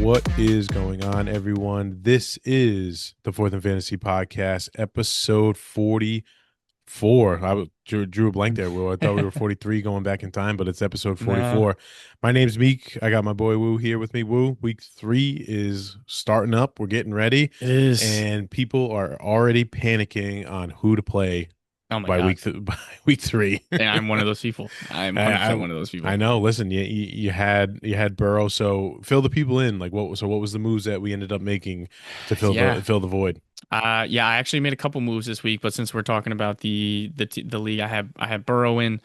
What is going on, everyone? This is the Fourth and Fantasy Podcast, episode 44. Drew a blank there, Will. I thought we were 43 going back in time, but it's episode No. 44. My name's Meek. I got my boy Woo here with me. Woo, week 3 is starting up. We're getting ready, It is. and people are already panicking on who to play Oh my by God. by week 3. And I'm one of those people. I'm 100% I one of those I people. know. Listen, you had Burrow, so fill the people in. Like what was the moves that we ended up making to Yeah. fill the void? Yeah, I actually made a couple moves this week, but since we're talking about the league, I have Burrow in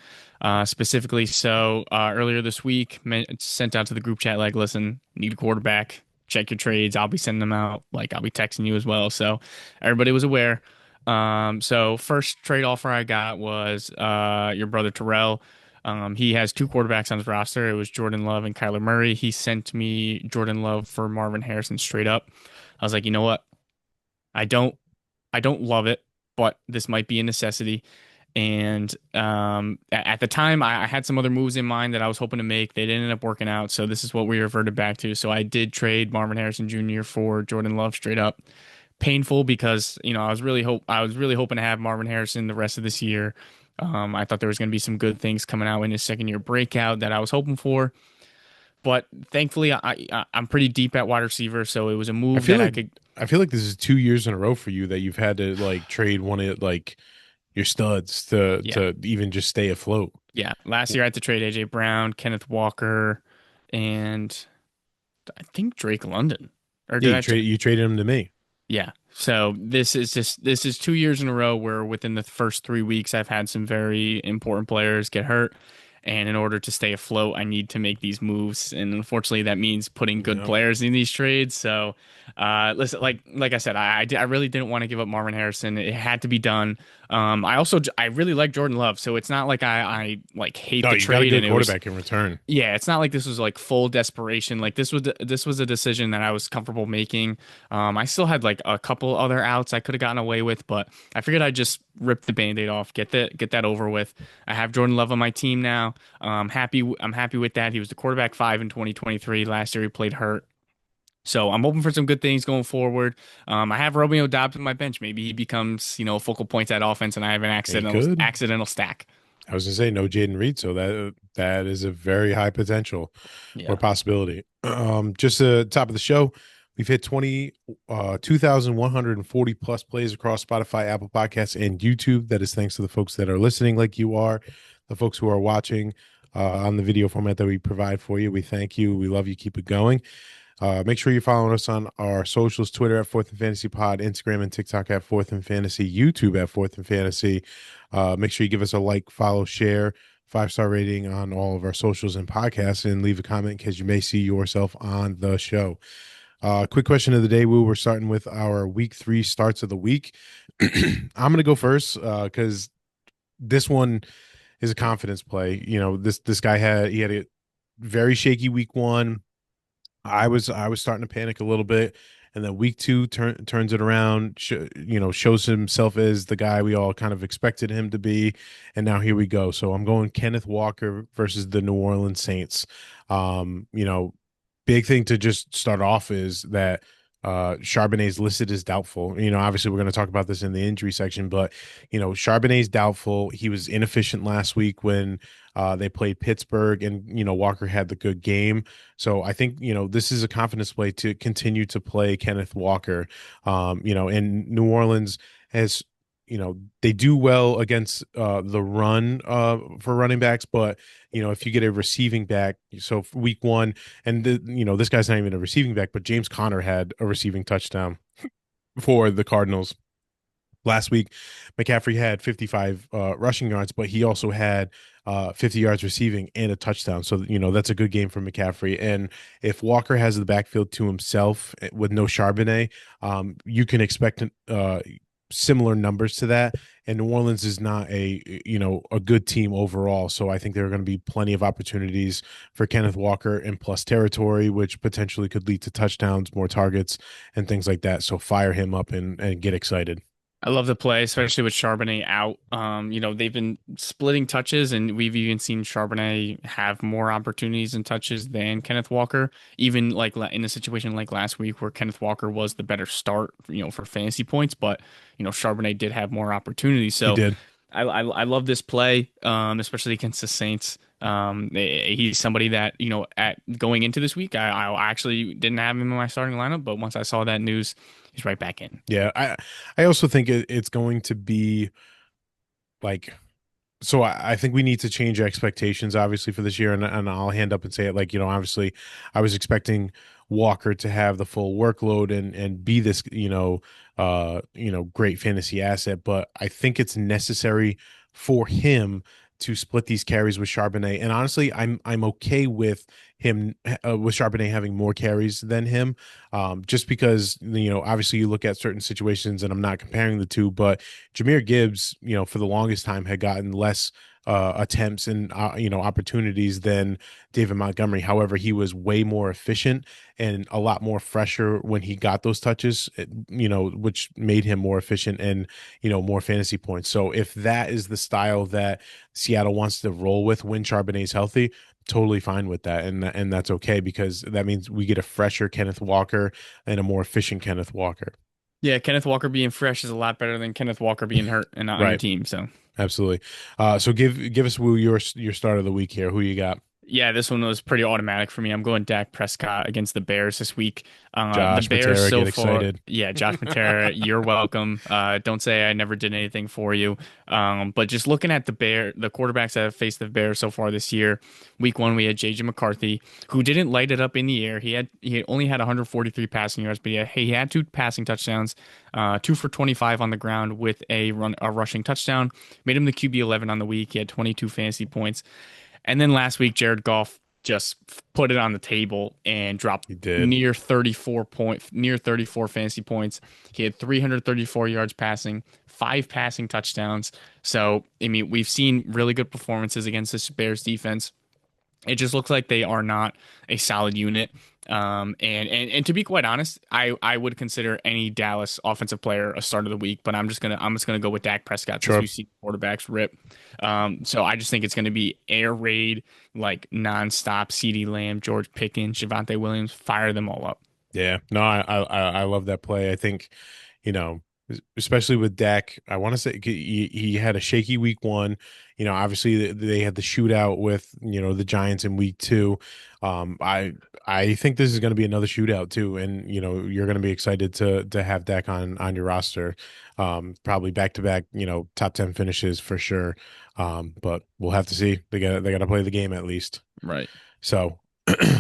specifically. So earlier this week, sent out to the group chat like, listen, need a quarterback. Check your trades. I'll be sending them out. Like I'll be texting you as well. So everybody was aware. So first trade offer I got was your brother Terrell. He has two quarterbacks on his roster. It was Jordan Love and Kyler Murray. He sent me Jordan Love for Marvin Harrison straight up. I was like, you know what? I don't I don't love it, but this might be a necessity. And at the time, I had some other moves in mind that I was hoping to make. They didn't end up working out, so this is what we reverted back to. So I did trade Marvin Harrison Jr. for Jordan Love straight up. Painful because I was really hoping to have Marvin Harrison the rest of this year. I thought there was going to be some good things coming out in his second year breakout that I was hoping for. But thankfully, I'm pretty deep at wide receiver, so it was a I move feel that I like could. I feel like this is 2 years in a row for you that you've had to like trade one of like your studs to Yeah, even just stay afloat. yeah. Last year I had to trade AJ Brown, Kenneth Walker, and I think Drake London. Or Yeah, did I? you traded him to me. Yeah. So this is 2 years in a row where within the first 3 weeks I've had some very important players get hurt. And in order to stay afloat, I need to make these moves. And unfortunately, that means putting good Yep. players in these trades. So, listen, like I said, I really didn't want to give up Marvin Harrison. It had to be done. I really like Jordan Love, so it's not like I like hate No, the you got a trade. good And it was quarterback in return. yeah, it's not like this was like full desperation. Like this was a decision that I was comfortable making. I still had like a couple other outs I could have gotten away with, but I figured I'd just rip the band-aid off, get that over with. I have Jordan Love on my team now. I'm happy with that. He was the quarterback 5 in 2023. Last year he played hurt. So I'm hoping for some good things going forward. I have Romeo Dobbs on my bench. Maybe he becomes, a focal point to that offense, and I have an He could. accidental stack. I was gonna say no Jaden Reed, so that is a very high potential or Yeah. possibility. Just top of the show, we've hit 2,140 plus plays across Spotify, Apple Podcasts, and YouTube. That is thanks to the folks that are listening, like you are, the folks who are watching on the video format that we provide for you. We thank you. We love you. Keep it going. Make sure you're following us on our socials: Twitter at Fourth and Fantasy Pod, Instagram and TikTok at Fourth and Fantasy, YouTube at Fourth and Fantasy. Make sure you give us a like, follow, share, 5-star rating on all of our socials and podcasts, and leave a comment because you may see yourself on the show. Quick question of the day, Woo. We're starting with our week 3 starts of the week. I'm gonna go first because this one is a confidence play. This guy had a very shaky week 1. I was starting to panic a little bit, and then week 2 turns it around. Shows himself as the guy we all kind of expected him to be, and now here we go. So I'm going Kenneth Walker versus the New Orleans Saints. Big thing to just start off is that Charbonnet's listed as doubtful. Obviously we're going to talk about this in the injury section, but Charbonnet's doubtful. He was inefficient last week when they played Pittsburgh, and Walker had the good game. So I think this is a confidence play to continue to play Kenneth Walker. And New Orleans has they do well against the run for running backs, but if you get a receiving back, so for week 1, and this guy's not even a receiving back, but James Conner had a receiving touchdown for the Cardinals last week. McCaffrey had 55 rushing yards, but he also had 50 yards receiving and a touchdown. So, that's a good game for McCaffrey. And if Walker has the backfield to himself with no Charbonnet, you can expect similar numbers to that. And New Orleans is not a good team overall. So I think there are going to be plenty of opportunities for Kenneth Walker in plus territory, which potentially could lead to touchdowns, more targets, and things like that. So fire him up and get excited. I love the play, especially with Charbonnet out. They've been splitting touches, and we've even seen Charbonnet have more opportunities and touches than Kenneth Walker. Even like in a situation like last week, where Kenneth Walker was the better start, for fantasy points, but Charbonnet did have more opportunities. He So did. I love this play, especially against the Saints. He's somebody that at going into this week, I actually didn't have him in my starting lineup, but once I saw that news, he's right back in. Yeah, I also think it's going to be like so I think we need to change expectations obviously for this year, and I'll hand up and say it like, obviously I was expecting Walker to have the full workload and be this, great fantasy asset, but I think it's necessary for him to split these carries with Charbonnet. And honestly, I'm okay with him with Charbonnet having more carries than him, just because obviously you look at certain situations, and I'm not comparing the two, but Jahmyr Gibbs, for the longest time had gotten less attempts and opportunities than David Montgomery. However, he was way more efficient and a lot more fresher when he got those touches, which made him more efficient and more fantasy points. So if that is the style that Seattle wants to roll with when Charbonnet's healthy, totally fine with that, and that's okay because that means we get a fresher Kenneth Walker and a more efficient Kenneth Walker. Yeah, Kenneth Walker being fresh is a lot better than Kenneth Walker being hurt and not on your Right. team. So Absolutely. So give us Woo your start of the week here. Who you got? yeah, this one was pretty automatic for me. I'm going Dak Prescott against the Bears this week. The Josh Bears Matera, so get far, excited. yeah, Josh Matera, you're welcome. Don't say I never did anything for you. But just looking at the quarterbacks that have faced the Bears so far this year, week one we had JJ McCarthy, who didn't light it up in the air. He only had 143 passing yards, but he had two passing touchdowns, two for 25 on the ground with a rushing touchdown. Made him the QB 11 on the week. He had 22 fantasy points. And then last week, Jared Goff just put it on the table and dropped He did. near 34 fantasy points. He had 334 yards passing, five passing touchdowns. So, I mean, we've seen really good performances against this Bears defense. It just looks like they are not a solid unit. And to be quite honest, I would consider any Dallas offensive player a start of the week, but I'm just gonna go with Dak Prescott since Sure. we've seen quarterbacks rip. So I just think it's gonna be air raid, like nonstop. CeeDee Lamb, George Pickens, Javonte Williams, fire them all up. Yeah. No, I love that play. I think, you know, especially with Dak, I want to say he had a shaky week one. Obviously they had the shootout with, the Giants in week two. I think this is going to be another shootout too. And, you're going to be excited to have Dak on your roster. Probably back to back, top 10 finishes for sure. But we'll have to see. They got to play the game at least. Right. So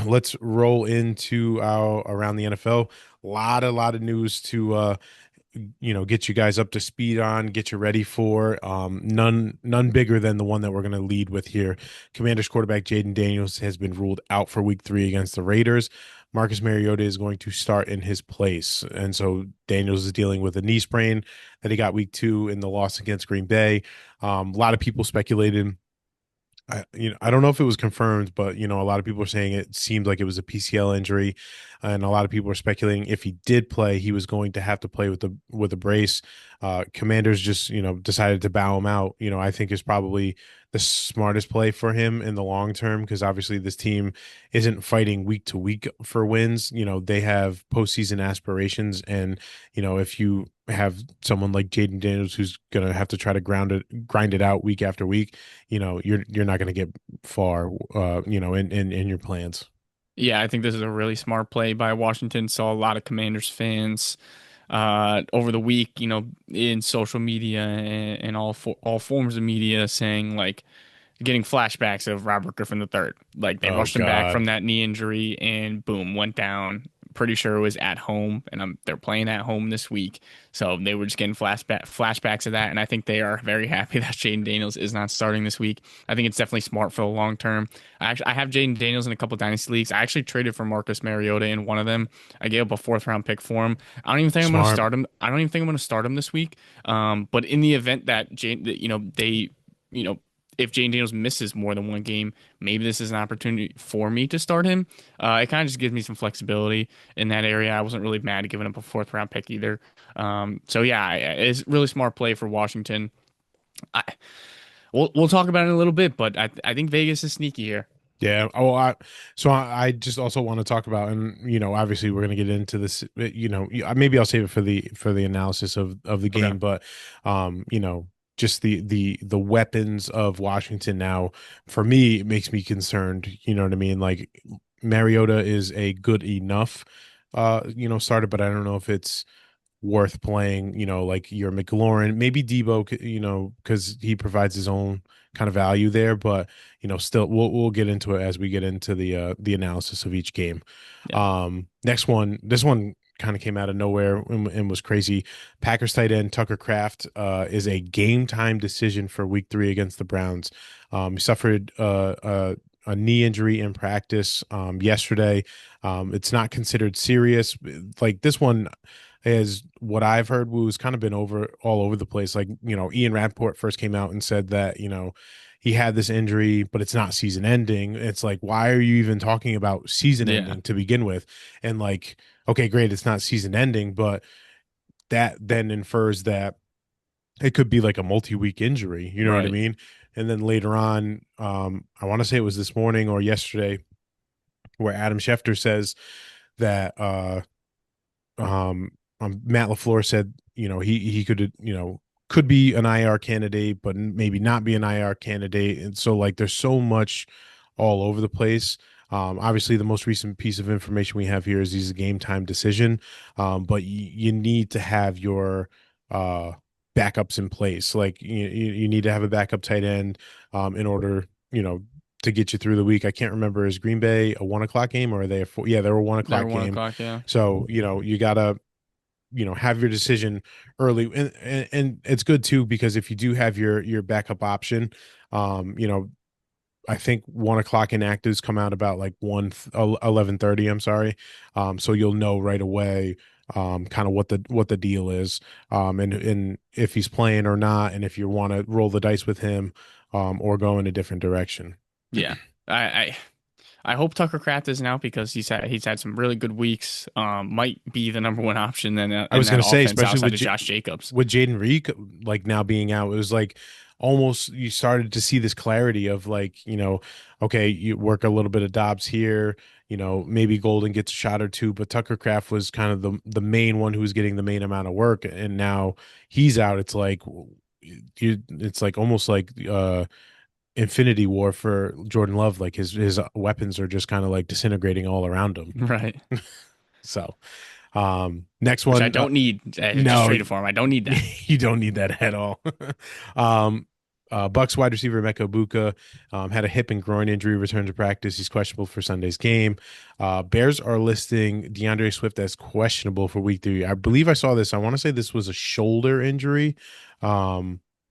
let's roll into our around the NFL. A lot of news to get you guys up to speed on, get you ready for. None bigger than the one that we're going to lead with here. Commanders quarterback Jaden Daniels has been ruled out for Week 3 against the Raiders. Marcus Mariota is going to start in his place, and so Daniels is dealing with a knee sprain that he got Week 2 in the loss against Green Bay. A lot of people speculated. I don't know if it was confirmed, but a lot of people are saying it seemed like it was a PCL injury, and a lot of people are speculating if he did play, he was going to have to play with a brace. Commanders just decided to bow him out. I think is probably the smartest play for him in the long term because obviously this team isn't fighting week to week for wins. They have postseason aspirations, and if you have someone like Jaden Daniels who's gonna have to try to grind it out week after week, you're not going to get far, in your plans. Yeah, I think this is a really smart play by Washington. Saw a lot of Commanders fans over the week, in social media and all forms of media saying like getting flashbacks of Robert Griffin III. Like they Oh rushed him back God. from that knee injury and boom, went down. Pretty sure it was at home, and they're playing at home this week, so they were just getting flashbacks of that. And I think they are very happy that Jaden Daniels is not starting this week. I think it's definitely smart for the long term. I have Jaden Daniels in a couple dynasty leagues. I actually traded for Marcus Mariota in one of them. I gave up a fourth round pick for him. I don't even think I'm going to Smart. start him. I don't even think I'm going to start him this week. But in the event that Jane, that, they you know if Jane Daniels misses more than one game, maybe this is an opportunity for me to start him. It kind of just gives me some flexibility in that area. I wasn't really mad at giving up a fourth round pick either. So yeah, it's really smart play for Washington. I, we'll talk about it in a little bit, but I think Vegas is sneaky here. Yeah. Oh, I just also want to talk about, and obviously we're going to get into this. Maybe I'll save it for the analysis of the Okay. game, but just the weapons of Washington now, for me, it makes me concerned. You know what I mean? Like Mariota is a good enough, starter, but I don't know if it's worth playing, like your McLaurin, maybe Debo, because he provides his own kind of value there. But still, we'll get into it as we get into the analysis of each game. Yeah. Next one, this one kind of came out of nowhere and was crazy. Packers tight end Tucker Kraft is a game time decision for Week 3 against the Browns. He suffered a knee injury in practice yesterday. It's not considered serious. Like this one is what I've heard was kind of been all over the place. Like, Ian Rappaport first came out and said that, he had this injury, but it's not season ending. It's like, why are you even talking about season Yeah. ending to begin with? And like, okay, great, it's not season ending, but that then infers that it could be like a multi-week injury. You know what I Right. mean? And then later on, I want to say it was this morning or yesterday, where Adam Schefter says that um, Matt LaFleur said, he could, could be an IR candidate, but maybe not be an IR candidate. And so like there's so much all over the place. Obviously, the most recent piece of information we have here is he's a game time decision, but you need to have your uh, backups in place. Like you need to have a backup tight end in order, to get you through the week. I can't remember, is Green Bay a 1 o'clock game or are they a four? Yeah, they're a one They're o'clock one game. o'clock. Yeah. So, you gotta, have your decision early. And it's good too, because if you do have your backup option, um, you know, I think 1 o'clock inactives come out about like 11:30. I'm sorry. So you'll know right away, kind of what the deal is, and if he's playing or not, and if you want to roll the dice with him, or go in a different direction. Yeah. I I hope Tucker Kraft isn't out because he's had some really good weeks. Might be the number one option then I in was that gonna say, offense especially outside of Josh Jacobs. with Jaden Reek like now being out, it was like almost you started to see this clarity of like, okay, you work a little bit of Dobbs here, maybe Golden gets a shot or two, but Tucker Kraft was kind of the main one who was getting the main amount of work, and now he's out. It's like it's like almost like Infinity War for Jordan Love. Like his weapons are just kind of like disintegrating all around him. Right. So, next Which I one, don't need. Just no, trade it for him. I don't need that. you don't need that at all. um, Bucks wide receiver Mecca Buka had a hip and groin injury, returned to practice. He's questionable for Sunday's game. Bears are listing DeAndre Swift as questionable for week 3. I believe I saw this. I want to say this was a shoulder injury.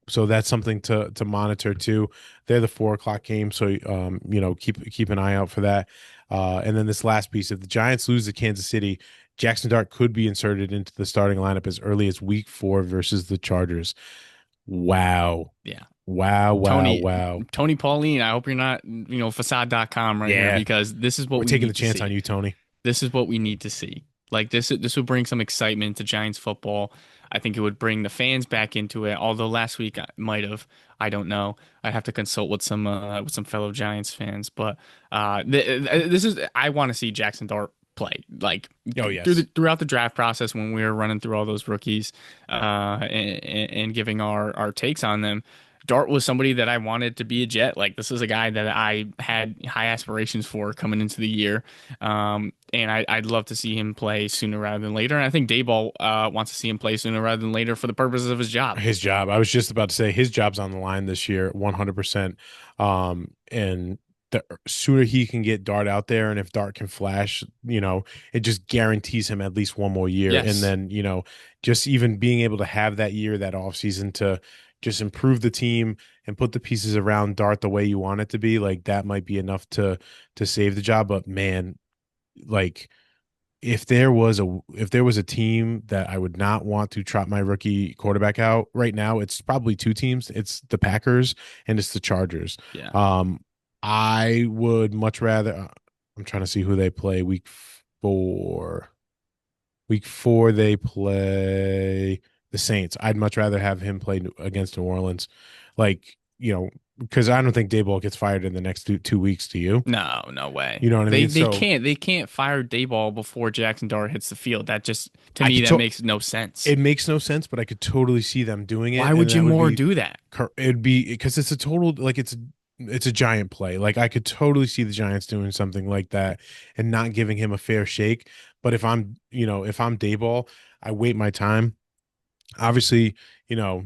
So that's something to monitor too. They're the 4 o'clock game, so keep an eye out for that. And then this last piece: if the Giants lose to Kansas City, Jackson Dart could be inserted into the starting lineup as early as week 4 versus the Chargers. Wow. Yeah. Wow, wow, Tony wow. Tony Pauline, I hope you're not, facade.com right here Yeah. because this is what We're we taking the need to chance on see. you, Tony. This is what we need to see. Like this would bring some excitement to Giants football. I think it would bring the fans back into it. Although last week I might have, I don't know. I'd have to consult with some fellow Giants fans. But this is I want to see Jackson Dart play like Oh, yes. throughout the draft process when we were running through all those rookies and giving our takes on them. Dart was somebody that I wanted to be a Jet. Like this is a guy that I had high aspirations for coming into the year, and I'd love to see him play sooner rather than later. And I think Dayball wants to see him play sooner rather than later for the purposes of his job. His job. I was just about to say his job's on the line this year, 100%. And the sooner he can get Dart out there, and if Dart can flash, it just guarantees him at least one more year. And Yes, then, just even being able to have that year, that offseason to just improve the team and put the pieces around Dart the way you want it to be, like that might be enough to save the job. But man, like if there was a team that I would not want to trot my rookie quarterback out right now, it's probably two teams. It's the Packers and it's the Chargers. Yeah. Um, I would much rather. I'm trying to see who they play week 4. Week 4 they play the Saints. I'd much rather have him play against New Orleans, like because I don't think Dayball gets fired in the next 2 weeks. Do you? No, no way. You know what I They mean? they So can't they can't fire Dayball before Jackson Dart hits the field. That just to I me could that to makes no sense. it makes no sense, but I could totally see them doing Why it, and would Jim that would Moore be do that? it'd be because it's a total like it's a giant play. Like I could totally see the Giants doing something like that and not giving him a fair shake. But if I'm Dayball, I wait my time. Obviously, you know,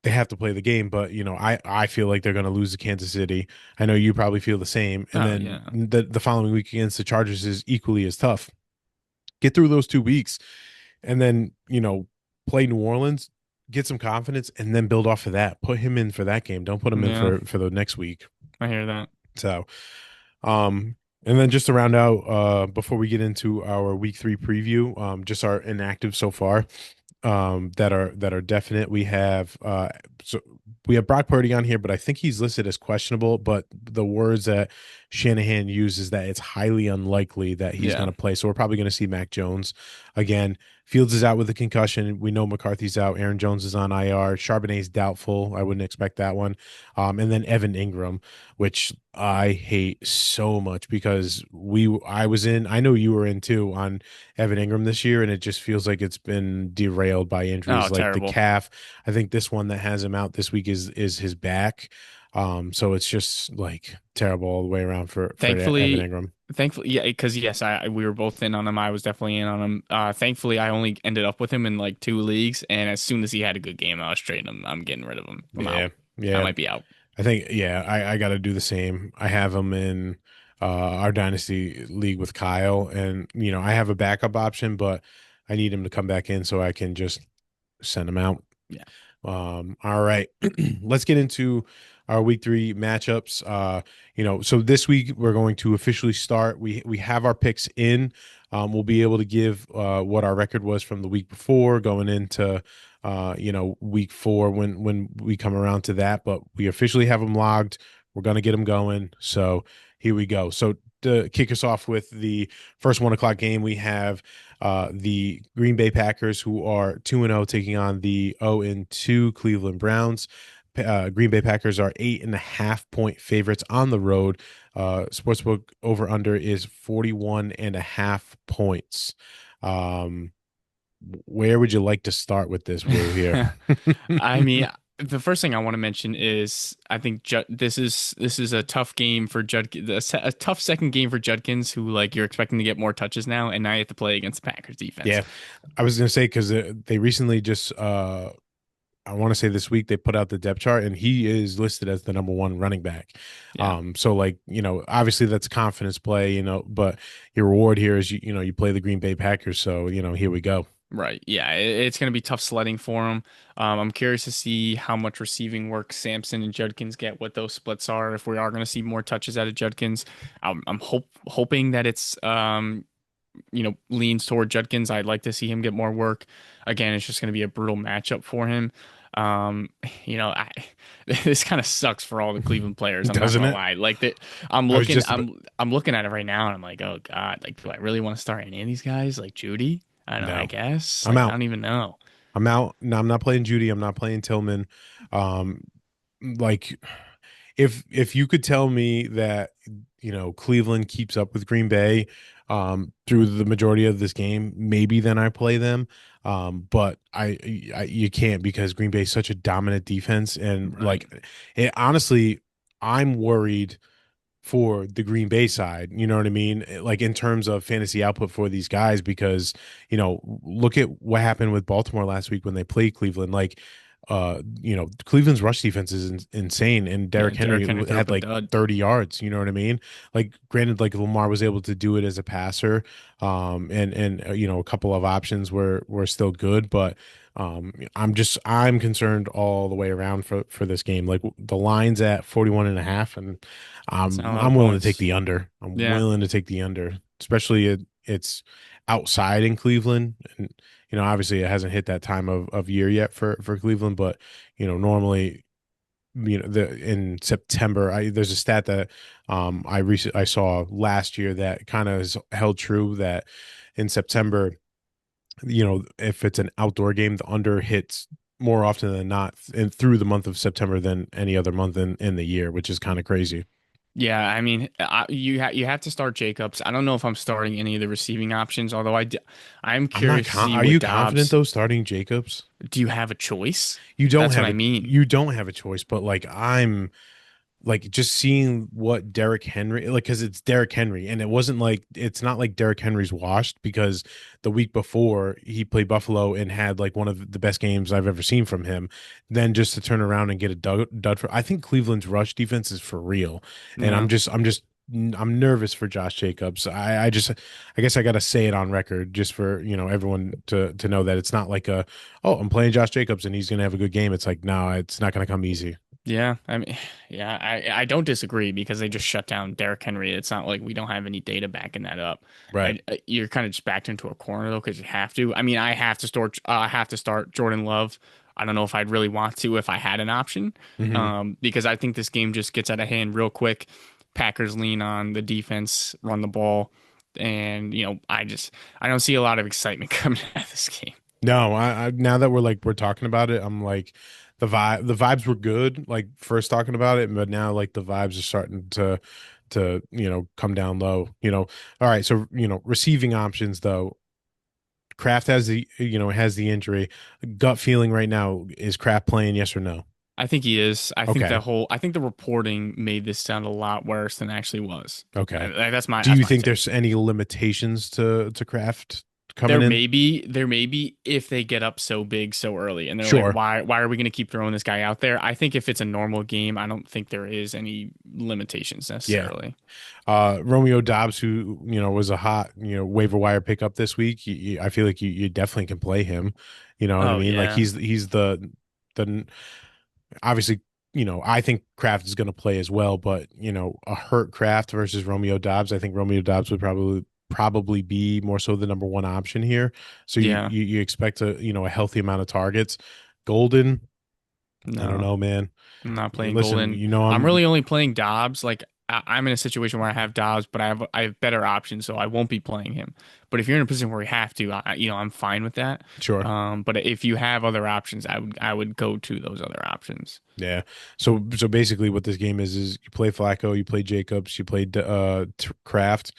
they have to play the game, but I feel like they're going to lose to Kansas City. I know you probably feel the same. And Oh then yeah. the following week against the Chargers is equally as tough. Get through those 2 weeks and then, play New Orleans, get some confidence, and then build off of that. Put him in for that game. Don't put him in Yeah, for the next week. I hear that. So, um, and then just to round out, before we get into our week 3 preview, just our inactive so far, that are definite. So we have Brock Purdy on here, but I think he's listed as questionable. But the words that Shanahan uses that it's highly unlikely that he's going Yeah. to play. So we're probably going to see Mac Jones again. Fields is out with a concussion. We know McCarthy's out. Aaron Jones is on IR. Charbonnet's doubtful. I wouldn't expect that one. And then Evan Ingram, which I hate so much because I know you were in too on Evan Ingram this year, and it just feels like it's been derailed by Oh, injuries like the terrible. calf. I think this one that has him out this week is his back. So it's just like terrible all the way around for Evan Thankfully, Ingram. thankfully, yeah, because yes, we were both in on him. I was definitely in on him. Thankfully, I only ended up with him in like two leagues, and as soon as he had a good game, I was trading him. I'm getting rid of him. I'm Yeah, out. I yeah. might be out. I think yeah, I got to do the same. I have him in our dynasty league with Kyle, and I have a backup option, but I need him to come back in so I can just send him out. Yeah, All right. Let's get into our week 3 matchups. So this week we're going to officially start. We have our picks in. We'll be able to give what our record was from the week before going into week 4 when we come around to that. But we officially have them logged. We're gonna get them going. So here we go. So to kick us off with the first 1 o'clock game, we have the Green Bay Packers, who are 2-0, taking on the 0-2 Cleveland Browns. Green Bay Packers are 8.5 point favorites on the road. Sportsbook over under is 41.5 points. Um, where would you like to start with this, Will, here? yeah. I mean, the first thing I want to mention is I think this is a tough game for a tough second game for Judkins, who like you're expecting to get more touches now, and now you have to play against the Packers defense. Yeah, I was gonna say because they recently just I want to say this week they put out the depth chart and he is listed as the number 1 running back. Yeah. So like, obviously that's confidence play, but your reward here is you play the Green Bay Packers. So, here we go. Right. Yeah, it's going to be tough sledding for him. I'm curious to see how much receiving work Sampson and Judkins get, what those splits are, if we are going to see more touches out of Judkins. I'm hoping that it's leans toward Judkins. I'd like to see him get more work. Again, it's just going to be a brutal matchup for him. Um, I this kind of sucks for all the Cleveland players. I'm not Doesn't gonna it? lie. Like that, I'm I was looking, just about, I'm looking at it right now, and I'm like, oh God, like, do I really want to start any of these guys? Like Judy? I don't know. I no, guess. I'm Like, I out. don't even know. I'm out. No, I'm not playing Judy. I'm not playing Tillman. Um, like if you could tell me that Cleveland keeps up with Green Bay through the majority of this game, maybe then I play them. But you can't because Green Bay is such a dominant defense, and Right. like honestly, I'm worried for the Green Bay side, you know what I mean? Like in terms of fantasy output for these guys, because, look at what happened with Baltimore last week when they played Cleveland. Like, Cleveland's rush defense is insane, and Yeah. Derrick Derrick Henry Henry threw up had a like dud. 30 yards, you know what I mean? Like, granted, like Lamar was able to do it as a passer, and a couple of options were still good, but I'm concerned all the way around for this game. Like the line's at 41.5, and It's not a lot of I'm willing to take points. the under. I'm Yeah. willing to take the under, especially it's. outside in Cleveland. And, obviously it hasn't hit that time of year yet for Cleveland, but, normally, in September, there's a stat that I saw last year that kind of has held true that in September, if it's an outdoor game, the under hits more often than not and through the month of September than any other month in the year, which is kind of crazy. Yeah, I mean, you have to start Jacobs. I don't know if I'm starting any of the receiving options, although I'm I'm not curious to con see Are with you confident Dobbs. though starting Jacobs? Do you have a choice? You don't That's what have I a mean. you don't have a choice, but like I'm like just seeing what Derrick Henry, like, because it's Derrick Henry, and it's not like Derrick Henry's washed because the week before he played Buffalo and had like one of the best games I've ever seen from him. Then just to turn around and get a dud for, I think Cleveland's rush defense is for real, and Yeah. I'm nervous for Josh Jacobs. I guess I got to say it on record just for everyone to know that it's not like I'm playing Josh Jacobs and he's gonna have a good game. It's like no, it's not gonna come easy. Yeah, I mean, yeah, I don't disagree because they just shut down Derrick Henry. It's not like we don't have any data backing that up. Right. You're kind of just backed into a corner though because you have to. I mean, I have to start Jordan Love. I don't know if I'd really want to if I had an option, Hmm. because I think this game just gets out of hand real quick. Packers lean on the defense, run the ball, and I don't see a lot of excitement coming out of this game. No, now that we're talking about it, I'm like the vibes were good like first talking about it, but now like the vibes are starting to come down low. All right, so receiving options though. Kraft has the injury. Gut feeling right now is Kraft playing, yes or no? I think he is. Okay. I think the reporting made this sound a lot worse than it actually was. Okay. Do That's you my think take. there's any limitations to Kraft coming in? There may be if they get up so big so early and they're like, Sure. why are we going to keep throwing this guy out there? I think if it's a normal game, I don't think there is any limitations Yeah. necessarily. Romeo Dobbs, who was a hot waiver wire pickup this week. I feel like you definitely can play him. You know what I Oh mean? Like yeah. he's the obviously I think Kraft is going to play as well, but a hurt Kraft versus Romeo Dobbs. I think Romeo Dobbs would probably be more so the number one option here. So Yeah. you expect a healthy amount of targets. Golden, I don't No. know, man. I'm not playing Listen, Golden. I'm really only playing Dobbs. Like I'm in a situation where I have Dobbs, but I have better options, so I won't be playing him. But if you're in a position where you have to, I'm fine with that. Sure. But if you have other options, I would go to those other options. Yeah. So basically, what this game is you play Flacco, you play Jacobs, you play Kraft,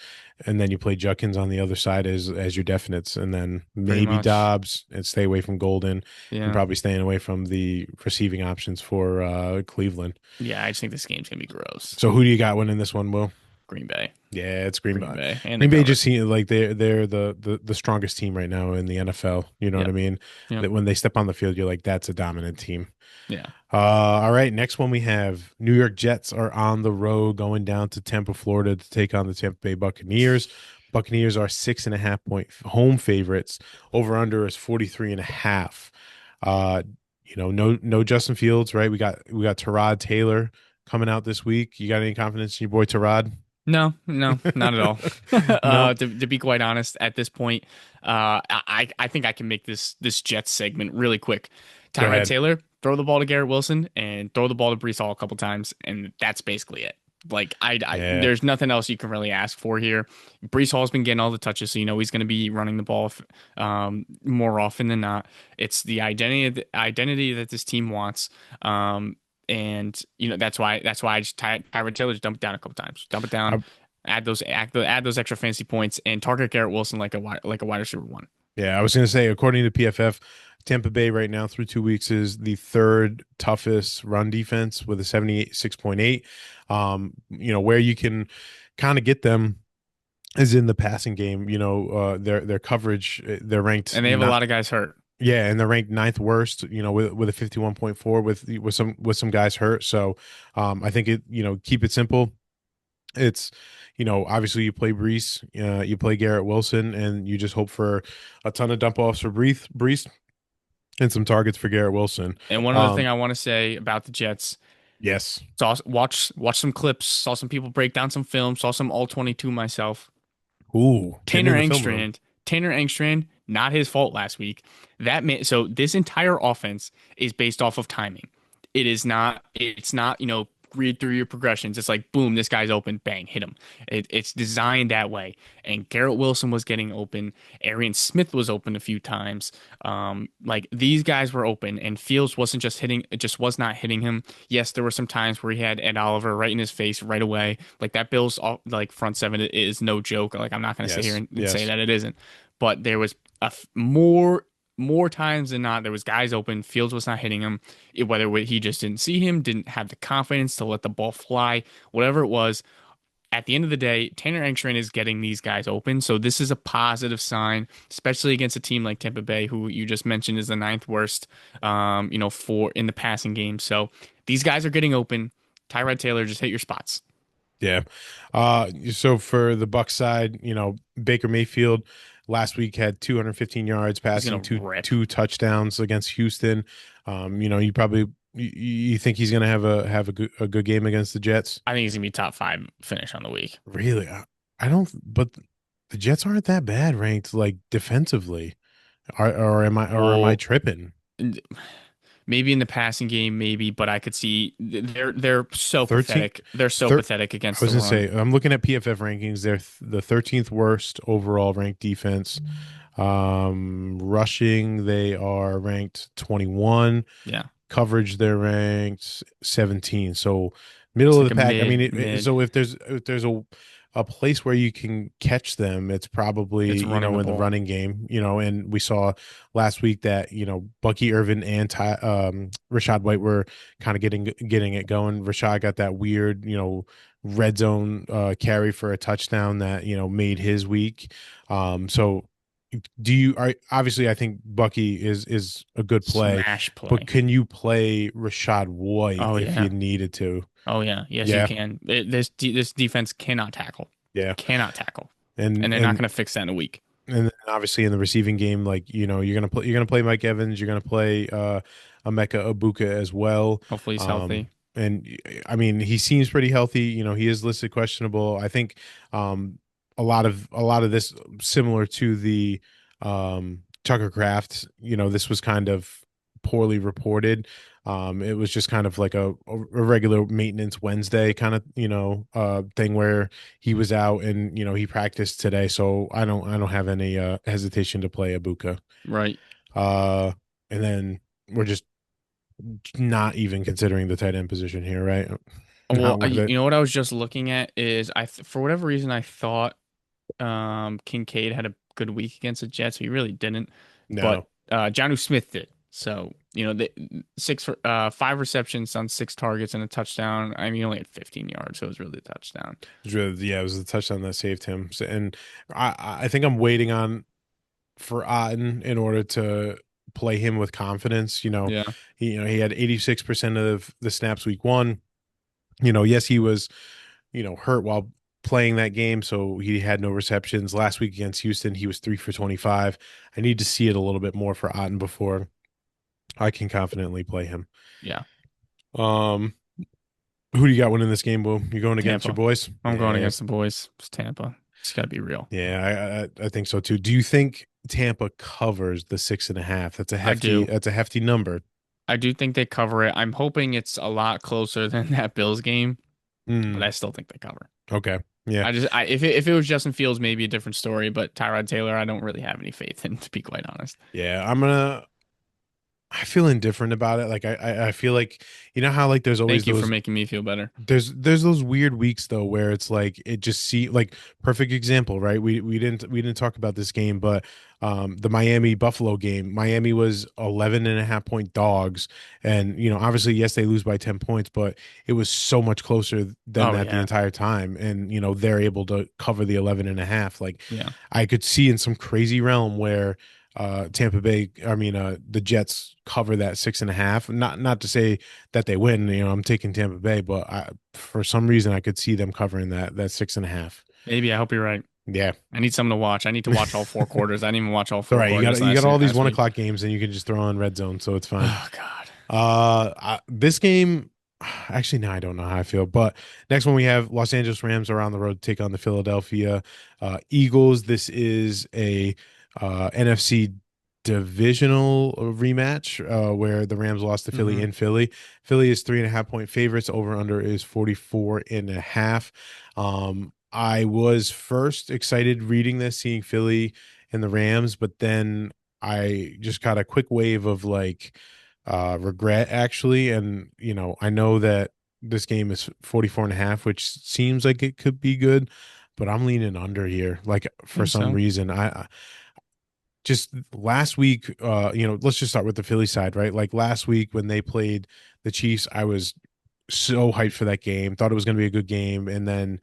and then you play Judkins on the other side as your definites, and then Pretty maybe much. Dobbs, and stay away from Golden, and Yeah. probably staying away from the receiving options for Cleveland. Yeah, I just think this game's gonna be gross. So who do you got winning this one, Will? Green Bay. Yeah, it's Green Green Bay. Bay. And they Green Bay cover. just seem like they're the strongest team right now in the NFL. You know what I Yep. mean? Yep. That when they step on the field, you're like, that's a dominant team. Yeah. All right. Next one we have New York Jets are on the road going down to Tampa, Florida to take on the Tampa Bay Buccaneers. Buccaneers are 6.5 point home favorites. Over under is 43 and a half. Uh, no Justin Fields, right? We got Tyrod Taylor coming out this week. You got any confidence in your boy Tyrod? No, no, not at all. No. To be quite honest, at this point, I think I can make this Jets segment really quick. Go Tyrod ahead. Taylor, throw the ball to Garrett Wilson and throw the ball to Brees Hall a couple times, and that's basically it. Like Yeah. there's nothing else you can really ask for here. Brees Hall's been getting all the touches, so you know he's going to be running the ball more often than not. It's the identity that this team wants. And that's why I just Tyrod Taylor just dump it down a couple times, dump it down, I, add those extra fancy points, and target Garrett Wilson like a wide receiver one. yeah, I was going to say, according to PFF, Tampa Bay right now through 2 weeks is the third toughest run defense with a 76.8. Where you can kind of get them is in the passing game. Their coverage, they're ranked And they have a not. lot of guys hurt. Yeah, and they're ranked ninth worst, with a 51.4 with some guys hurt. So I think keep it simple. It's obviously you play Brees, you play Garrett Wilson, and you just hope for a ton of dump offs for Brees and some targets for Garrett Wilson. And one other thing Um, I want to say about the Jets, yes. watch some clips, saw some people break down some film, saw some all 22 myself. Ooh, getting Tanner in the film room. Engstrand. Tanner Engstrand, not his fault last week. That man, so this entire offense is based off of timing. It's not, read through your progressions. It's like, boom, this guy's open, bang, hit him. It's designed that way. And Garrett Wilson was getting open. Arian Smith was open a few times. Like these guys were open, and Fields wasn't just hitting, it just was not hitting him. Yes, there were some times where he had Ed Oliver right in his face right away. Like that like front seven is no joke. Like I'm not going to sit here Yes. and say Yes. that it isn't, but there was more times than not, there was guys open. Fields was not hitting him. Whether he just didn't see him, didn't have the confidence to let the ball fly, whatever it was. At the end of the day, Tanner Engstrand is getting these guys open. So this is a positive sign, especially against a team like Tampa Bay, who you just mentioned is the ninth worst, for in the passing game. So these guys are getting open. Tyrod Taylor, just hit your spots. Yeah. So for the Buck side, Baker Mayfield last week had 215 yards He's passing, gonna two rip. two touchdowns against Houston. You probably you think he's gonna have a good game against the Jets? I think he's gonna be top five finish on the week. Really? I don't, but the Jets aren't that bad ranked like defensively. Or am I Well, tripping? maybe in the passing game, maybe, but I could see they're so 13th, pathetic. They're so thir pathetic I against was the gonna run. say I'm looking at PFF rankings. They're the 13th worst overall ranked defense. Rushing, they are ranked 21. Yeah, Coverage, they're ranked 17. So middle it's of like the a pack. I mean, mid. so if there's a place where you can catch them, it's probably It's running the in the ball. running game. And we saw last week that Bucky Irvin and Rashad White were kind of getting it going. Rashad got that weird red zone carry for a touchdown that made his week. So obviously I think Bucky is a good play, Smash but play. can you play Rashad White Oh if you yeah. needed to? Oh yeah. Yes, you Yeah, can. This defense cannot tackle. yeah, Cannot tackle, and and they're not and going to fix that in a week. and then obviously in the receiving game, like you're gonna play Mike Evans, you're gonna play Emeka Ibuka as well. Hopefully he's Um, healthy. and I mean he seems pretty healthy. He is listed questionable. I think a lot of this similar to the Tucker Craft. This was kind of poorly reported. It was just kind of like a regular maintenance Wednesday kind of thing where he was out and he practiced today, so I don't have any hesitation to play Ibuka. Right. Uh, and then we're just not even considering the tight end position here, right? Well, Not worth it. you know what I was just looking at is for whatever reason I thought Kincaid had a good week against the Jets. He really didn't, but No, Jonnu Smith did. So the five receptions on six targets and a touchdown. I mean, he only had 15 yards, so it was really a touchdown. it was the touchdown that saved him. So, and I think I'm waiting on for Otten in order to play him with confidence. Yeah. He had 86% of the snaps week one. Yes, he was hurt while playing that game, so he had no receptions. Last week against Houston, he was 3 for 25. I need to see it a little bit more for Otten before I can confidently play him. Yeah. Um, who do you got winning this game, Boo? You going against your Tampa. boys? I'm going Yeah, against the boys. It's Tampa. It's got to be real. yeah, I think so too. Do you think Tampa covers the 6.5? That's a I hefty do. that's a hefty number. I do think they cover it. I'm hoping it's a lot closer than that Bills game, but Hmm. I still think they cover. Okay. Yeah. If it was Justin Fields, maybe a different story, but Tyrod Taylor, I don't really have any faith in, to be quite honest. Yeah. I feel indifferent about it. Like I feel like how like there's always Thank you for those making me feel better. there's those weird weeks though where it's like it just like perfect example, right? We didn't talk about this game, but the Miami Buffalo game, Miami was 11.5 point dogs, and obviously yes they lose by 10 points, but it was so much closer than Oh that the yeah, entire time, and they're able to cover the 11.5. Like yeah. I could see in some crazy realm where Tampa Bay, I mean, the Jets cover that 6.5. Not to say that they win. I'm taking Tampa Bay, but for some reason I could see them covering that 6.5. Maybe I hope you're right. Yeah, I need something to watch. I need to watch all four quarters. I didn't even watch all it's all four right. You got quarters you got all these last one week. o'clock games, and you can just throw on red zone, so it's fine. Oh God. This game, actually, no, I don't know how I feel. But next one we have Los Angeles Rams are on the road to take on the Philadelphia Eagles. This is a NFC divisional rematch where the Rams lost to Philly Hmm. in Philly. Philly is 3.5 point favorites. Over under is 44.5. I was first excited reading this, seeing Philly and the Rams, but then I just got a quick wave of like regret actually. And I know that this game is 44.5, which seems like it could be good, but I'm leaning under here. Like for Think some so. reason, I just last week, let's just start with the Philly side, right? Like last week when they played the Chiefs, I was so hyped for that game, thought it was going to be a good game. And then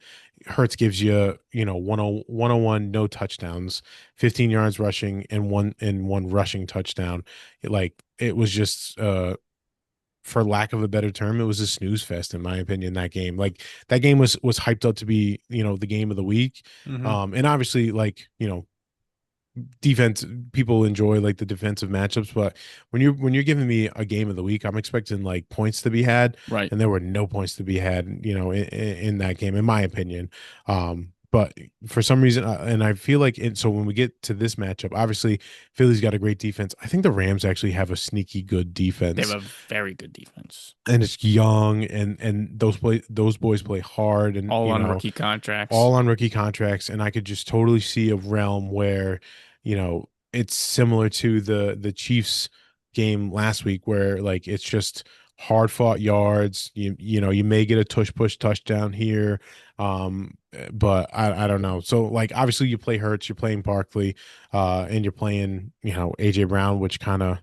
Hertz gives you, 101, no touchdowns, 15 yards rushing and one rushing touchdown. It was just, for lack of a better term, it was a snooze fest in my opinion. That game, like that game was hyped up to be, the game of the week. Hmm. And obviously, like, defense people enjoy like the defensive matchups, but when you're giving me a game of the week, I'm expecting like points to be had, Right. and there were no points to be had, in that game in my opinion. But for some reason, and I feel like so when we get to this matchup, obviously Philly's got a great defense. I think the Rams actually have a sneaky good They have defense, a very good defense, and it's young, and those boys play hard, and all on rookie contracts. all on rookie contracts, and I could just totally see a realm where, it's similar to the Chiefs game last week where like it's just hard fought yards. You may get a tush push touchdown here. But I don't know. So like obviously you play Hurts, you're playing Barkley, and you're playing, AJ Brown, which kind of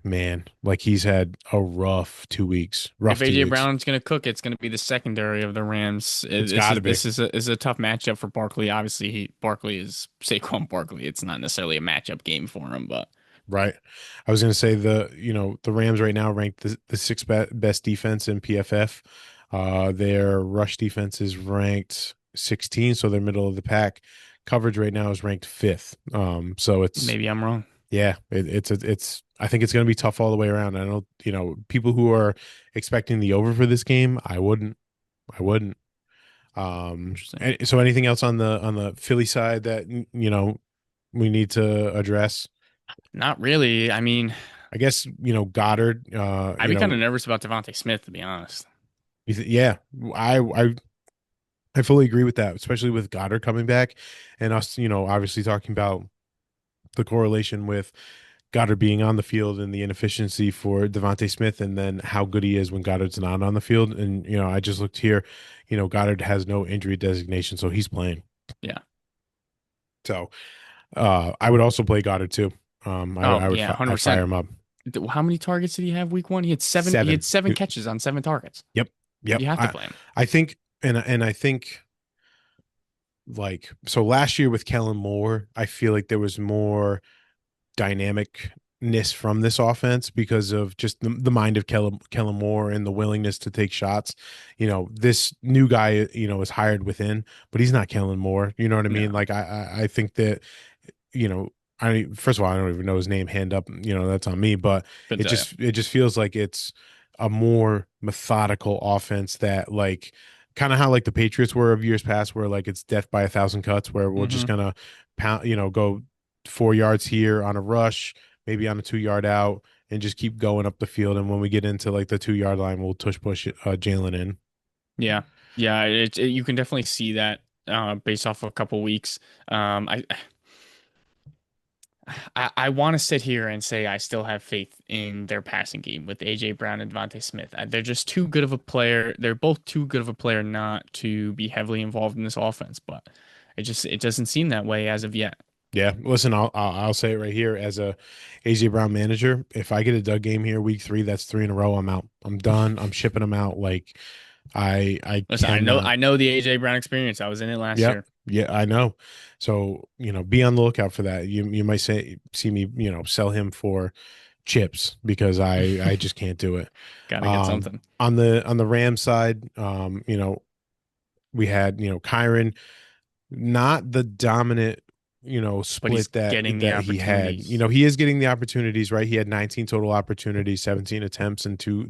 man, like he's had a rough 2 weeks. If Rough two AJ weeks. Brown's going to cook, it's going to be the secondary of the Rams. It's This gotta is be. this is a tough matchup for Barkley. Obviously, Barkley is Saquon Barkley. It's not necessarily a matchup game for him, but Right. I was going to say the Rams right now ranked the sixth best defense in PFF. Their rush defense is ranked 16, so they're middle of the pack. Coverage right now is ranked fifth. So it's maybe I'm wrong. yeah, I think it's going to be tough all the way around. I don't, people who are expecting the over for this game, I wouldn't. Interesting. So anything else on the Philly side that we need to address? Not really. I mean, I guess Goddard. I'd be kind of nervous about Devontae Smith, to be honest. Yeah, I I I fully agree with that, especially with Goddard coming back, and us, obviously talking about the correlation with Goddard being on the field and the inefficiency for Devontae Smith, and then how good he is when Goddard's not on the field. And I just looked here, Goddard has no injury designation, so he's playing. Yeah. So I would also play Goddard too. Oh, yeah, I'd fire 100%. him up. How many targets did he have week one? He had seven. He had Seven. seven catches on 7 targets. Yep. Yep. You have to I play him. I think and I think like so last year with Kellen Moore, I feel like there was more dynamicness from this offense because of just the mind of Kellen Moore and the willingness to take shots. This new guy, is hired within, but he's not Kellen Moore. You know what I No, mean? Like I think that, you know, first of all, I don't even know his name. Hand up, that's on me. But couldn't tell you. it just feels like it's a more methodical offense that like kind of how like the Patriots were of years past, where like it's death by a thousand cuts, where we're just Hmm. gonna pound, go 4 yards here on a rush, maybe on a 2 yard out, and just keep going up the field. And when we get into like the 2 yard line, we'll tush push Jalen in. Yeah, yeah. You can definitely see that based off of a couple weeks. Um, I I want to sit here and say I still have faith in their passing game with AJ Brown and Devontae Smith. They're just too good of a player. They're both too good of a player not to be heavily involved in this offense, but it doesn't seem that way as of yet. Yeah, listen, I'll say it right here as a AJ Brown manager. If I get a Doug game here week 3, that's 3 in a row. I'm out. I'm done. I'm shipping them out. Like I Listen, cannot. I know the AJ Brown experience. I was in it last Yep. year. Yeah, I know. So, be on the lookout for that. You might see me, sell him for chips because I just can't do it. Got to get something. On the Ram side, we had, Kyron, not the dominant, But he's split that getting the that he had. opportunities. He is getting the opportunities, right? He had 19 total opportunities, 17 attempts and two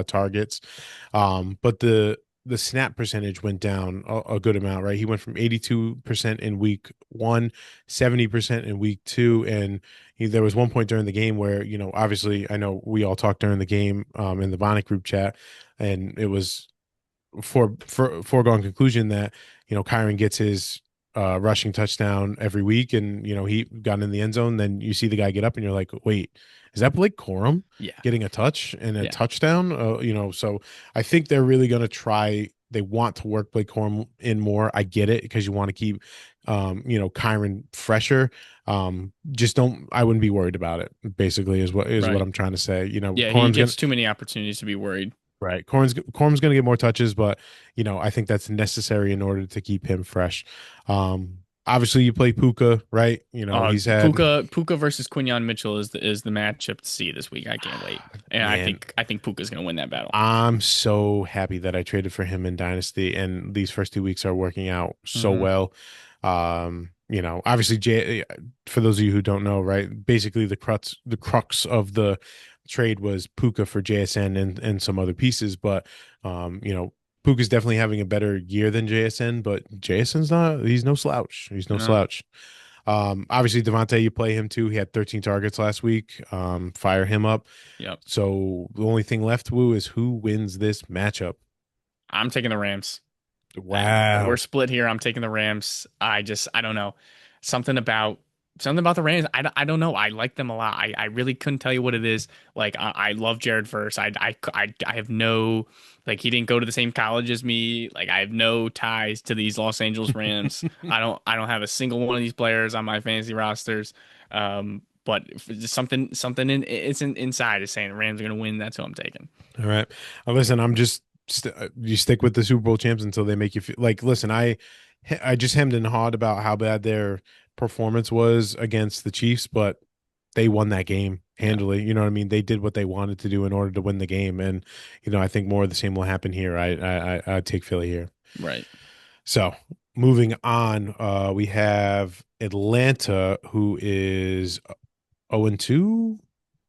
targets. But the snap percentage went down a good amount, right? He went from 82% in week one, 70% in week two. And there was one point during the game where, obviously I know we all talked during the game in the Bonnet group chat, and it was for foregone conclusion that Kyron gets his rushing touchdown every week, and he got in the end zone. Then you see the guy get up, and you're like, wait, is that Blake Corum Yeah. getting a touch and a Yeah. touchdown? So I think they're really going to try. They want to work Blake Corum in more. I get it because you want to keep, Kyron fresher. Just don't. I wouldn't be worried about it. Basically, is what Right. I'm trying to say. Yeah, he Corum's gonna gets too many opportunities to be worried. Right. Corm's going to get more touches, but I think that's necessary in order to keep him fresh. Obviously you play Puka, right? He's had Puka versus Quinyon Mitchell is the matchup to see this week. I can't wait. And I man, think I think Puka's gonna win that battle. I'm so happy that I traded for him in Dynasty, and these first 2 weeks are working out so Hmm. well. Obviously, for those of you who don't know, right, basically the crux of the trade was Puka for JSN and some other pieces, but Puka's definitely having a better year than JSN, but he's no slouch. He's no No. slouch. Obviously Devontae, you play him too. He had 13 targets last week. Fire him up. Yep. So the only thing left, Woo, is who wins this matchup. I'm taking the Rams. We're Wow. split here. I'm taking the Rams. I don't know. Something about something about the Rams. I don't know. I like them a lot. I really couldn't tell you what it is. Like I love Jared Verse. I have no like he didn't go to the same college as me. Like I have no ties to these Los Angeles Rams. I don't have a single one of these players on my fantasy rosters. But just something inside is saying the Rams are gonna win. That's who I'm taking. All right. Listen, you stick with the Super Bowl champs until they make you feel like, listen, I just hemmed and hawed about how bad their performance was against the Chiefs, but they won that game Yeah. handily. You know what I mean? They did what they wanted to do in order to win the game. And, I think more of the same will happen here. I take Philly here. Right. So moving on, we have Atlanta, who is 0-2.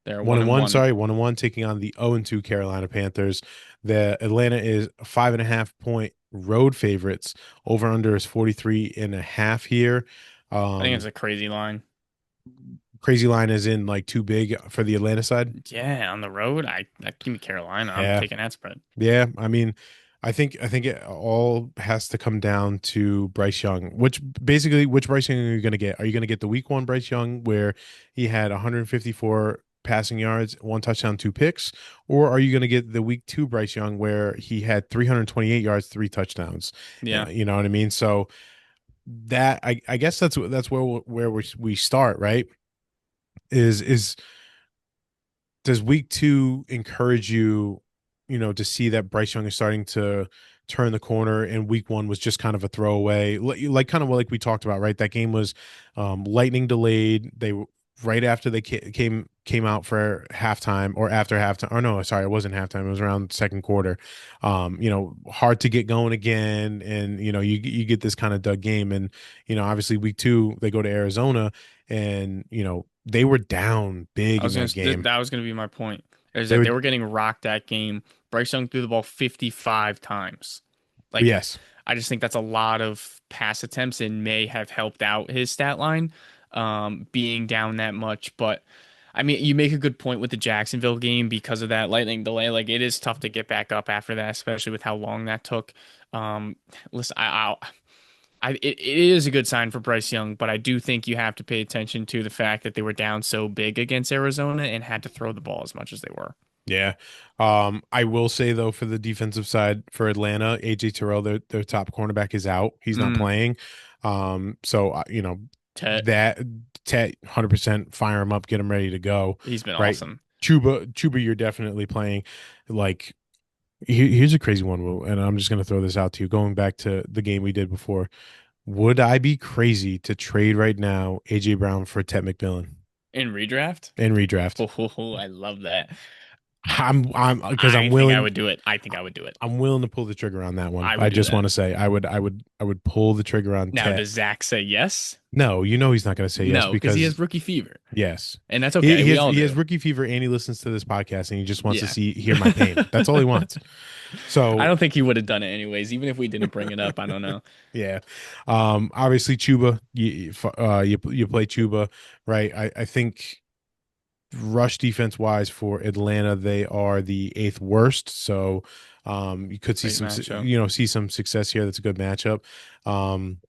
They're One one and and one, one. sorry, 1-1, taking on the 0-2 Carolina Panthers. The Atlanta is 5.5 point road favorites. Over under is 43.5 here. I think it's Um, a crazy line. Crazy line is in like too big for the Atlanta side. Yeah, on the road, I give me Carolina. I'm Yeah, taking that spread. yeah. I mean, I think it all has to come down to Bryce Young. Which Bryce Young are you going to get? Are you going to get the week one Bryce Young where he had 154 passing yards, one touchdown, two picks, or are you going to get the week two Bryce Young where he had 328 yards, three touchdowns? Yeah, You know what I mean? So that I guess that's where we start, right? Is does week two encourage you, to see that Bryce Young is starting to turn the corner, and week one was just kind of a throwaway, like kind of like we talked about, right? That game was lightning delayed. Right after they came out for halftime, or after halftime, or no, sorry, it wasn't halftime. It was around second quarter. Hard to get going again, and you get this kind of dud game, and obviously week two they go to Arizona, and they were down big in that game. that was gonna be my point. Is They that were they were getting rocked that game. Bryce Young threw the ball 55 times. Like, Yes. I just think that's a lot of pass attempts and may have helped out his stat line, being down that much. But I mean, you make a good point with the Jacksonville game because of that lightning delay. Like, it is tough to get back up after that, especially with how long that took. Um, listen, it is a good sign for Bryce Young, but I do think you have to pay attention to the fact that they were down so big against Arizona and had to throw the ball as much as they were. Yeah. I will say though, for the defensive side for Atlanta, AJ Terrell, their top cornerback, is out. He's not Mm, playing. So Tet, that Tet 100% fire him up, get him ready to go. he's been Right. awesome. Chuba, you're definitely playing. Like, here's a crazy one, Will, and I'm just gonna throw this out to you. Going back to the game we did before, would I be crazy to trade right now AJ Brown for Tet McMillan In redraft? and redraft? Oh, I love that. I'm because I think I would do it. I think I would do it. I'm willing to pull the trigger on that one. I I would do just want that. to say I would pull the trigger on Now, Tet. does Zach say yes? No, you know he's not going to say yes No, because he because has rookie fever, yes. and that's okay. We all He has do. rookie fever and he listens to this podcast and he just wants to Yeah. see hear my pain. That's all he wants. I So don't think he would have done it anyways, even if we didn't bring it up. I don't know. yeah. Obviously Chuba, you play Chuba, right? I think rush defense wise for Atlanta, they are the eighth worst. So you could see Great matchup. see some success here. That's a good matchup. Um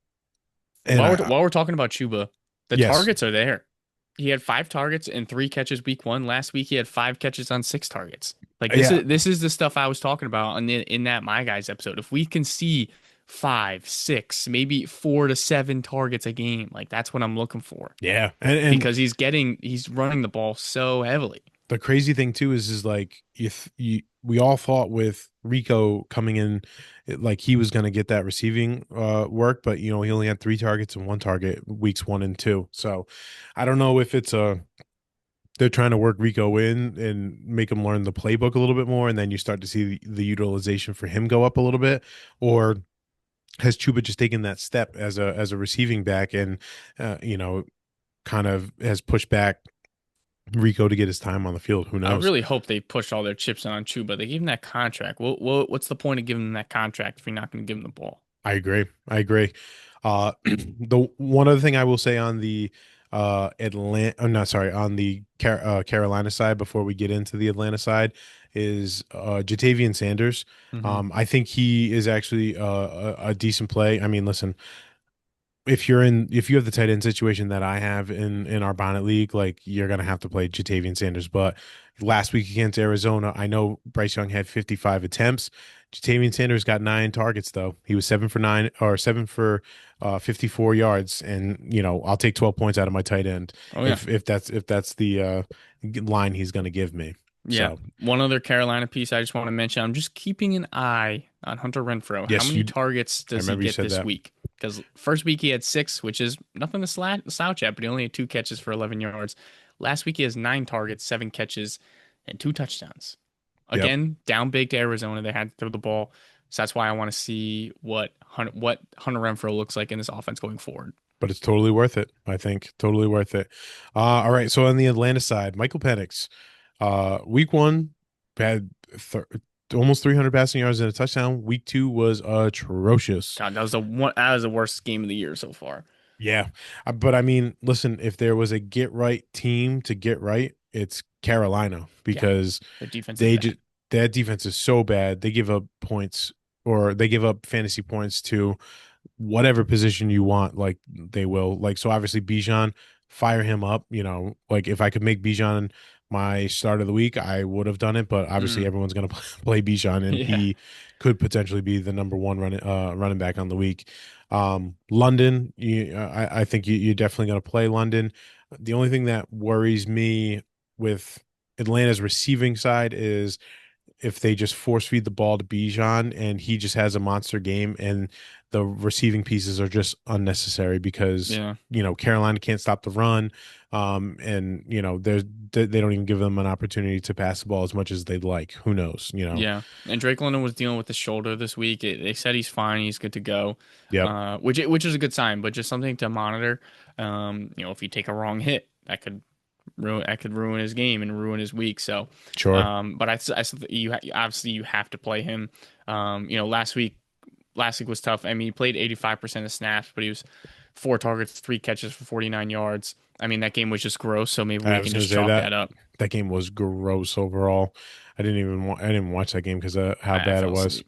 and While I while we're talking about Chuba, the yes. targets are there. He had 5 targets and 3 catches week 1. Last week he had 5 catches on 6 targets. Like Yeah. this is the stuff I was talking about in that My Guys episode. If we can see 5, 6, maybe 4 to 7 targets a game, like that's what I'm looking for Yeah. And because he's running the ball so heavily. the crazy thing too is like if you we all thought with Rico coming in like he was going to get that receiving work, but you know he only had 3 targets and 1 target weeks 1 and 2. So I don't know if it's a they're trying to work Rico in and make him learn the playbook a little bit more, and then you start to see the utilization for him go up a little bit, or has Chuba just taken that step as a receiving back and kind of has pushed back Rico to get his time on the field. Who I knows? really hope they push all their chips in on Chuba. They gave him that contract. What's the point of giving him that contract if you're not going to give him the ball? I agree. I agree. The one other thing I will say on the Atlanta, I'm not sorry, on the Carolina side before we get into the Atlanta side is Jatavian Sanders. Hmm. I think he is actually a decent play. I mean, listen, if you have the tight end situation that I have in our Bonnet League, like you're gonna have to play Jatavian Sanders. But last week against Arizona, I know Bryce Young had 55 attempts. Jatavian Sanders got 9 targets though. He was 7 for 9 or 7 for 54 yards, and you know I'll take 12 points out of my tight end Oh yeah. if that's the line he's gonna give me. Yeah. So One other Carolina piece I just want to mention. I'm just keeping an eye on Hunter Renfro. How yes, many you. targets I does he remember you get said this that, week? Because first week he had 6, which is nothing to slouch at, but he only had 2 catches for 11 yards. Last week he has 9 targets, 7 catches, and 2 touchdowns. yep. Again, down big to Arizona. They had to throw the ball. So that's why I want to see what Hunter Renfro looks like in this offense going forward. But it's totally worth it. I think totally worth it. All right. So on the Atlanta side, Michael Penix, week one had almost 300 passing yards and a touchdown. Week two was atrocious. God, that was the worst game of the year so far. Yeah, but I mean, listen, if there was a get right team to get right, it's Carolina Yeah, because their defense is they bad. just that defense is so bad. They give up points or they give up fantasy points to whatever position you want, like they will. Like so obviously Bijan, fire him up. You know, like if I could make Bijan my start of the week, I would have done it. But obviously Mm, everyone's gonna play Bijan and yeah. he could potentially be the number one running back on the week. London, I think you're definitely gonna play London. The only thing that worries me with Atlanta's receiving side is if they just force feed the ball to Bijan and he just has a monster game and the receiving pieces are just unnecessary because Yeah. you know Carolina can't stop the run, and you know they don't even give them an opportunity to pass the ball as much as they'd like. Who knows? You know. Yeah, and Drake London was dealing with the shoulder this week. They said he's fine, he's good to go, Yep. which is a good sign, but just something to monitor. If you take a wrong hit, that could ruin his game and ruin his week. So, Sure. but I still obviously you have to play him. Last week was tough. I mean, he played 85% of snaps, but he was 4 targets, 3 catches for 49 yards. I mean, that game was just gross. So maybe I we was can gonna just say chalk that that up. that game was gross overall. I didn't watch that game because of how I bad it fell was.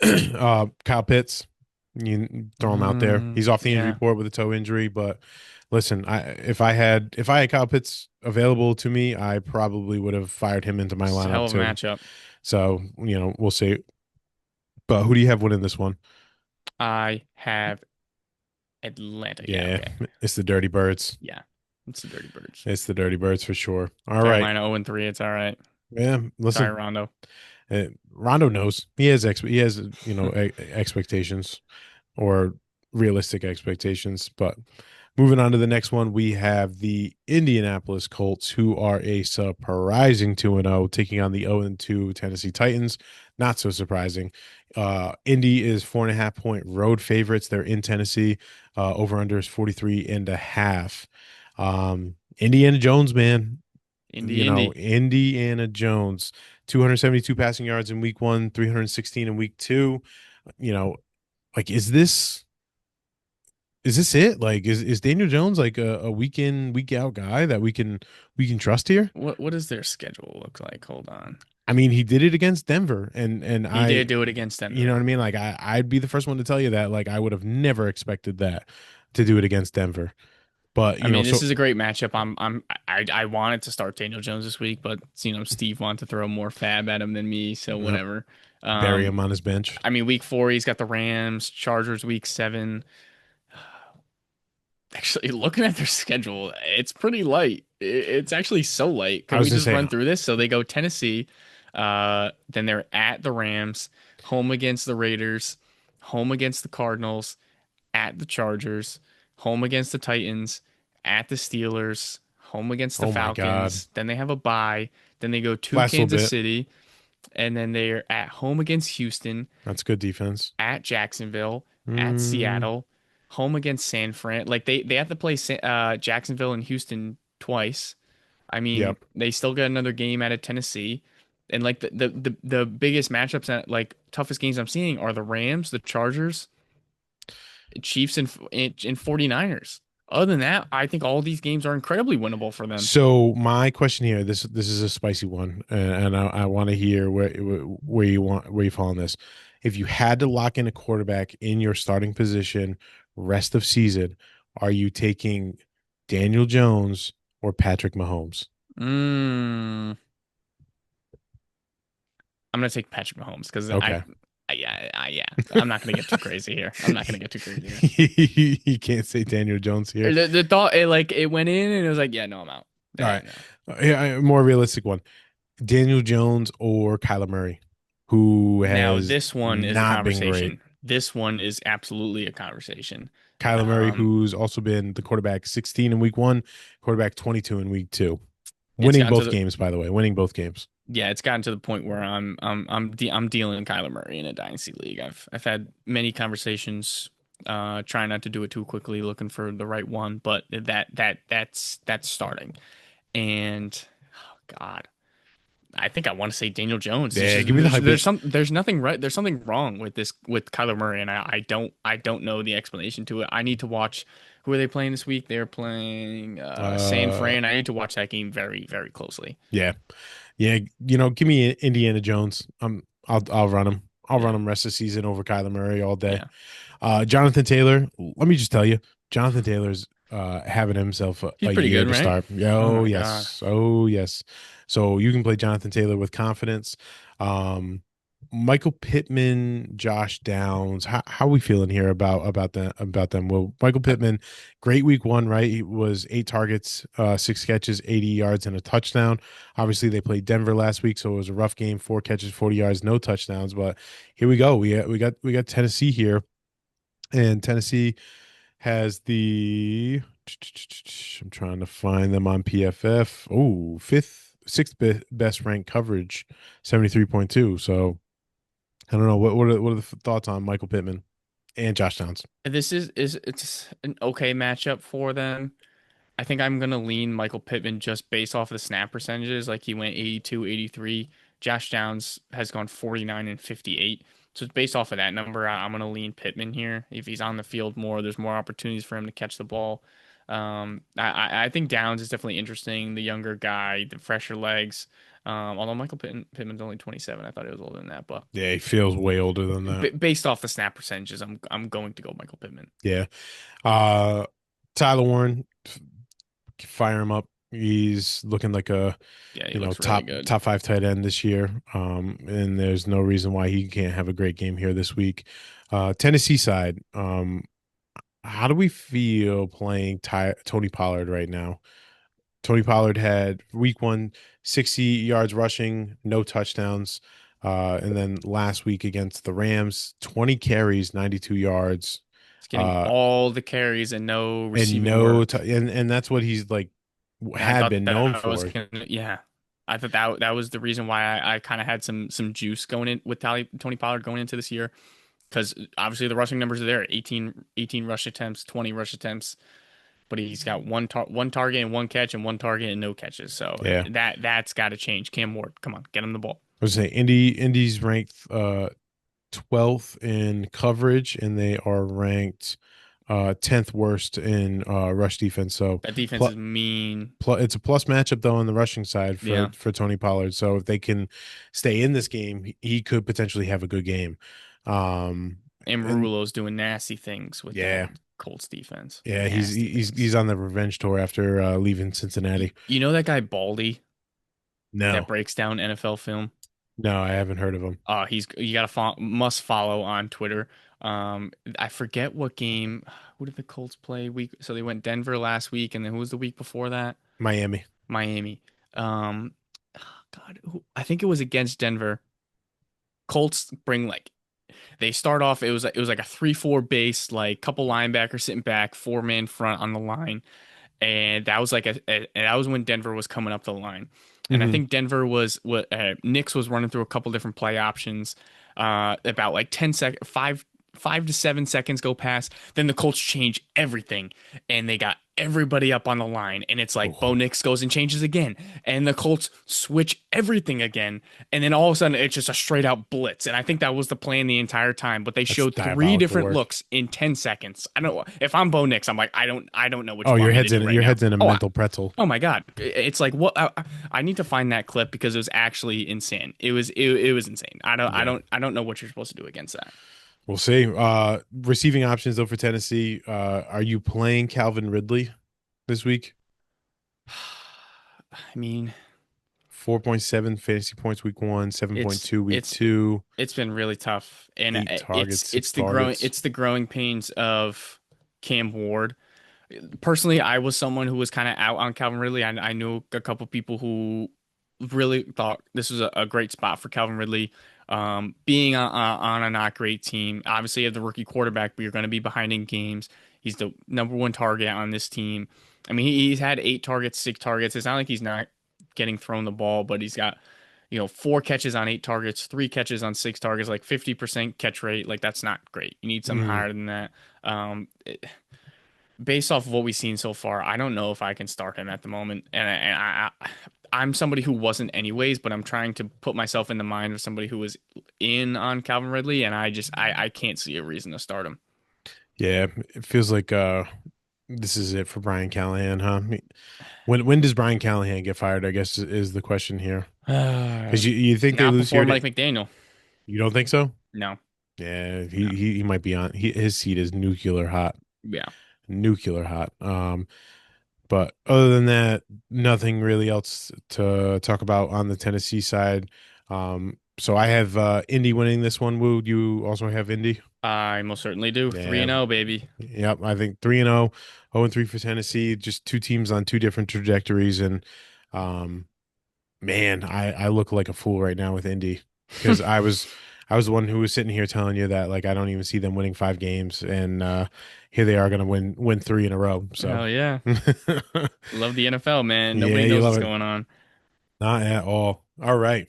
asleep. Kyle Pitts, you throw him out there. He's off the injury Yeah, report with a toe injury, but listen, if I had Kyle Pitts available to me, I probably would have fired him into my it's a hell lineup of a too. matchup. So, you know, we'll see. But who do you have winning this one? I have Atlanta. Yeah, Yeah, okay. it's the Dirty Birds. Yeah. It's the Dirty Birds. It's the Dirty Birds for sure. All right. Carolina 0-3. It's all right. Yeah, Sorry, listen, Rondo. Rondo knows. He has expectations or realistic expectations, but Moving on to the next one, we have the Indianapolis Colts, who are a surprising 2-0, taking on the 0-2 Tennessee Titans. Not so surprising. Indy is 4.5 point road favorites. They're in Tennessee. Over under is 43.5. Indiana Jones, man. Indy, Indy. Indiana Jones, 272 passing yards in week one, 316 in week two. You know, like, is this it? Like, is Daniel Jones like a week in, week out guy that we can trust here? What does their schedule look like? Hold on. I mean, he did it against Denver, and He I, did do it against you know Denver. what I mean? Like, I'd be the first one to tell you that. Like, I would have never expected that to do it against Denver. But I mean, this so is a great matchup. I wanted to start Daniel Jones this week, but Steve wanted to throw more fab at him than me, so uh, whatever. bury Um, him on his bench. I mean, week 4 he's got the Rams, Chargers week 7. Actually, looking at their schedule, it's pretty light. It's actually so light. I Can was we gonna just say, run through this? So they go Tennessee, then they're at the Rams, home against the Raiders, home against the Cardinals, at the Chargers, home against the Titans, at the Steelers, home against the oh my God, Falcons. Then they have a bye. Then they go to last little Kansas bit. City, and then they're at home against Houston, That's good defense. at Jacksonville, at Mm, Seattle, home against San Fran. Like they have to play Jacksonville and Houston twice. I mean, yep. they still got another game out of Tennessee. And like the biggest matchups that like toughest games I'm seeing are the Rams, the Chargers, Chiefs and 49ers. Other than that, I think all these games are incredibly winnable for them. So my question here, this is a spicy one, and I want to hear where you fall on this. If you had to lock in a quarterback in your starting position rest of season, are you taking Daniel Jones or Patrick Mahomes? Mm, I'm gonna take Patrick Mahomes because Okay. yeah, I'm not gonna get too crazy here. I'm not gonna get too crazy here. You can't say Daniel Jones here. The thought it went in and it was like, yeah, no, I'm out. All right. No. Yeah, more realistic one. Daniel Jones or Kyler Murray, who Now has this one is a not been great. conversation. This one is absolutely a conversation. Kyler Murray, Um, who's also been the quarterback 16 in week one, quarterback 22 in week two. it's Winning gotten to both the games, by the way, winning both games. yeah, it's gotten to the point where I'm dealing Kyler Murray in a dynasty league. I've had many conversations, trying not to do it too quickly, looking for the right one, but that's starting. And oh God, I think I want to say Daniel Jones. There's Yeah, just, give me the hype. there's nothing right. There's something wrong with this with Kyler Murray, and I don't know the explanation to it. I need to watch. Who are they playing this week? They're playing San Uh, Fran. I need to watch that game very closely. yeah, yeah. Give me Indiana Jones. I'll run him. I'll run Yeah, him rest of the season over Kyler Murray all day. yeah. Jonathan Taylor. Let me just tell you, Jonathan Taylor's having himself He's a pretty year good, to right? start. Oh Oh my God. yes, oh yes. So you can play Jonathan Taylor with confidence. Um, Michael Pittman, Josh Downs. How are we feeling here about them? Well, Michael Pittman, great week one, right? He was 8 targets, 6 catches, 80 yards, and a touchdown. Obviously, they played Denver last week, so it was a rough game. 4 catches, 40 yards, no touchdowns. But here we go. We got Tennessee here, and Tennessee has the. I'm trying to find them on PFF. Oh, sixth best ranked coverage, 73.2. So I don't know. What are the thoughts on Michael Pittman and Josh Downs? This is it's an okay matchup for them. I think I'm gonna lean Michael Pittman just based off of the snap percentages. Like he went 82, 83. Josh Downs has gone 49 and 58. So it's based off of that number. I'm gonna lean Pittman here. If he's on the field more, there's more opportunities for him to catch the ball. I think Downs is definitely interesting. The younger guy, the fresher legs. Although Pittman's only 27, I thought he was older than that. But Yeah, he feels way older than that. based off the snap percentages, I'm going to go Michael Pittman. Yeah. Uh, Tyler Warren, fire him up. He's looking like a Yeah, he looks really top good. top five tight end this year. And there's no reason why he can't have a great game here this week. Tennessee side. How do we feel playing Tony Pollard right now? Tony Pollard had week one, 60 yards rushing, no touchdowns. And then last week against the Rams, 20 carries, 92 yards. He's getting uh, all the carries and no and receiving no, work. and that's what he's like And I had thought been known that was for. gonna, yeah. I thought that was the reason why I kind of had some juice going in with Tony Pollard going into this year because obviously the rushing numbers are there, 18 rush attempts, 20 rush attempts, but he's got one target and one catch and one target and no catches. So Yeah, that's got to change. Cam Ward, come on, get him the ball. I was saying Indy's ranked 12th in coverage, and they are ranked 10th worst in rush defense. So That defense plus, is mean. it's a plus matchup though on the rushing side Yeah. for Tony Pollard. So if they can stay in this game, he could potentially have a good game. Um, And and Rulo's doing nasty things with that yeah, Colts defense. yeah, Nasty things. he's on the revenge tour after leaving Cincinnati. You know that guy Baldy that No, breaks down NFL film? no, I haven't heard of him. He's you gotta must follow on Twitter. I forget what game. Who did the Colts play week? So they went Denver last week, and then who was the week before that? Miami. Miami. God, I think it was against Denver. Colts bring like they start off. It was like a 3-4 base, like couple linebackers sitting back, 4-man front on the line, and that was like and that was when Denver was coming up the line, and I Hmm. think Denver was what Nix was running through a couple different play options, about like 5 to 7 seconds go past, then the Colts change everything, and they got everybody up on the line, and it's like Bo Oh, Nix goes and changes again, and the Colts switch everything again, and then all of a sudden it's just a straight out blitz, and I think that was the plan the entire time, but they that's showed three diabolical different work. looks in 10 seconds. I don't if I'm Bo Nix, I'm like I don't know what Oh, you want me to do right your now. head's in a Oh, mental pretzel. oh my God. It's like what I need to find that clip because it was actually insane. It was insane. Yeah. I don't know what you're supposed to do against that. We'll see. Receiving options though for Tennessee. Are you playing Calvin Ridley this week? I mean, 4.7 fantasy points week one, it's 7.2 week it's two, it's been really tough, and eight targets, six targets. it's the growing pains of Cam Ward. Personally, I was someone who was kind of out on Calvin Ridley. I knew a couple people who really thought this was a great spot for Calvin Ridley. Being on a not great team, obviously, you have the rookie quarterback, but you're going to be behind in games. He's the number one target on this team. I mean, he's had 8 targets, 6 targets. It's not like he's not getting thrown the ball, but he's got 4 catches on 8 targets, 3 catches on 6 targets, like 50% catch rate. Like that's not great. You need something Mhm. higher than that. Based off of what we've seen so far, I don't know if I can start him at the moment. I'm somebody who wasn't anyways, but I'm trying to put myself in the mind of somebody who was in on Calvin Ridley, and I can't see a reason to start him. Yeah, it feels like this is it for Brian Callahan, huh? When does Brian Callahan get fired? I guess is the question here. Because you think they Not lose before here Mike to, McDaniel. you don't think so? No, Yeah, no, he might be on. His seat is nuclear hot. yeah. Nuclear hot. But other than that, nothing really else to talk about on the Tennessee side. So I have Indy winning this one. Would you also have Indy? I most certainly do. 3 Yeah. and 0, baby. Yep. I think 3-0, 0-3 for Tennessee. Just two teams on two different trajectories. And um, man, I look like a fool right now with Indy because I was the one who was sitting here telling you that like I don't even see them winning 5 games, and here they are going to win three in a row. So Hell yeah. Love the NFL, man. yeah, Nobody you knows love what's it. going on. Not at all. All right,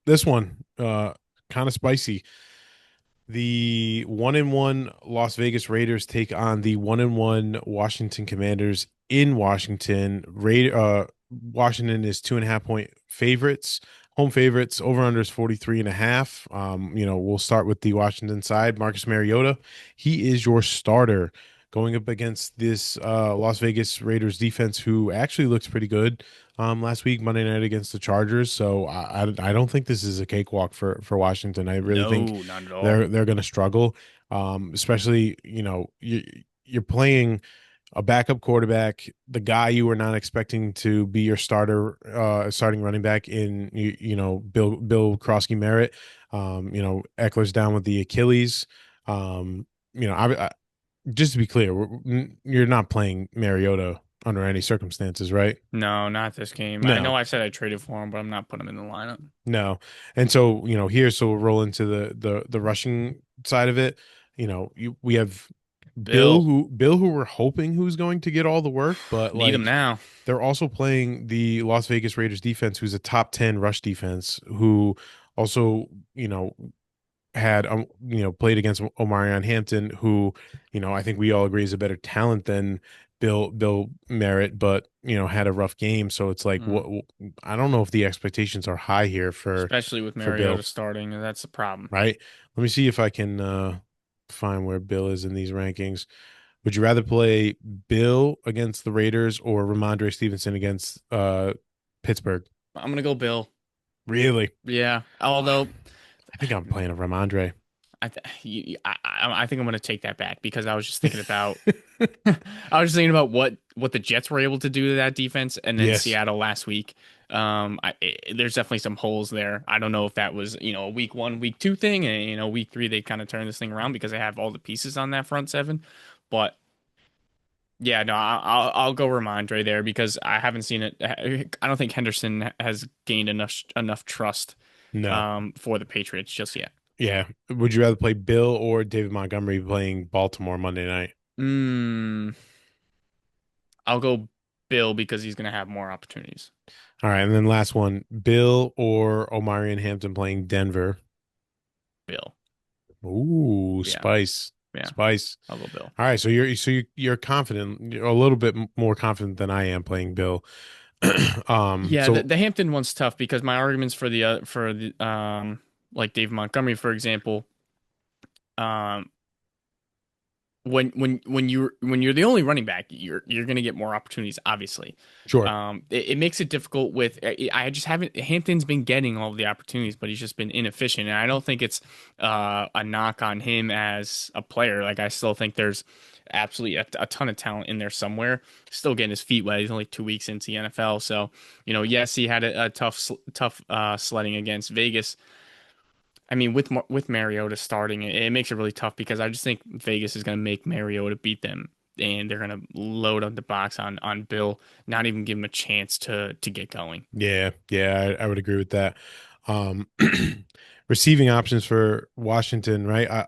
this one kind of spicy. The 1-1 Las Vegas Raiders take on the 1-1 Washington Commanders in Washington. Washington is 2.5 point favorites, home favorites. Over under is 43.5. We'll start with the Washington side. Marcus Mariota, he is your starter going up against this Las Vegas Raiders defense, who actually looks pretty good last week Monday night against the Chargers. So I don't think this is a cakewalk for Washington. I really think No, not at all. they're going to struggle, especially you're playing a backup quarterback, the guy you were not expecting to be your starting running back in Bill Krosky Merritt. Eckler's down with the Achilles. I just to be clear, you're not playing Mariota under any circumstances, right? No, not this game. I know No, I said I traded for him, but I'm not putting him in the lineup. no. And so, here, so we'll roll into the rushing side of it. We have Bill, Bill who we're hoping who's going to get all the work, but need him like now. they're also playing the Las Vegas Raiders defense, who's a top 10 rush defense, who also, had played against Omarion Hampton, who, I think we all agree is a better talent than Bill Merritt, but had a rough game. So it's like Mm. I don't know if the expectations are high here Especially with for Bill, Mariota starting, that's the problem. right? Let me see if I can find where Bill is in these rankings. Would you rather play Bill against the Raiders or Ramondre Stevenson against Pittsburgh? I'm gonna go Bill. Really? Yeah, although I think I'm playing a Ramondre. I think I'm gonna take that back because I was just thinking about I was just thinking about what the Jets were able to do to that defense, and then Yes. Seattle last week. There's definitely some holes there. I don't know if that was a week one, week two thing, and week three they kind of turned this thing around because they have all the pieces on that front seven. But yeah, no, I'll go Ramondre there because I haven't seen it. I don't think Henderson has gained enough trust No. for the Patriots just yet. Yeah. Would you rather play Bill or David Montgomery playing Baltimore Monday night? Mm, I'll go Bill because he's gonna have more opportunities. All right. And then last one, Bill or Omarion Hampton playing Denver. Bill. Ooh, Yeah, spice. yeah, Spice. I'll go Bill. All right. So you're confident. You're a little bit more confident than I am playing Bill. Yeah, So the Hampton one's tough because my arguments for the like Dave Montgomery, for example, um when you're the only running back, you're gonna get more opportunities, obviously. sure. It makes it difficult with I just haven't Hampton's been getting all of the opportunities, but he's just been inefficient, and I don't think it's a knock on him as a player. Like I still think there's absolutely a ton of talent in there somewhere. Still getting his feet wet. He's only 2 weeks into the NFL, so yes, he had a tough sledding against Vegas. I mean, with Mariota starting, it makes it really tough because I just think Vegas is going to make Mariota beat them, and they're going to load up the box on Bill, not even give him a chance to get going. Yeah. Yeah. I would agree with that. Um, receiving options for Washington, right? I'm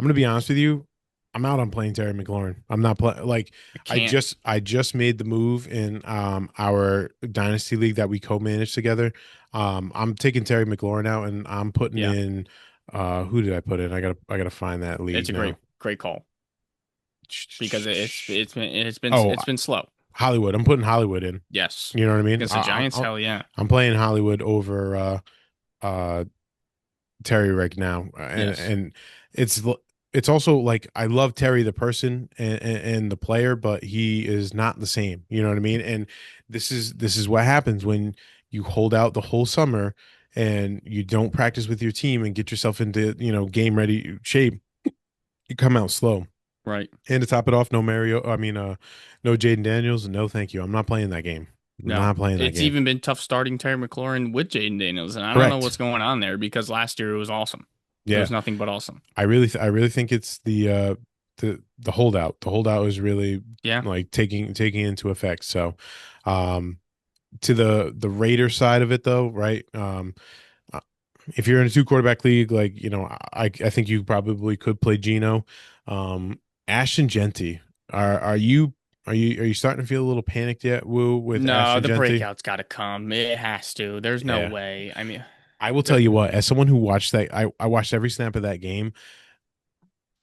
gonna be honest with you. I'm out on playing Terry McLaurin. I'm not playing like I can't. I just made the move in our dynasty league that we co-managed together. I'm taking Terry McLaurin out and I'm putting Yeah, in who did I put in? I gotta find that it's league a great now. great call because Oh, it's been slow. Hollywood. I'm putting Hollywood in. Yes, You know what I mean? against the Giants, hell yeah. I'm playing Hollywood over uh Terry right now, Yes, it's it's also like I love Terry the person and the player, but he is not the same. You know what I mean? And this is what happens when you hold out the whole summer and you don't practice with your team and get yourself into game ready shape. You come out slow. right. And to top it off, no Mario. I mean, no Jaden Daniels. No, thank you. I'm not playing that game. I'm No, not playing that it's game. even been tough starting Terry McLaurin with Jaden Daniels, and I don't know what's Correct. going on there because last year it was awesome. It Yeah. was nothing but awesome. I really think it's the holdout. The holdout is really Yeah. like taking into effect. So, um, to the Raider side of it though, right? Uh, if you're in a two quarterback league, like I think you probably could play Geno. Ashton Genty, are you starting to feel a little panicked yet, Woo, with No, Ashton the Genty? breakout's got to come. It has to. There's no Yeah, way. I mean, I will tell there, you what. As someone who watched that, I watched every snap of that game.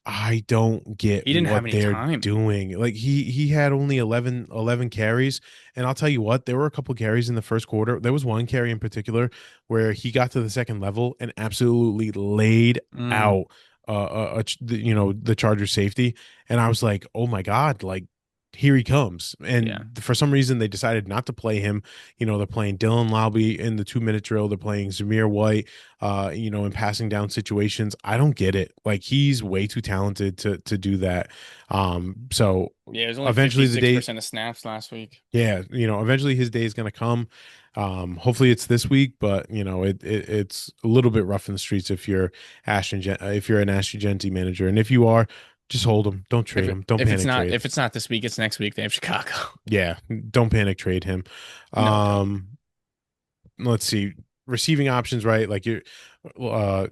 I don't get he didn't have what any they're time. doing. Like he had only 11 carries, and I'll tell you what, there were a couple carries in the first quarter. There was one carry in particular where he got to the second level and absolutely laid Mm, out the Charger safety, and I was like, "Oh my God, like here he comes." yeah, And for some reason they decided not to play him. They're playing Dylan Lobby in the 2 minute drill. They're playing Zamir White in passing down situations. I don't get it. Like he's way too talented to do that. So yeah. It was only eventually the day, 56% of snaps last week. yeah, eventually his day is gonna come. Hopefully it's this week, but it's a little bit rough in the streets if you're an Ashton Genty manager, and if you are, just hold him. Don't trade him. Don't panic trade. If it's not this week, it's next week. They have Chicago. Yeah, don't panic trade him. No, don't. Let's see, receiving options, right? Like uh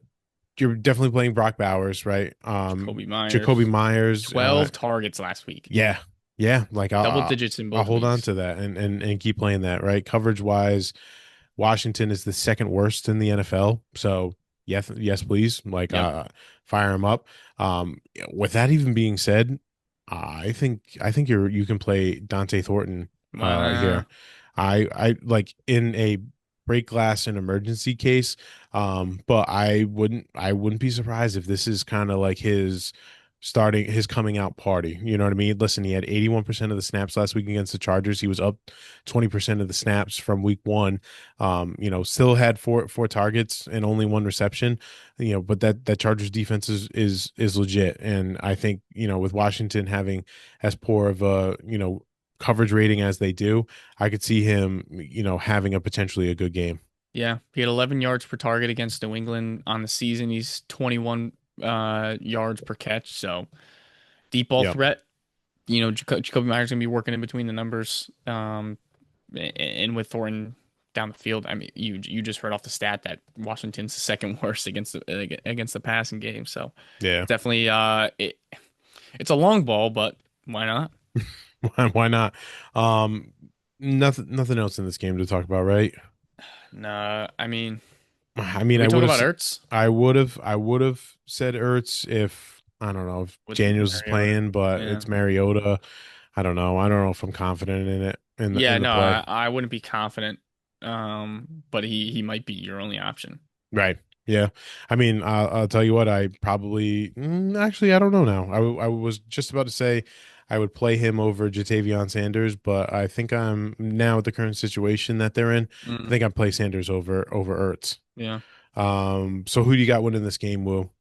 you're definitely playing Brock Bowers, right? Jacoby Jacoby Myers, Myers. 12 targets last week, Yeah, yeah. Like double digits in I'll both hold on weeks. to that and keep playing that, right? Coverage wise, Washington is the second worst in the NFL. So yes, please, like Yep. fire him up. With that even being said, I think you can play Dante Thornton Why not? here. I like in a break glass and emergency case. But I wouldn't be surprised if this is kind of like his coming out party. You know what I mean? Listen, he had 81% of the snaps last week against the Chargers. He was up 20% of the snaps from week one. Still had four targets and only one reception. But that Chargers defense is legit. And I think, with Washington having as poor of a, coverage rating as they do, I could see him, having a potentially a good game. Yeah, he had 11 yards per target against New England on the season. He's 21 yards per catch, so deep ball Yep. threat. Jacoby Myers gonna be working in between the numbers. And with Thornton down the field, I mean, you just heard off the stat that Washington's the second worst against the passing game. So Yeah. definitely, it's a long ball, but why not? Why not? Um, nothing else in this game to talk about, right? Nah, I mean, I mean, can we talk about Ertz I would have said Ertz if I don't know if with Daniels is Mariota? playing, but Yeah, it's Mariota. I don't know if I'm confident in it yeah, in the no, play. I wouldn't be confident. But he might be your only option. Right. Yeah. I mean, I'll tell you what. I probably actually I don't know now. I was just about to say I would play him over Jatavion Sanders, but I think I'm now at the current situation that they're in. I Mm, think I'd play Sanders over Ertz. yeah. So who do you got winning this game, Will?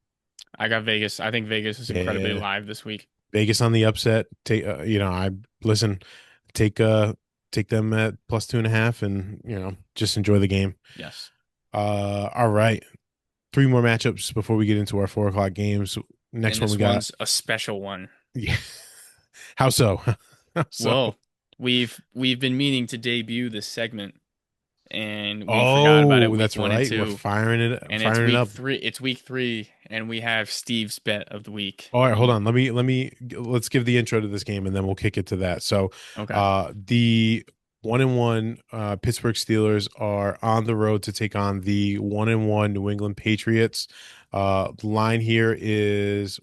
I got Vegas. I think Vegas is incredibly Yeah, live this week. Vegas on the upset. Take I listen. Take take them at +2.5, and just enjoy the game. Yes. All right. Three more matchups before we get into our 4 o'clock games. Next And one we this got. one's a special one. Yeah. How so? How so? Well, we've been meaning to debut this segment and we forgot about it Oh, week that's one and right. We're two. firing it, And it's firing it week up. three. It's week three, and we have Steve's bet of the week. All right, hold You on. Let's give the intro to this game and then we'll kick it to that. So, okay? the 1-1 Pittsburgh Steelers are on the road to take on the 1-1 New England Patriots. Line here is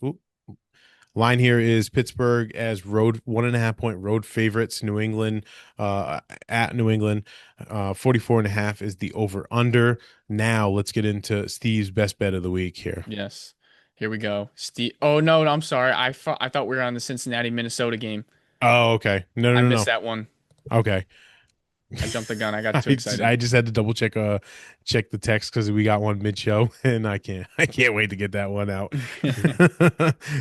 Pittsburgh as road 1.5 point road favorites. New England at New England. 44.5 is the over under. Now let's get into Steve's best bet of the week here. Yes. Here we go. Steve. Oh no, I'm sorry. I thought we were on the Cincinnati Minnesota game. Oh, okay. No, I no, missed no, that one. no. Okay. I jumped the gun. I got too I excited. just had to double check the text because we got one mid show and I can't wait to get that one out.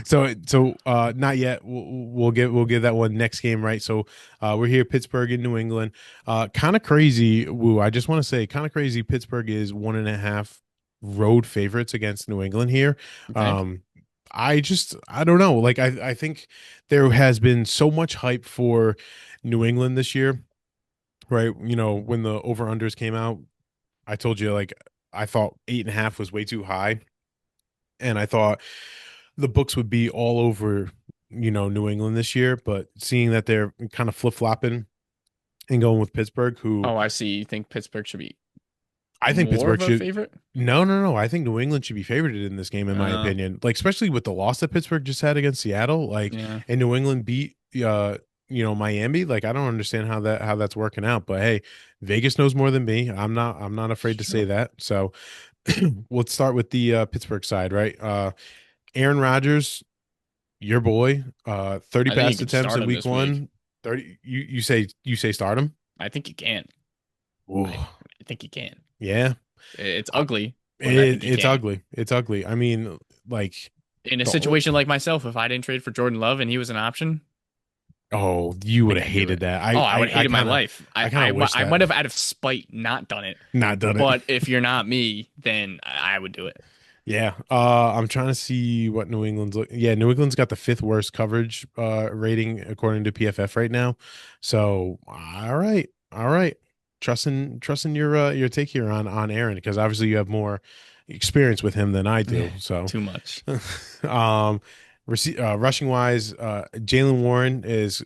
So not yet. We'll get that one next game, right? So we're here, Pittsburgh in New England. Kind of crazy. Woo, I just want to say kind of crazy. Pittsburgh is 1.5 road favorites against New England here. Okay. Um I don't know. Like I think there has been so much hype for New England this year, right? When the over unders came out, I told you like I thought 8.5 was way too high, and I thought the books would be all over New England this year. But seeing that they're kind of flip flopping and going with Pittsburgh, who Oh, I see. You think Pittsburgh should be I think more of Pittsburgh a should. favorite? No, no, no. I think New England should be favored in this game, in my Uh, opinion. Like especially with the loss that Pittsburgh just had against Seattle, like yeah, and New England beat Miami. Like I don't understand how that's working out. But hey, Vegas knows more than me. I'm not it's afraid to say true. that. So let's start with the Pittsburgh side, right? Aaron Rodgers, your boy, 30 I think you pass can start attempts in him week this week. one. 30 you say start him? I think you can. Ooh, I think you can. yeah. It's Uh, ugly, but I think you it's can. ugly. It's ugly. I mean, like In a the situation like myself, if I didn't trade for Jordan Love and he was an option, oh, you I would think have I'd do hated it. that. Oh, I would have hated my life. I kind of wish I that might have out of spite not done it. not done it. But if you're not me, then I would do it. Yeah. I'm trying to see what New England's look. Yeah, New England's got the fifth worst coverage rating according to PFF right now. So, all right. All right. Trusting your take here on Aaron because obviously you have more, experience with him than I do. So, Too much. um, rushing wise, Jalen Warren is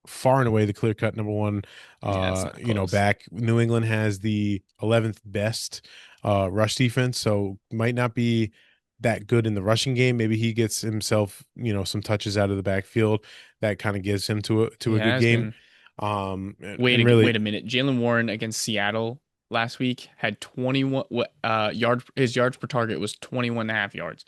far and away the clear cut number one. Yeah, it's not close. Back New England has the 11th best rush defense, so might not be that good in the rushing game. Maybe he gets himself, some touches out of the backfield that kind of gives him to He a good has game. been. And really, Wait a minute. Jalen Warren against Seattle last week had 21 yards. His yards per target was 21 and a half yards.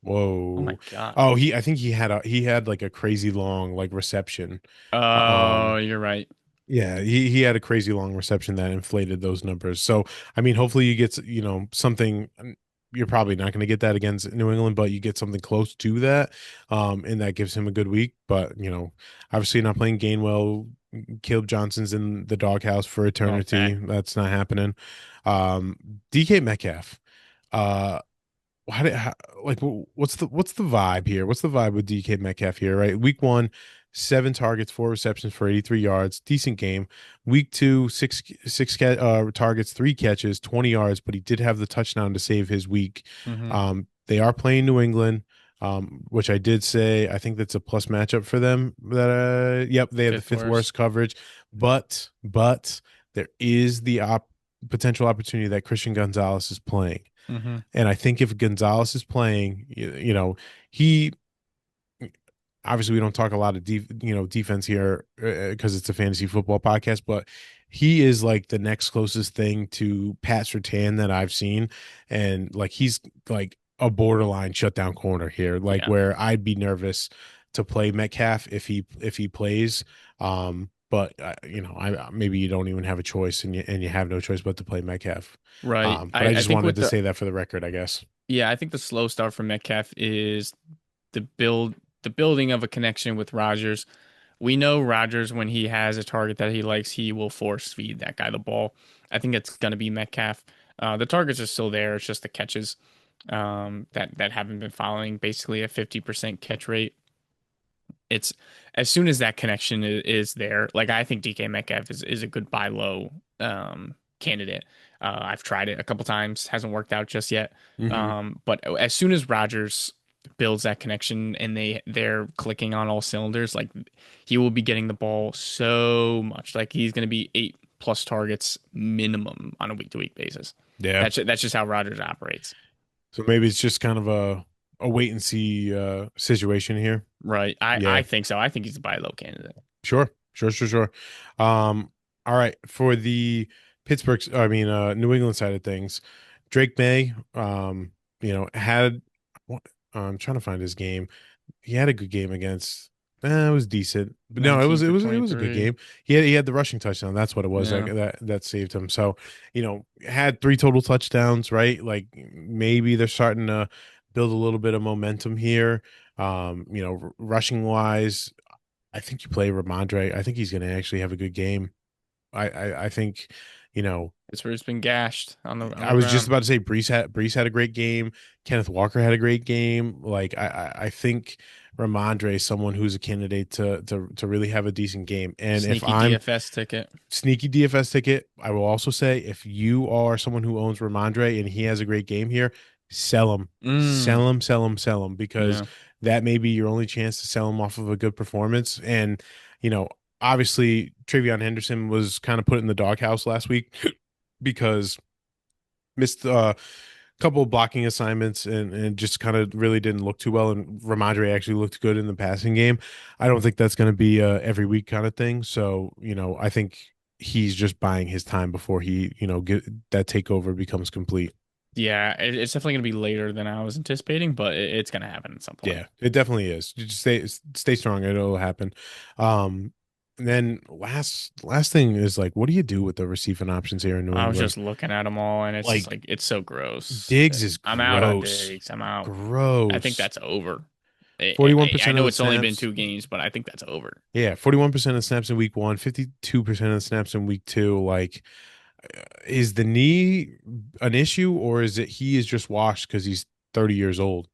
Oh my whoa. God. Oh, I think he had like a crazy long like reception. Oh, Um, you're right. Yeah, he had a crazy long reception that inflated those numbers. So, I mean, hopefully you get, something. You're probably not going to get that against New England, but you get something close to that, and that gives him a good week. But obviously not playing Gainwell. Caleb Johnson's in the doghouse for Oh, eternity. fact. That's not happening. DK Metcalf. Uh, how, like what's the vibe here? What's the vibe with DK Metcalf here? Right, week one, 7 targets, 4 receptions for 83 yards, decent game. Week two, targets, 3 catches, 20 yards, but he did have the touchdown to save his week. Hmm. They are playing New England. Which I did say I think that's a plus matchup for them. Yep, they have the Fifth fifth worst. worst coverage, but there is the potential opportunity that Christian Gonzalez is playing. Hmm. And I think if Gonzalez is playing, he obviously we don't talk a lot of defense here because it's a fantasy football podcast, but he is like the next closest thing to Pat Surtain that I've seen, and like he's like a borderline shutdown corner here, like Yeah. where I'd be nervous to play Metcalf if he plays. But I maybe you don't even have a choice, and you have no choice but to play Metcalf. Right. But I I just think wanted with to the say that for the record, I guess. yeah, I think the slow start for Metcalf is the build the building of a connection with Rodgers. We know Rodgers, when he has a target that he likes, he will force feed that guy the ball. I think it's going to be Metcalf. The targets are still there. It's just the catches that haven't been following basically a 50% catch rate. It's as soon as that connection is there, like I think DK Metcalf is a good buy low candidate. I've tried it a couple times, hasn't worked out just yet. Hmm. But as soon as Rodgers builds that connection and they're clicking on all cylinders, like he will be getting the ball so much. Like he's going to be 8+ targets minimum on a week to week basis. Yeah. That's just how Rodgers operates. So maybe it's just kind of a wait and see situation here. Right. I Yeah. think so. I think he's a buy low candidate. Sure. Sure. Sure. Sure. All right. For the New England side of things, Drake May, had. I'm trying to find his game. He had a good game against. It was decent, but no, it 19 was it for was it was a good 23. game. He had the rushing touchdown. That's what it was Yeah. that saved him. So had 3 total touchdowns. Right, like maybe they're starting to build a little bit of momentum here. Rushing wise, I think you play Ramondre. I think he's going to actually have a good game. I think, you know, It's where it's been gashed on I the was just ground. about to say Brees had a great game. Kenneth Walker had a great game. Like I think Ramondre is someone who's a candidate to really have a decent game. And if Sneaky I'm DFS ticket. sneaky DFS ticket, I will also say if you are someone who owns Ramondre and he has a great game here, sell him, Mm. sell him, sell him, sell him, because Yeah. that may be your only chance to sell him off of a good performance. And you know, obviously, Travion Henderson was kind of put in the doghouse last week because missed a couple of blocking assignments and just kind of really didn't look too well. And Ramondre actually looked good in the passing game. I don't think that's going to be a every week kind of thing. So, I think he's just buying his time before he, get that takeover becomes complete. Yeah, it's definitely going to be later than I was anticipating, but it's going to happen at some point. Yeah, it definitely is. You just stay strong. It'll happen. And then last thing is like, what do you do with the receiving options here in New I was England? just looking at them all, and it's just Like like it's so gross. Diggs is I'm out on gross. Diggs. I'm out. I think Gross. that's over. I 41% of know the it's only been snaps. 2 games, but I think that's over. Yeah, 41% of the snaps in week one, 52% of the snaps in week two. Like, is the knee an issue, or is it he is just washed because he's 30 years old?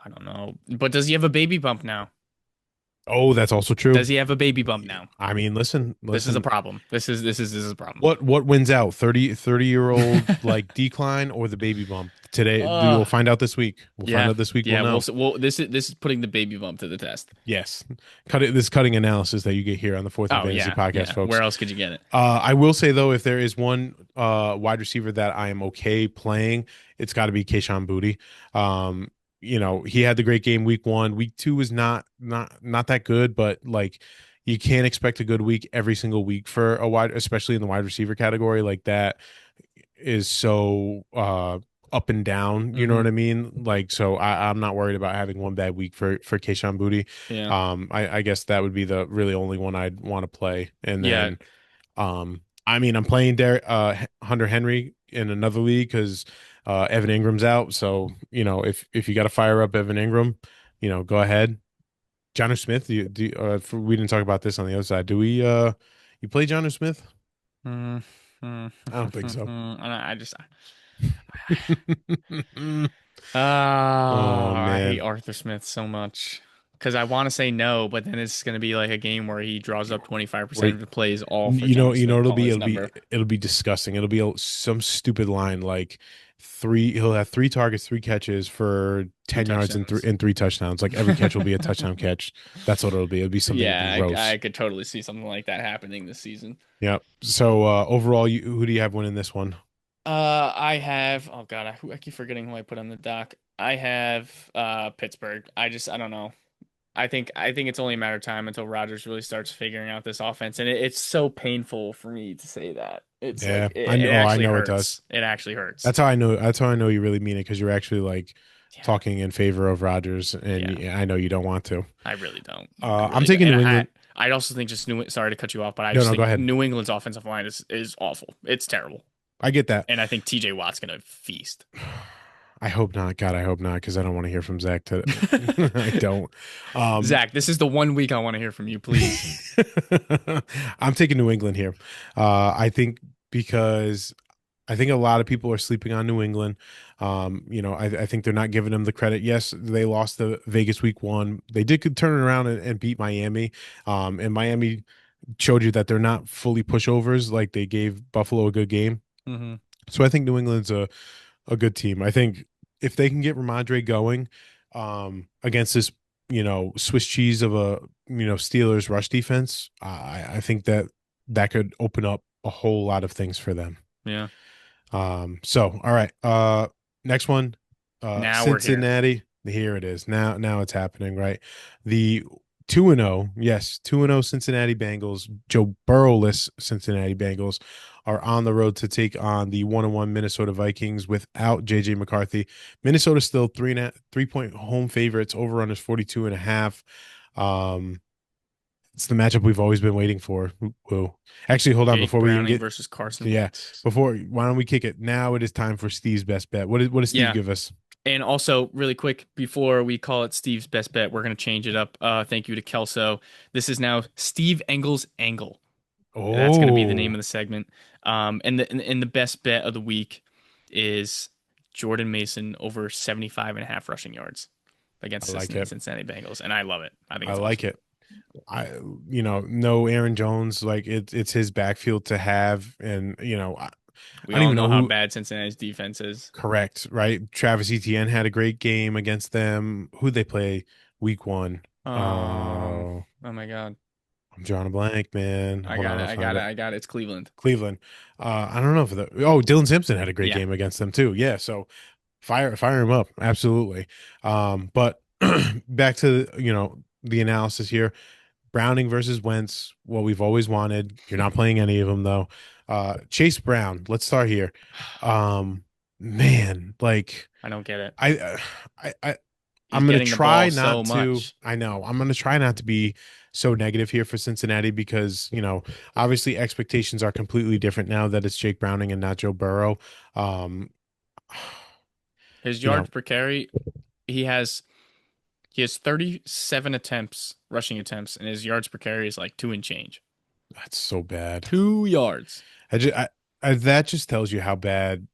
I don't know. But does he have a baby bump now? Oh, that's also true. Does he have a baby bump now? I mean, listen, This is a listen. problem. This is a problem. What wins out? 30-year-old like decline or the baby bump? Today, we'll Uh, find out this week. We'll find yeah, out this week. We'll yeah. We'll know. s- well, this is putting the baby bump to the test. Yes, this cutting analysis that you get here on the Fourth and Oh Fantasy yeah, podcast, yeah. folks. Where else could you get it? I will say though, if there is one wide receiver that I am okay playing, it's got to be Kayshon Boutte. Um, he had the great game week 1. Week 2 was not that good, but like you can't expect a good week every single week for a wide, especially in the wide receiver category. Like that is so up and down. You know Mm-hmm. what I mean? Like, so I'm not worried about having one bad week for Kayshon Boutte. Yeah, I guess that would be the really only one I'd want to play, and yeah. then I mean, I'm playing Hunter Henry in another league because Evan Ingram's out. So if you got to fire up Evan Ingram, go ahead. Jonnu Smith, we didn't talk about this on the other side. Do we? You play Jonnu Smith? Mm, I don't think so. I just, Oh I hate man. Arthur Smith so much because I want to say no, but then it's gonna be like a game where he draws up 25% Wait, of the plays all for Jonnu you know Smith. it'll Call be his it'll be number. it'll be disgusting. It'll be some stupid line like three. He'll have 3 targets, 3 catches for Three 10 yards and three touchdowns. and 3 touchdowns. Like every catch will be a touchdown catch. That's what it'll be. It'll be something Yeah, I gross. could totally see something like that happening this season. Yeah. So overall, who do you have winning this one? I have. Oh God, I keep forgetting who I put on the dock. I have Pittsburgh. I don't know. I think it's only a matter of time until Rodgers really starts figuring out this offense, and it's so painful for me to say that. It's like Yeah, it I actually know it does. hurts. It actually hurts. That's how I know. That's how I know you really mean it because you're actually like Yeah, talking in favor of Rodgers, and yeah. I know you don't want to. I really don't. I I'm really don't. taking And New England. I also think just New. Sorry to cut you off, but I No, just no, go think ahead. New England's offensive line is awful. It's terrible, I get that. and I think T.J. Watt's gonna feast. I hope not. God, I hope not, because I don't want to hear from Zach today. I don't. Um, Zach, this is the one week I want to hear from you, please. I'm taking New England here. I think because I think a lot of people are sleeping on New England. I think they're not giving them the credit. Yes, they lost the Vegas week 1. They did turn it around and beat Miami. And Miami showed you that they're not fully pushovers. Like they gave Buffalo a good game. Hmm. So I think New England's a good team. I think if they can get Ramondre going against this, Swiss cheese of a Steelers rush defense, I think that could open up a whole lot of things for them. Yeah. So all right, next one, Now we're here. Cincinnati. Here it is. Now it's happening, right? The 2-0, yes, 2-0 Cincinnati Bengals, Joe Burrowless Cincinnati Bengals are on the road to take on the 1-1 Minnesota Vikings without JJ McCarthy. Minnesota still 3.5 home favorites. Over on is 42.5. It's the matchup we've always been waiting for. Whoa. Actually, hold on Jake before we even Browning get versus Carson yeah, Wentz. why don't we kick it? Now it is time for Steve's best bet. What does Steve Yeah. give us? And also, really quick, before we call it Steve's best bet, we're going to change it up. Thank you to Kelso. This is now Steve Engel's Angle. That's going to be the name Oh, of the segment. And the best bet of the week is Jordan Mason over 75.5 rushing yards I against like the it. Cincinnati Bengals. And I love it. I think I it's like awesome. it. I no Aaron Jones, like it's his backfield to have, and We I don't all even know know how who. bad Cincinnati's defense is. Correct, right? Travis Etienne had a great game against them. Who they play week 1? Uh, Oh my God. I'm drawing a blank, man. I Hold got on, it. I'll I find got it. it. I got it. It's Cleveland. Cleveland. I don't know if Dylan Simpson had a great Yeah. game against them too. Yeah, so fire him up, absolutely. But back to the analysis here. Browning versus Wentz, what we've always wanted. You're not playing any of them though. Chase Brown. Let's start here. Um, man, like I don't get it. I, I He's I'm gonna getting the ball try so not to. much. I know I'm gonna try not to be so negative here for Cincinnati because obviously expectations are completely different now that it's Jake Browning and not Joe Burrow. Um, His you know yards per carry, he has he has 37 rushing attempts, and his yards per carry is like two and change. that's so bad. 2 yards. That just tells you how bad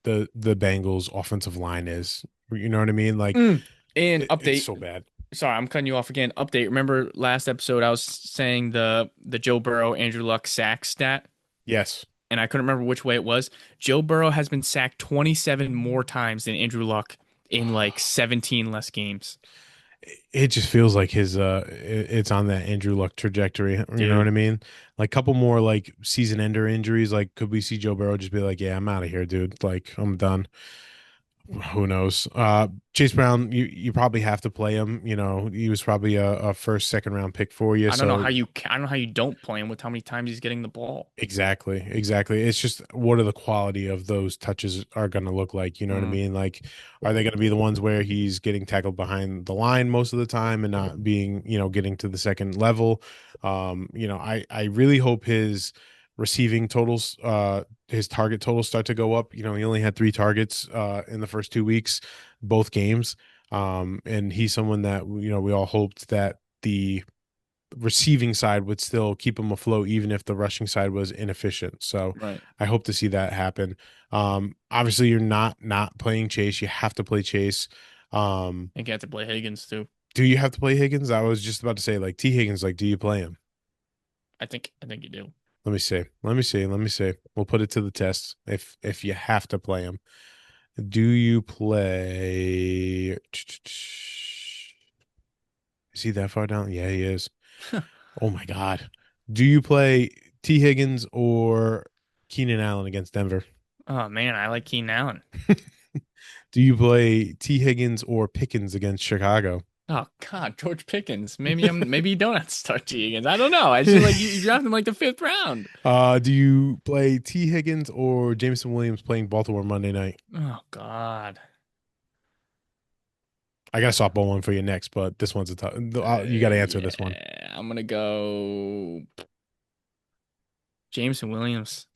the Bengals offensive line is. You know what I mean? Like Mm. And it's update. so bad. Sorry, I'm cutting you off again. Update. Remember last episode I was saying the Joe Burrow, Andrew Luck sack stat? Yes. and I couldn't remember which way it was. Joe Burrow has been sacked 27 more times than Andrew Luck in like 17 less games. It just feels like it's on that Andrew Luck trajectory. You know what I Dude, mean? Like couple more like season ender injuries. Like could we see Joe Burrow just be like, yeah, I'm out of here, dude. Like I'm done. Who knows? Chase Brown, you probably have to play him. You know, he was probably a first, second round pick for you. So I don't know how you don't play him with how many times he's getting the ball. exactly, exactly. It's just what are the quality of those touches are going to look like? You know what I Mm, mean? Like, are they going to be the ones where he's getting tackled behind the line most of the time and not being, getting to the second level? I really hope receiving totals, his target totals start to go up. You know, he only had 3 targets in the first 2 weeks, both games. And he's someone that, we all hoped that the receiving side would still keep him afloat, even if the rushing side was inefficient. So right. I hope to see that happen. Obviously, you're not playing Chase. You have to play Chase. I think you have to play Higgins too. Do you have to play Higgins? I was just about to say, like T. Higgins, like, do you play him? I think you do. Let me see. Let me see. Let me see. We'll put it to the test. If you have to play him, do you play? Is he that far down? Yeah, he is. Oh my God. Do you play T. Higgins or Keenan Allen against Denver? Oh man, I like Keenan Allen. Do you play T. Higgins or Pickens against Chicago? Oh God, George Pickens. Maybe you don't have to start T Higgins. I don't know. I just feel like you draft him like the fifth round. Do you play T. Higgins or Jameson Williams playing Baltimore Monday night? Oh God. I got a softball one for you next, but this one's a tough. You got to answer this one. Yeah, I'm gonna go Jameson Williams.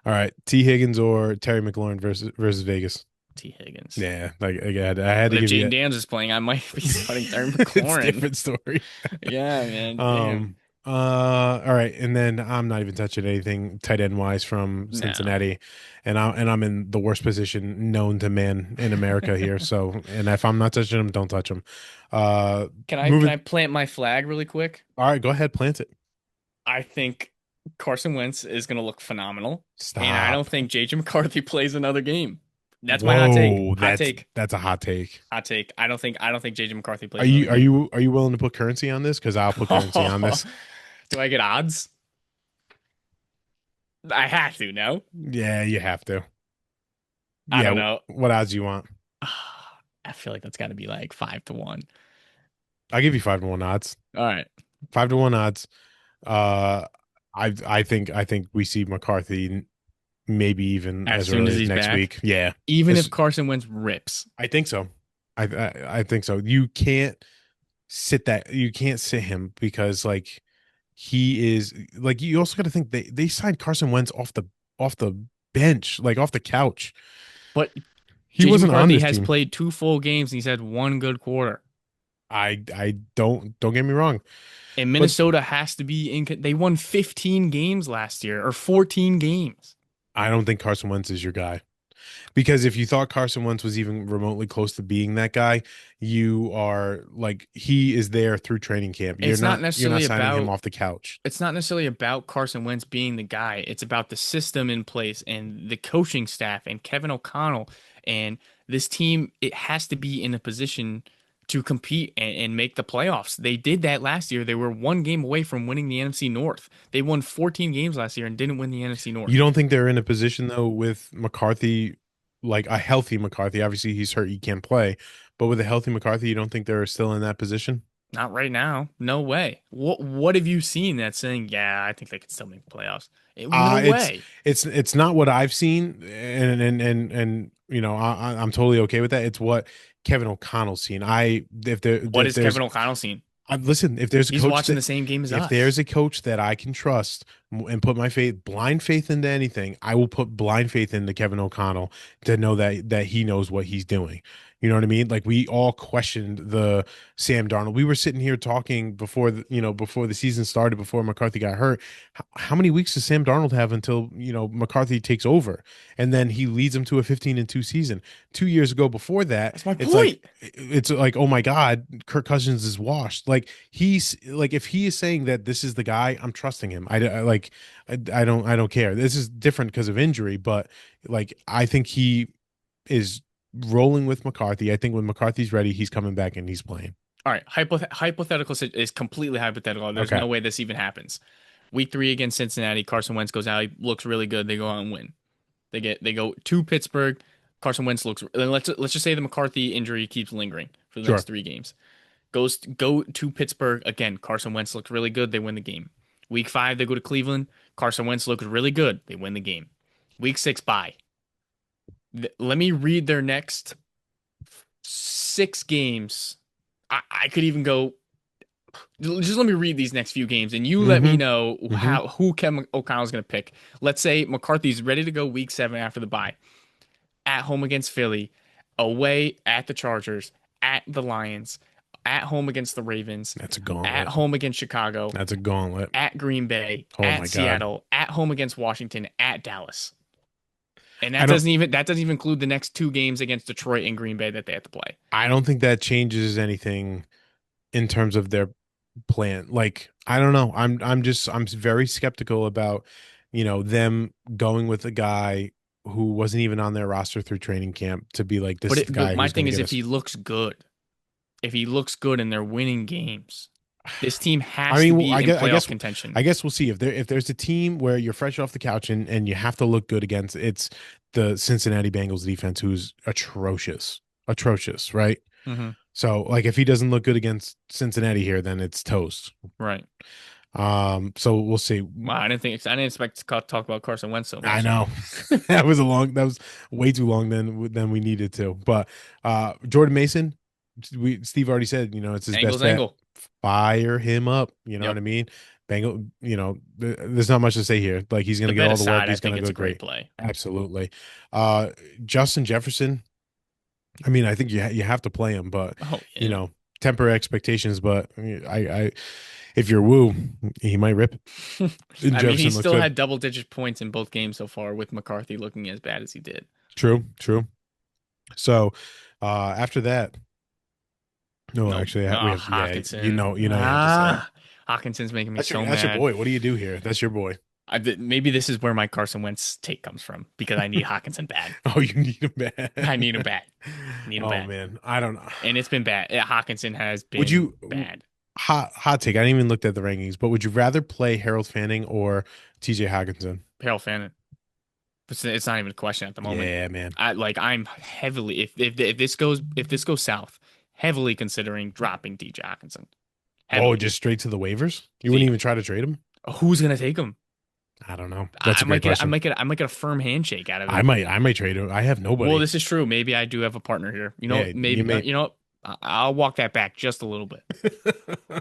All right, T. Higgins or Terry McLaurin versus Vegas. T Higgins. Yeah, like I had But to if give you Jaden that. Daniels is playing, I might be starting Terry It's a McLaurin. different story. Yeah, man. Damn. Um, all right, and then I'm not even touching anything tight end wise from No. Cincinnati, and I'm in the worst position known to man in America here. So, and if I'm not touching him, don't touch him. Can I Moving. plant my flag really quick? All right, go ahead, plant it. I think Carson Wentz is gonna look phenomenal, and I don't Stop. think JJ McCarthy plays another game. That's my hot take. Whoa, Hot that's take. that's a hot take. Hot take. I don't think JJ McCarthy Are plays another you are game. you are you willing to put currency on this? Because I'll put currency on this. Do I get odds? I have to, no? Yeah, you have to. I don't Yeah, know. what odds do you want? I feel like that's got to be like 5 to 1. I'll give you 5-1 odds. All right. 5-1 odds. Uh, I think we see McCarthy maybe even As as soon early as as he's next back, week. Yeah, even if as Carson Wentz rips. I think so. I think so. You can't You can't sit him because like he is like you also got to think they signed Carson Wentz off the bench, like off the couch. But He JJ wasn't on McCarthy this has team. played 2 full games and he's had 1 good quarter. I don't get me wrong, And but Minnesota has to be in. They won 15 games last year or 14 games. I don't think Carson Wentz is your guy. Because if you thought Carson Wentz was even remotely close to being that guy, you are like he is there through training camp. You're It's not not necessarily signing him about off the couch. it's not necessarily about Carson Wentz being the guy. It's about the system in place and the coaching staff and Kevin O'Connell and this team. It has to be in a position to compete and make the playoffs. They did that last year. They were 1 game away from winning the NFC North. They won 14 games last year and didn't win the NFC You North. don't think they're in a position though with McCarthy, like a healthy McCarthy? Obviously, he's hurt; he can't play. But with a healthy McCarthy, you don't think they're still in that position? Not right now. No way. What have you seen that's saying, yeah, I think they could still make the playoffs? No Uh it's way. it's not what I've seen, and I'm totally okay with that. It's what Kevin O'Connell's seen. I What if is there's Kevin O'Connell seen? listen, if there's a He's coach watching that the same game as if us. there's a coach that I can trust and put my blind faith into anything, I will put blind faith into Kevin O'Connell to know that he knows what he's doing. You know what I mean? Like we all questioned the Sam Darnold. We were sitting here talking before the season started, before McCarthy got hurt. How many weeks does Sam Darnold have until McCarthy takes over, and then he leads them to a 15-2 season? 2 years ago, before that, That's my point. it's like, oh my God, Kirk Cousins is washed. Like he's like if he is saying that this is the guy, I'm trusting him. Like I don't care. This is different because of injury, but like I think he is rolling with McCarthy. I think when McCarthy's ready, he's coming back and he's playing. All right, hypothetical is completely hypothetical. There's Okay, no way this even happens. Week 3 against Cincinnati, Carson Wentz goes out, he looks really good. They go out and win. They go to Pittsburgh. Carson Wentz looks. Let's just say the McCarthy injury keeps lingering for the next sure. 3 games. Go to Pittsburgh again. Carson Wentz looks really good. They win the game. Week 5 they go to Cleveland. Carson Wentz looks really good. They win the game. Week 6 bye. Let me read their next 6 games. I could even go. Just let me read these next few games, and you let me Mm-hmm. know Mm-hmm. who Kevin O'Connell's going to pick. Let's say McCarthy's ready to go week 7 after the bye. At home against Philly, away at the Chargers, at the Lions, at home against the Ravens, That's a at gauntlet. home against Chicago, That's a gauntlet. at Green Bay, Oh at my God. Seattle, at home against Washington, at Dallas. And I don't that doesn't even include the next 2 games against Detroit and Green Bay that they have to play. I don't think that changes anything in terms of their plan. Like, I don't know. I'm very skeptical about, them going with a guy who wasn't even on their roster through training camp to be like, this is the But guy my who's going thing to is get if us. he looks good, and they're winning games, this team I has to mean, be I in guess, I playoff guess, contention. I guess we'll see if there's a team where you're fresh off the couch and you have to look good against. It's the Cincinnati Bengals defense, who's atrocious, right? Hmm. So, like, if he doesn't look good against Cincinnati here, then it's toast. Right. So we'll see. Wow, I didn't expect to talk about Carson Wentz so I much. know that was way too long than we needed to. But Jordan Mason, Steve already said, it's his best Angle's bet. angle. Fire him up. You know what Yep. I mean? Bengal, there's not much to say here. Like, he's The gonna get bet all the work. aside, I He's think gonna it's go a great great. play. Absolutely. Uh, Justin Jefferson. I mean, I think you have to play him, but Oh you yeah. know, temper expectations. But if you're Woo, he might rip. And I mean, he Jefferson looks still good. had double-digit points in both games so far with McCarthy looking as bad as he did. True, true. So after that, no, Nope. actually, we Oh, have yeah, Hawkinson. you have to say it. Hawkinson's making me so That's your mad. boy. What do you do here? That's your boy. Maybe this is where my Carson Wentz take comes from because I need Hawkinson bad. Oh, you need him I need him bad. bad. Need him Oh bad. man, I don't know. And it's been bad. Hawkinson has Would been you bad. hot take? I didn't even look at the rankings, but would you rather play Harold Fanning or TJ Hawkinson? Harold Fannin. It's not even a question at the moment. Yeah, man. I'm heavily if this goes south, heavily considering dropping DJ Hawkinson. Oh, Heavily. just straight to the waivers? You wouldn't See, even try to trade him? who's gonna take him? I don't know. That's a great question. I might get a firm handshake out of I him. might I might trade him. I have Well, nobody. this is true. Maybe I do have a partner here. Yeah, you may. You know what? I'll walk that back just a little bit.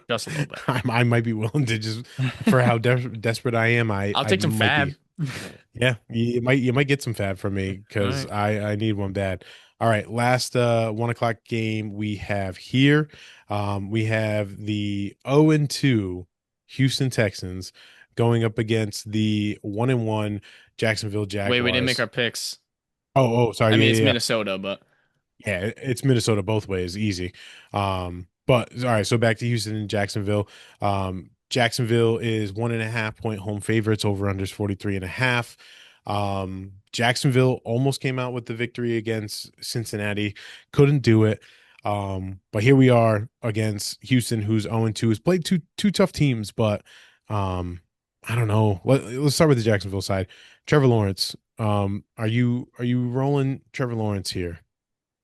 Just a little bit. I might be willing to just for how desperate I am. I'll I take some might fab. be. Yeah, you might get some fab from me All because right. I need one bad. All right, last 1 o'clock game we have here. We have the 0-2 Houston Texans going up against the 1-1 Jacksonville Wait, we didn't make Jaguars. our picks. Oh, I sorry. mean, Yeah, it's yeah, yeah. Minnesota, but Yeah, it's Minnesota both ways, easy. But all right, so back to Houston and Jacksonville. Jacksonville is 1.5 point home favorites, over unders 43.5. Jacksonville almost came out with the victory against Cincinnati, couldn't do it. But here we are against Houston, who's 0-2, has played two tough teams, but um, I don't know. Let's start with the Jacksonville side. Trevor Lawrence. Are you rolling Trevor Lawrence here?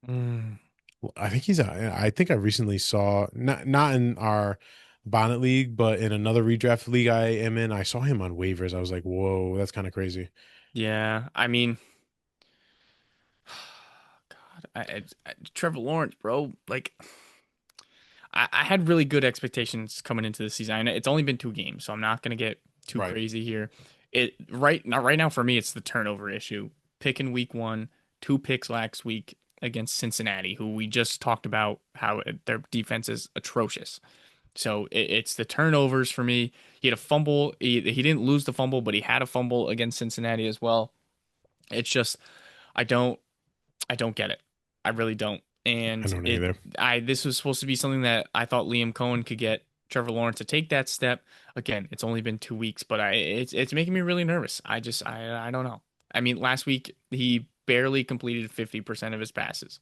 mm, Well, I think I think I recently saw not in our Bonnet League, but in another redraft league I am in. I saw him on waivers. I was like, whoa, that's kind of crazy. yeah. I mean, God, Trevor Lawrence, bro. Like, I had really good expectations coming into the season. I know it's only been 2 games, so I'm not gonna get too Right. crazy here. Right now for me, it's the turnover issue. Pick in week 1, 2 picks last week against Cincinnati, who we just talked about how their defense is atrocious. So it's the turnovers for me. He had a fumble. He didn't lose the fumble, but he had a fumble against Cincinnati as well. It's just I don't I don't get it. I really don't. I And don't either. this was supposed to be something that I thought Liam Cohen could get Trevor Lawrence to take that step. Again, it's only been 2 weeks, but it's making me really nervous. I don't know. I mean, last week he barely completed 50% of his passes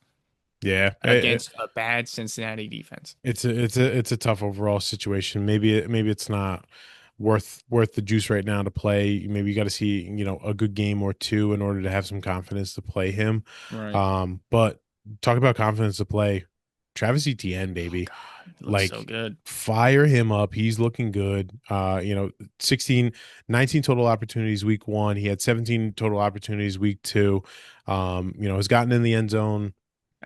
Yeah, against a bad Cincinnati defense. it's a tough overall situation. Maybe it's not worth the juice right now to play. Maybe you got to see a good game or two in order to have some confidence to play him. Right. But talk about confidence to play. Travis Etienne, Oh baby, God, he looks so like good. fire him up. He's looking good. 16, 19 total opportunities week one. He had 17 total opportunities week two. Has gotten in the end zone.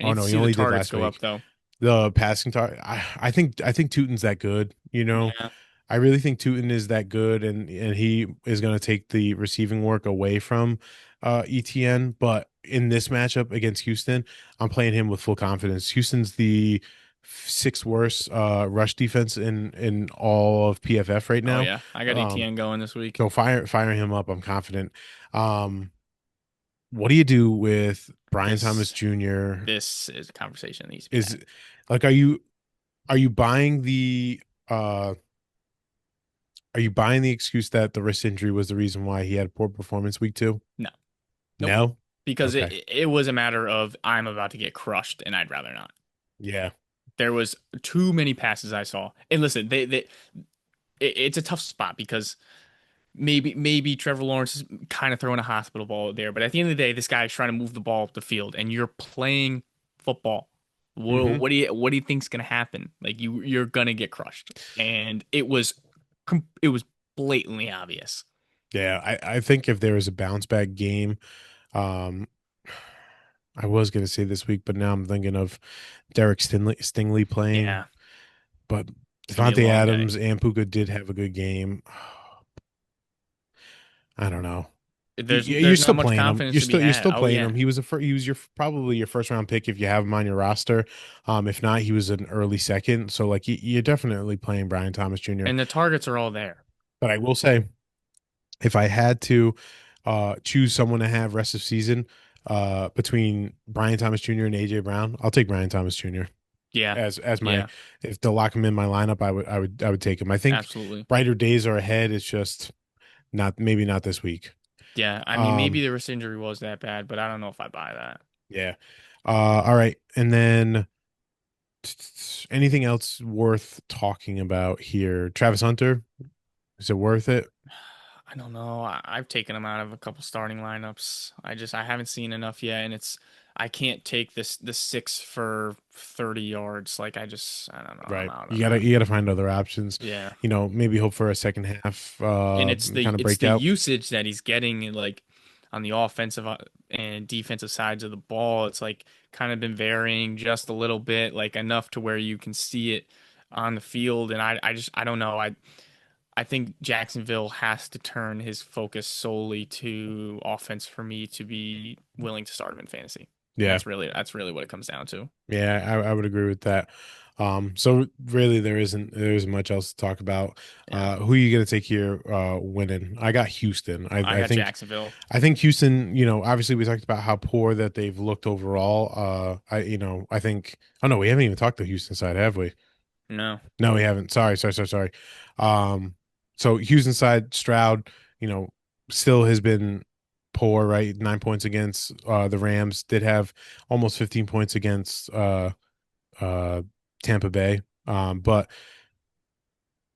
I Oh need to no, he see the only did targets last go up week. though. The passing target. I think Tootin's that good. Yeah. I really think Tootin is that good, and he is going to take the receiving work away from ETN. But in this matchup against Houston, I'm playing him with full confidence. Houston's the sixth worst rush defense in all of PFF right Oh now. yeah, I got Um, ETN going this week. so fire him up. I'm confident. Um, what do you do with Brian Thomas This Jr.? this is a conversation that needs to be Is had. like, are you buying the uh are you buying the excuse that the wrist injury was the reason why he had a poor performance week two? No, nope. No? Because Okay. it was a matter of I'm about to get crushed and I'd rather not. Yeah. There was too many passes I saw. And listen, it's a tough spot because maybe Trevor Lawrence is kind of throwing a hospital ball there, but at the end of the day, this guy's trying to move the ball up the field, and you're playing football. Hmm. What do you think's gonna happen? Like you're gonna get crushed, and it was blatantly obvious. Yeah. I think if there was a bounce back game, um, I was gonna say this week, but now I'm thinking of Derek Stingley playing. Yeah, But it's gonna be a Devontae long day. Adams and Puka did have a good game. I don't know. There's You're there's not still much playing him. confidence You're to be still you're had. still Oh playing yeah, him. He was your probably your first round pick if you have him on your roster. If not, he was an early second. So like you're definitely playing Brian Thomas Jr. and the targets are all there. But I will say, if I had to choose someone to have rest of season between Brian Thomas Jr. and AJ Brown, I'll take Brian Thomas Jr. Yeah, as my yeah, if to lock him in my lineup, I would take him. I think absolutely. brighter days are ahead. It's just maybe not this week. Yeah, I mean maybe Um, the wrist injury was that bad, but I don't know if I buy that. yeah. All right. And then anything else worth talking about here? Travis Hunter, is it worth it? I don't know. I've taken him out of a couple starting lineups. I haven't seen enough yet, and I can't take this six for 30 yards. Like I don't know. I'm Right. out You on gotta that. you gotta find other options. Yeah, Maybe hope for a second half and it's the kind of it's the breakout. usage that he's getting, and like on the offensive and defensive sides of the ball. It's like kind of been varying just a little bit, like enough to where you can see it on the field. And I don't know. I think Jacksonville has to turn his focus solely to offense for me to be willing to start him in fantasy. And Yeah. that's really what it comes down to. Yeah, I would agree with that. So really there isn't much else to talk about. Yeah. Who are you gonna take here winning? I got Houston. I I got think Jacksonville. I think Houston, obviously we talked about how poor that they've looked overall. I think oh no, we haven't even talked the Houston side, have we? No. No, we haven't. Sorry. Um, so Houston side, Stroud, you know, still has been poor, right? 9 points against the Rams. Did have almost 15 points against uh Tampa Bay. But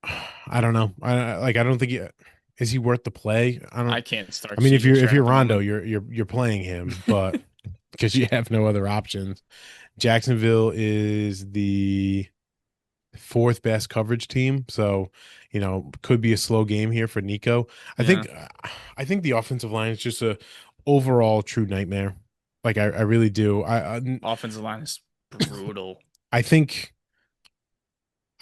I don't know. I don't think is he worth the play? I can't I start mean, CJ if Stroud you're at the Rondo, moment. you're playing him, but because you have no other options. Jacksonville is the fourth best coverage team, so could be a slow game here for Nico. I Yeah. think I think the offensive line is just a overall true nightmare. Like I really do. Offensive line is brutal. I think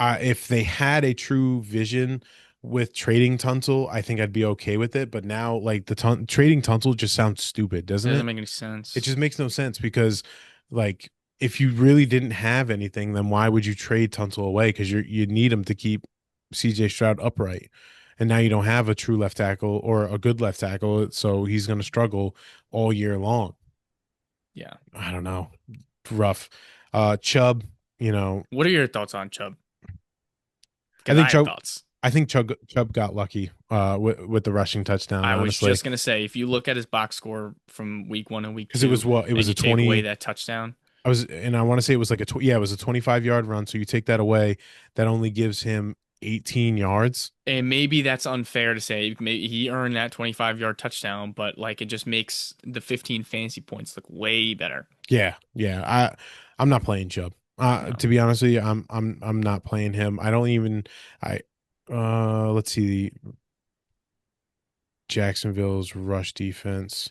if they had a true vision with trading Tunsil, I think I'd be okay with it. But now, like trading Tunsil just sounds stupid, It doesn't doesn't it? make any It sense. just makes no sense because, like, if you really didn't have anything, then why would you trade Tunsil away? Because you need him to keep CJ Stroud upright, and now you don't have a true left tackle or a good left tackle, so he's going to struggle all year long. Yeah. I don't know, rough. Chubb, What are your thoughts on Chubb? I because think I had Chubb. thoughts. I think Chubb got lucky with the rushing touchdown. I was Honestly, just gonna say, if you look at his box score from week one and week because it was two, what it and was you a take away 20. that touchdown, And I want to say it was like yeah, it was a 25-yard run. So you take that away, that only gives him 18 yards. and maybe that's unfair to say. Maybe he earned that 25-yard touchdown, but like it just makes the 15 fantasy points look way better. Yeah, yeah. I'm not playing Chubb. No, To be honest with you, I'm not playing him. I don't even I let's see. Jacksonville's rush defense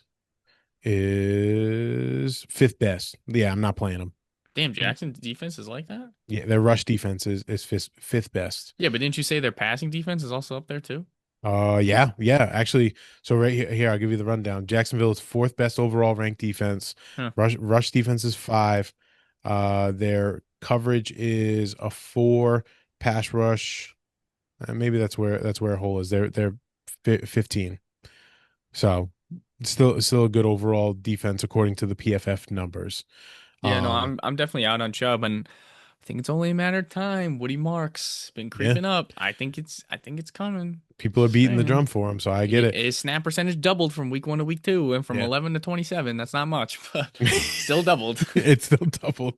is fifth best. Yeah, I'm not playing them. damn, Jackson's defense is like that. Yeah, their rush defense is fifth best. Yeah, but didn't you say their passing defense is also up there too? Yeah, yeah. Actually, so right here, I'll give you the rundown. Jacksonville is fourth best overall ranked defense. Huh. Rush defense is five. Their coverage is a four. Pass rush, maybe that's where a hole is. They're 15. So still a good overall defense according to the PFF numbers. Yeah, no, Um, I'm definitely out on Chubb, and I think it's only a matter of time. Woody Marks been yeah, creeping up. I think it's coming. people are Just beating the saying. drum for him, so I get it. His snap percentage doubled from week one to week two, and from Yeah. 11 to 27. That's not much, but still doubled. It's still doubled.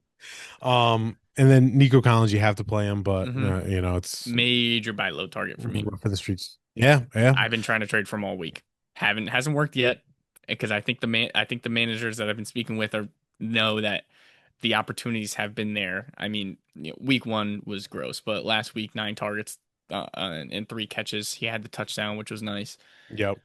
And then Nico Collins, you have to play him, but hmm it's Major buy low target for me. rough in the streets. Yeah, yeah, I've been trying to trade for him all week. Haven't hasn't worked yet because I think the managers that I've been speaking with are know that the opportunities have been there. I mean, week one was gross, but last week 9 targets and 3 catches. He had the touchdown, which was nice. yep.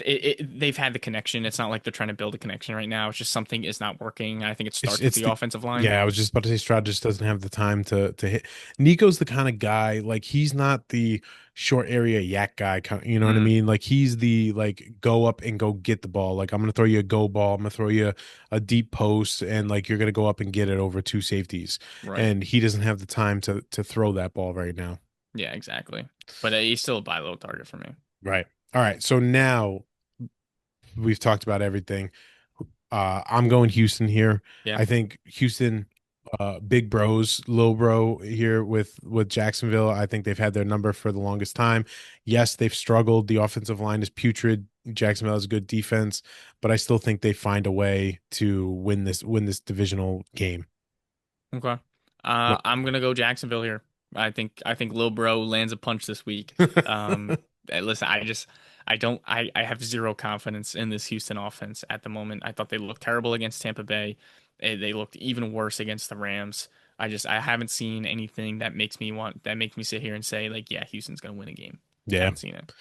They've had the connection. It's not like they're trying to build a connection right now. It's just something is not working. I think it It's starts with it's the the offensive line. Yeah, I was just about to say Stroud just doesn't have the time to hit. Nico's the kind of guy, like he's not the short area yak guy, you know what I Mm, mean? Like he's the like go up and go get the ball. Like I'm gonna throw you a go ball, I'm gonna throw you a deep post, and like you're gonna go up and get it over two safeties. right. And he doesn't have the time to throw that ball right now. Yeah, exactly. But he's still a buy low target for me. Right. All right. So now we've talked about everything. I'm going Houston here. Yeah. I think Houston, big bros, little bro here with Jacksonville. I think they've had their number for the longest time. Yes, they've struggled. The offensive line is putrid. Jacksonville has a good defense, but I still think they find a way to win this divisional game. Okay. What? I'm gonna go Jacksonville here. I think Lil Bro lands a punch this week. Um, listen, I have zero confidence in this Houston offense at the moment. I thought they looked terrible against Tampa Bay. They looked even worse against the Rams. I haven't seen anything that makes me sit here and say like, yeah, Houston's gonna win a game. Yeah. Haven't seen it.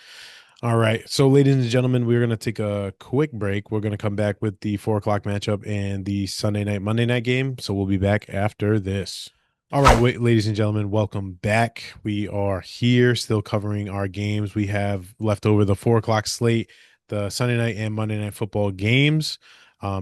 All right. So, ladies and gentlemen, we're going to take a quick break. We're going to come back with the 4 o'clock matchup and the Sunday night, Monday night game. So, we'll be back after this. All right, wait, ladies and gentlemen, welcome back. We are here still covering our games. We have left over the 4 o'clock slate, the Sunday night and Monday night football games.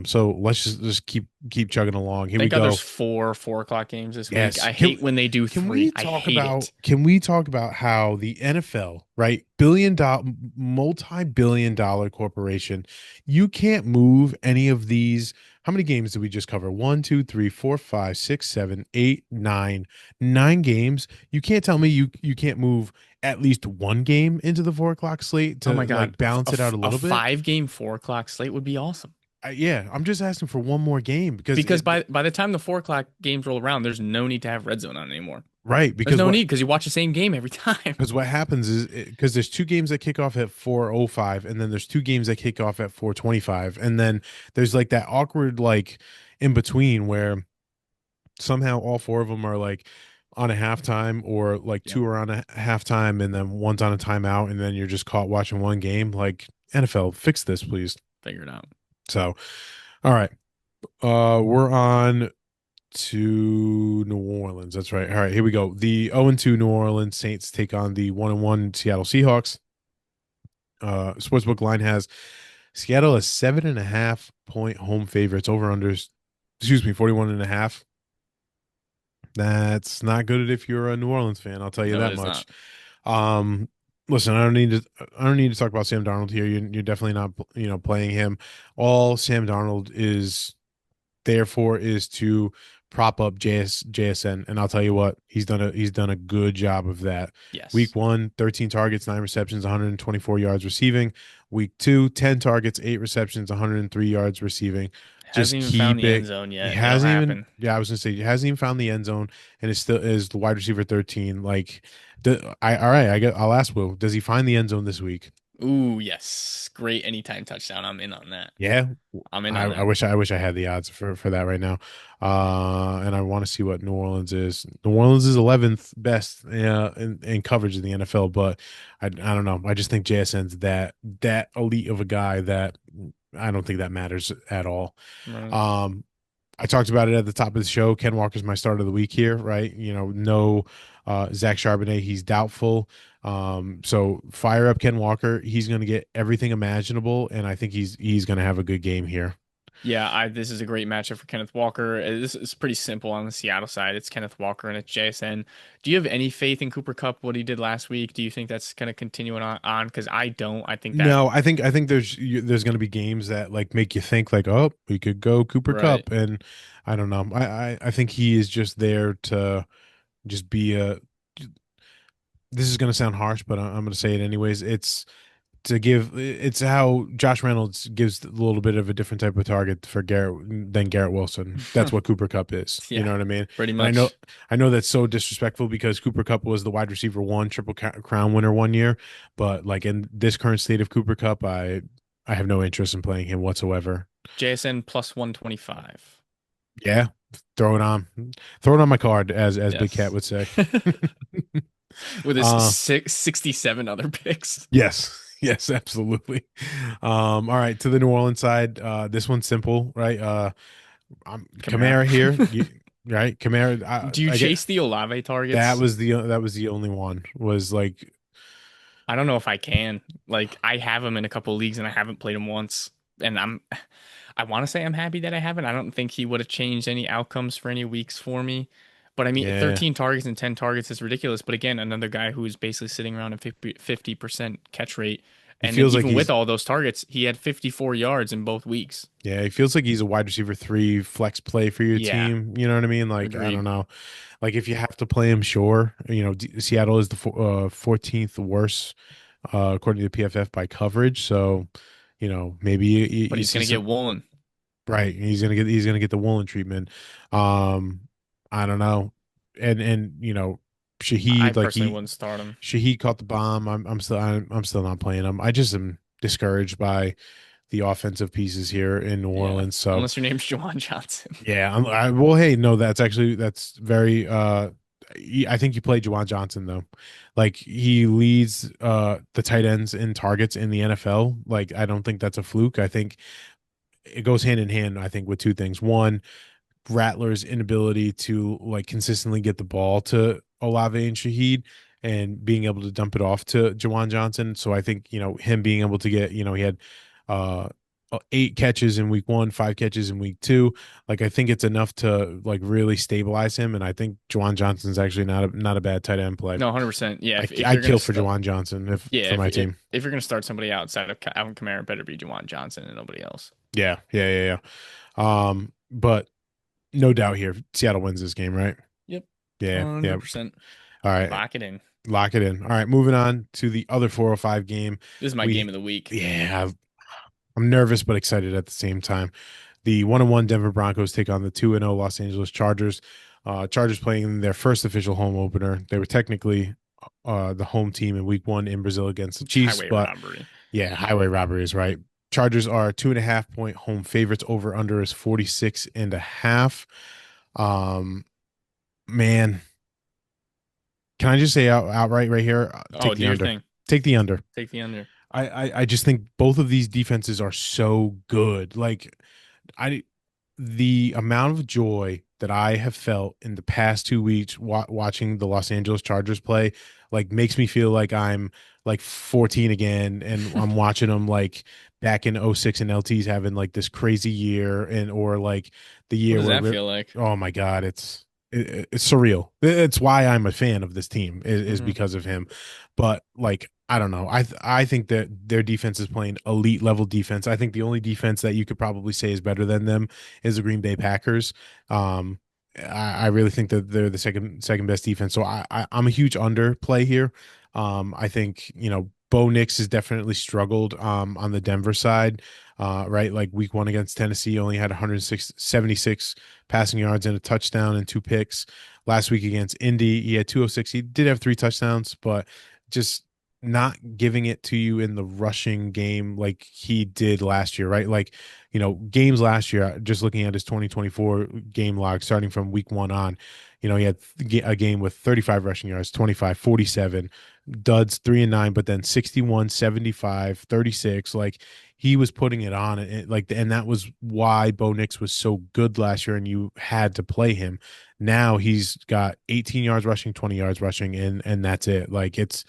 So let's just keep chugging along. Here we Thank God there's go. 4 o'clock games this week. Yes. I hate when they do Can three. we I talk hate about it. can we talk about how the NFL, right? Billion-dollar, multi-billion-dollar corporation, you can't move any of these. How many games did we just cover? One, two, three, four, five, six, seven, eight, nine. 9 games. You can't tell me you can't move at least one game into the 4 o'clock slate Oh to my God. like balance it out a A little bit. 5 game 4 o'clock slate would be awesome. Yeah, I'm just asking for one more game because Because by the time the 4 o'clock games roll around, there's no need to have red zone on anymore. right, There's because no what need because you watch the same game every time. Because what happens is because there's 2 games that kick off at 4:05, and then there's 2 games that kick off at 4:25, and then there's like that awkward like in between where somehow all four of them are like on a halftime or like Yep. two are on a halftime, and then one's on a timeout, and then you're just caught watching one game. Like NFL, fix this, please. Figure it out. So, all right, we're on to New Orleans. That's right. All right, here we go. The 0-2 New Orleans Saints take on the 1-1 Seattle Seahawks. Sportsbook line has Seattle as 7.5 point home favorites over unders. Excuse me, 41.5. That's not good if you're a New Orleans fan. I'll tell you No, it that is much. not. Um, Listen, I don't need to talk about Sam Darnold here. You're definitely not playing him. All Sam Darnold is therefore is to prop up JSN, and I'll tell you what, he's done a good job of that. Yes. Week one, 13 targets, 9 receptions, 124 yards receiving. Week two, 10 targets, 8 receptions, 103 yards receiving. Hasn't Just even found keep the end it. zone He yet. It'll hasn't even. happen. Yeah, I was gonna say he hasn't even found the end zone, and is the wide receiver 13. Like, all right. I'll ask Will. Does he find the end zone this week? Ooh, yes. Great anytime touchdown. I'm in on that. Yeah, I'm in on that. I wish I had the odds for that right now. And I want to see what New Orleans is. New Orleans is 11th best in coverage in the NFL, but I don't know. I just think JSN's that elite of a guy that I don't think that matters at all. Right. Um, I talked about it at the top of the show. Ken Walker's my start of the week here, right? No Zach Charbonnet, he's doubtful. So fire up Ken Walker. He's going to get everything imaginable, and I think he's going to have a good game here. Yeah, this is a great matchup for Kenneth Walker. This is pretty simple on the Seattle side. It's Kenneth Walker and it's JSN. Do you have any faith in Cooper Cup, what he did last week? Do you think that's going to continue on? Because I don't. I think that, No, I think there's going to be games that like make you think like, oh, we could go Cooper right. Cup, and I don't know. I think he is just there to just be a. This is going to sound harsh, but I'm going to say it anyways. It's how Josh Reynolds gives a little bit of a different type of target for Garrett than Garrett Wilson. That's what Cooper Cup is. You Yeah, know what I mean? pretty And much. I know that's so disrespectful because Cooper Cup was the wide receiver one crown winner one year, but like in this current state of Cooper Cup, I have no interest in playing him whatsoever. JSN plus 125. Yeah, throw it on, throw it on my card, as Big Cat Yes. would say. With his uh, 67 other picks. yes. Yes, absolutely. All right, to the New Orleans side. This one's simple, right? I'm Kamara. Kamara here, right? Kamara. Do you I get chase the Olave targets? that was the only one. Was like, I don't know if I can. Like, I have him in a couple leagues and I haven't played him once. And I want to say I'm happy that I haven't. I don't think he would have changed any outcomes for any weeks for me. But I mean, yeah, 13 targets and 10 targets is ridiculous. But again, another guy who is basically sitting around a 50% catch rate. he And then feels like even with he's all those targets, he had 54 yards in both weeks. yeah, he feels like he's a wide receiver three flex play for your Yeah, team. You know what I mean? Like, I don't agreed. know. Like if you have to play him, sure. Seattle is the 14th worst according to PFF by coverage. So, maybe But you he's see going to get some. Woolen. Right. He's gonna get the Woolen treatment. Um, I don't know. And I Shaheed, personally wouldn't start him. Shaheed caught the bomb. I'm still not playing him. I just am discouraged by the offensive pieces here in New Yeah, Orleans. So unless your name's Jawan Johnson. yeah, well, hey, no, that's very I think you play Juwan Johnson though. Like he leads the tight ends in targets in the NFL. Like I don't think that's a fluke. I think it goes hand in hand, I think, with two things. One, Rattler's inability to like consistently get the ball to Olave and Shaheed and being able to dump it off to Jawan Johnson. So I think, him being able to get, he had uh 8 catches in week one, 5 catches in week two. Like I think it's enough to like really stabilize him. And I think Jawan Johnson's actually not a bad tight end play. No, 100%. Yeah, if I'd you're gonna kill for start, Jawan Johnson if yeah, for my team. if you're gonna start somebody outside of Alvin Kamara, it better be Jawan Johnson and nobody else. Yeah, yeah, yeah, but no doubt here, Seattle wins this game, right? Yep, Yeah, yeah. 100%. All right, Lock it in. lock it in. All right, moving on to the other 405 game. This is my game We, of the week. yeah, I'm nervous but excited at the same time. The 1-1 Denver Broncos take on the 2-0 Los Angeles Chargers. Chargers playing their first official home opener. They were technically the home team in week one in Brazil against the Chiefs, Highway but robbery. yeah, highway robbery is right. Chargers are 2.5 point home favorites. Over under is 46.5. Um, man, can I just say outright right here? Oh, Take do the your under. thing. Take the under. Take the under. I just think both of these defenses are so good. Like I the amount of joy that I have felt in the past 2 weeks watching the Los Angeles Chargers play, like makes me feel like I'm like 14 again, and I'm watching them like back in '06 and LT's having like this crazy year, and or like the What year does where that feel like? oh my God, it's surreal. It's why I'm a fan of this team is Hmm. because of him. But like I don't know. I think that their defense is playing elite level defense. I think the only defense that you could probably say is better than them is the Green Bay Packers. Um, I really think that they're the second best defense. So I'm a huge under play here. I think Bo Nix has definitely struggled on the Denver side. Right, like week one against Tennessee, only had 176 passing yards and a touchdown and two picks. Last week against Indy, he had 206. He did have three touchdowns, but just not giving it to you in the rushing game like he did last year, right? Like, games last year, just looking at his 2024 game log, starting from week one on, he had a game with 35 rushing yards, 25, 47, duds 3 and 9, but then 61, 75, 36. Like he was putting it on, and that was why Bo Nix was so good last year, and you had to play him. Now he's got 18 yards rushing, 20 yards rushing, and that's it. Like it's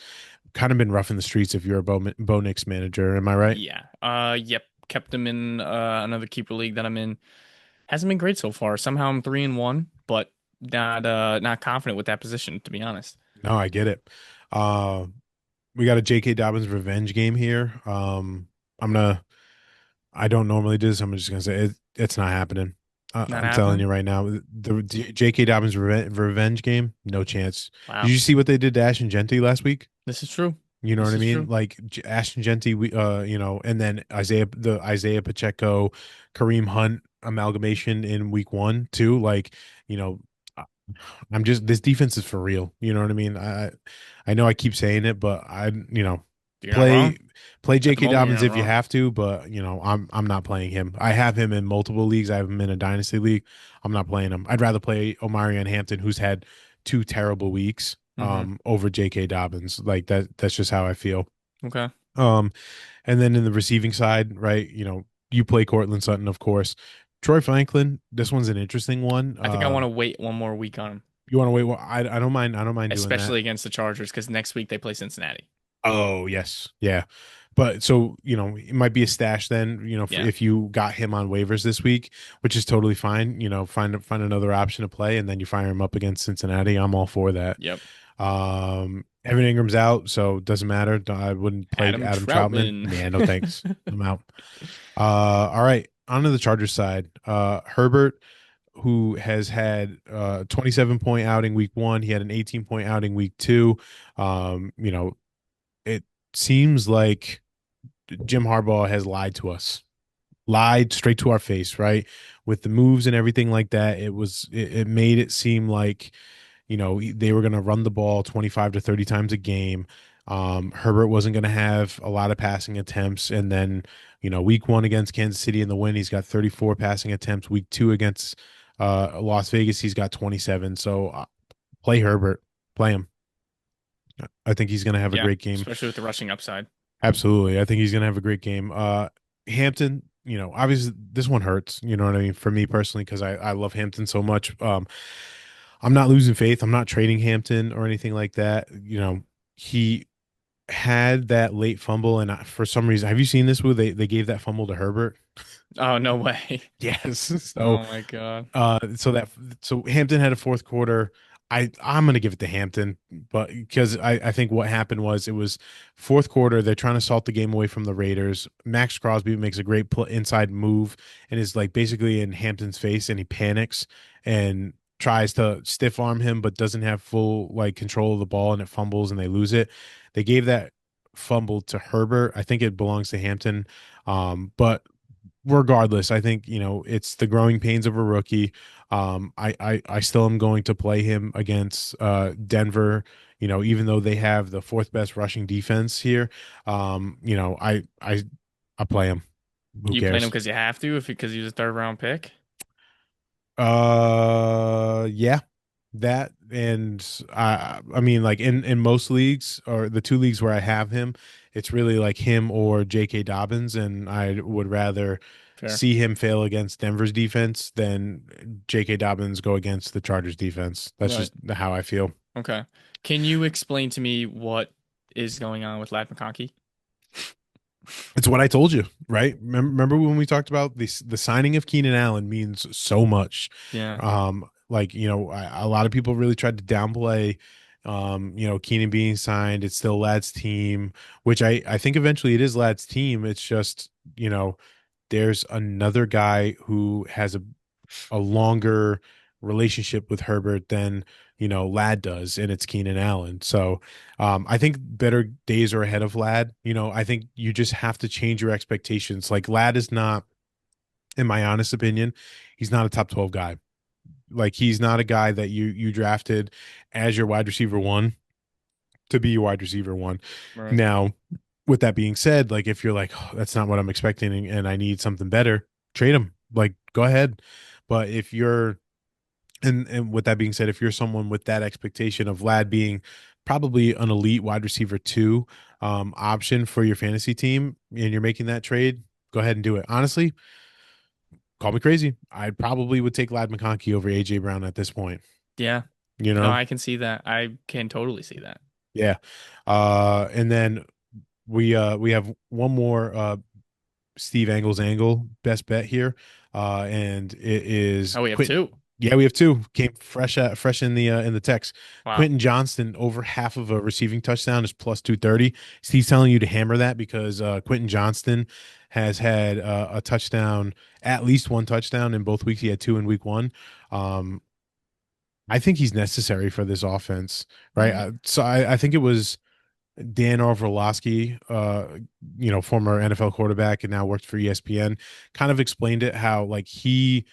kind of been rough in the streets if you're a Bo Nix manager. Am I right? Yeah. Yep. Kept him in another keeper league that I'm in. Hasn't been great so far. Somehow I'm 3-1, but not confident with that position, to be honest. No, I get it. Uh, we got a J.K. Dobbins revenge game here. I'm gonna. I don't normally do this. I'm just gonna say it's not happening. Not I'm telling happening. you right now, the J.K. Dobbins revenge game, no chance. Did Wow. you see what they did to Ashton Genty last week? This is true. You know what This I is mean? true. Like Ashton Genty, and then Isaiah Pacheco, Kareem Hunt amalgamation in week one too. Like, you know, I- I'm just this defense is for real. You know what I mean? I know I keep saying it, but You're not play wrong. play At the J.K. moment, you're Dobbins not if you wrong. have to, but I'm not playing him. I have him in multiple leagues. I have him in a dynasty league. I'm not playing him. I'd rather play Omarion Hampton, who's had two terrible weeks, Hmm. over J.K. Dobbins. Like that's just how I feel. Okay. Um, and then in the receiving side, right, you play Cortland Sutton, of course. Troy Franklin, this one's an interesting one. I think I want to wait one more week on him, You want to wait? Well, I don't mind. I don't mind doing that. especially against the Chargers, because next week they play Cincinnati. Oh, yes. Yeah. But so, it might be a stash then, Yeah. if you got him on waivers this week, which is totally fine. Find another option to play and then you fire him up against Cincinnati. I'm all for that. Yep. Evan Ingram's out, so it doesn't matter. I wouldn't play Adam Adam Troutman. Troutman. Yeah, no thanks. I'm out. All right. On to the Chargers side. Herbert, who has had 27-point outing week one. He had an 18-point outing week two. It seems like Jim Harbaugh has lied to us, lied straight to our face, right? With the moves and everything like that, it made it seem like they were going to run the ball 25 to 30 times a game. Herbert wasn't going to have a lot of passing attempts, and then week one against Kansas City in the win, he's got 34 passing attempts. Week two against Las Vegas, he's got 27. So play Herbert, play him. I think he's going to have a Yeah, great game. especially with the rushing upside. Absolutely. I think he's going to have a great game. Hampton, obviously this one hurts, you know what I mean, for me personally, because I love Hampton so much. I'm not losing faith. I'm not trading Hampton or anything like that. He had that late fumble, and for some reason, have you seen this? Where they gave that fumble to Herbert? Oh, no way. Yes. So Oh my God. so Hampton had a fourth quarter. I'm gonna give it to Hampton, but because I think what happened was it was fourth quarter. They're trying to salt the game away from the Raiders. Max Crosby makes a great inside move and is like basically in Hampton's face, and he panics and tries to stiff arm him, but doesn't have full like control of the ball, and it fumbles and they lose it. They gave that fumble to Herbert. I think it belongs to Hampton, but regardless, I think it's the growing pains of a rookie. I still am going to play him against Denver. Even though they have the fourth best rushing defense here, I play him. Who You playing him cares? because you have to, if because he was a third round pick? Yeah, that and I mean like in most leagues or the two leagues where I have him, it's really like him or J.K. Dobbins, and I would rather Fair. see him fail against Denver's defense than J.K. Dobbins go against the Chargers defense. That's Right. just how I feel. Okay. Can you explain to me what is going on with Lad McConkey? It's what I told you, right? Remember when we talked about this? The signing of Keenan Allen means so much. Yeah. Like a lot of people really tried to downplay, Keenan being signed. It's still Lad's team, which I think eventually it is Lad's team. It's just there's another guy who has a longer relationship with Herbert than Lad does, and it's Keenan Allen. So I think better days are ahead of Lad. I think you just have to change your expectations. Like Lad is not, in my honest opinion, he's not a top 12 guy. Like he's not a guy that you drafted as your wide receiver one to be your wide receiver one. Right. Now, with that being said, like if you're like, oh, that's not what I'm expecting and I need something better, trade him. Like go ahead. But if you're and with that being said, if you're someone with that expectation of Lad being probably an elite wide receiver two option for your fantasy team and you're making that trade, go ahead and do it. Honestly, call me crazy. I probably would take Lad McConkey over AJ Brown at this point. Yeah. You No, know? I can see that. I can totally see that. Yeah. And then we have one more Steve Angle's angle best bet here. And it is Oh, we have Quint. two. Yeah, we have two. Came fresh in the text. Wow. Quentin Johnston over half of a receiving touchdown is plus 230. Steve's telling you to hammer that because Quentin Johnston has had a touchdown, at least one touchdown in both weeks. He had two in week one. Um, I think he's necessary for this offense, right? Mm, I think it was Dan Orlovsky, former NFL quarterback and now works for ESPN, kind of explained it how like he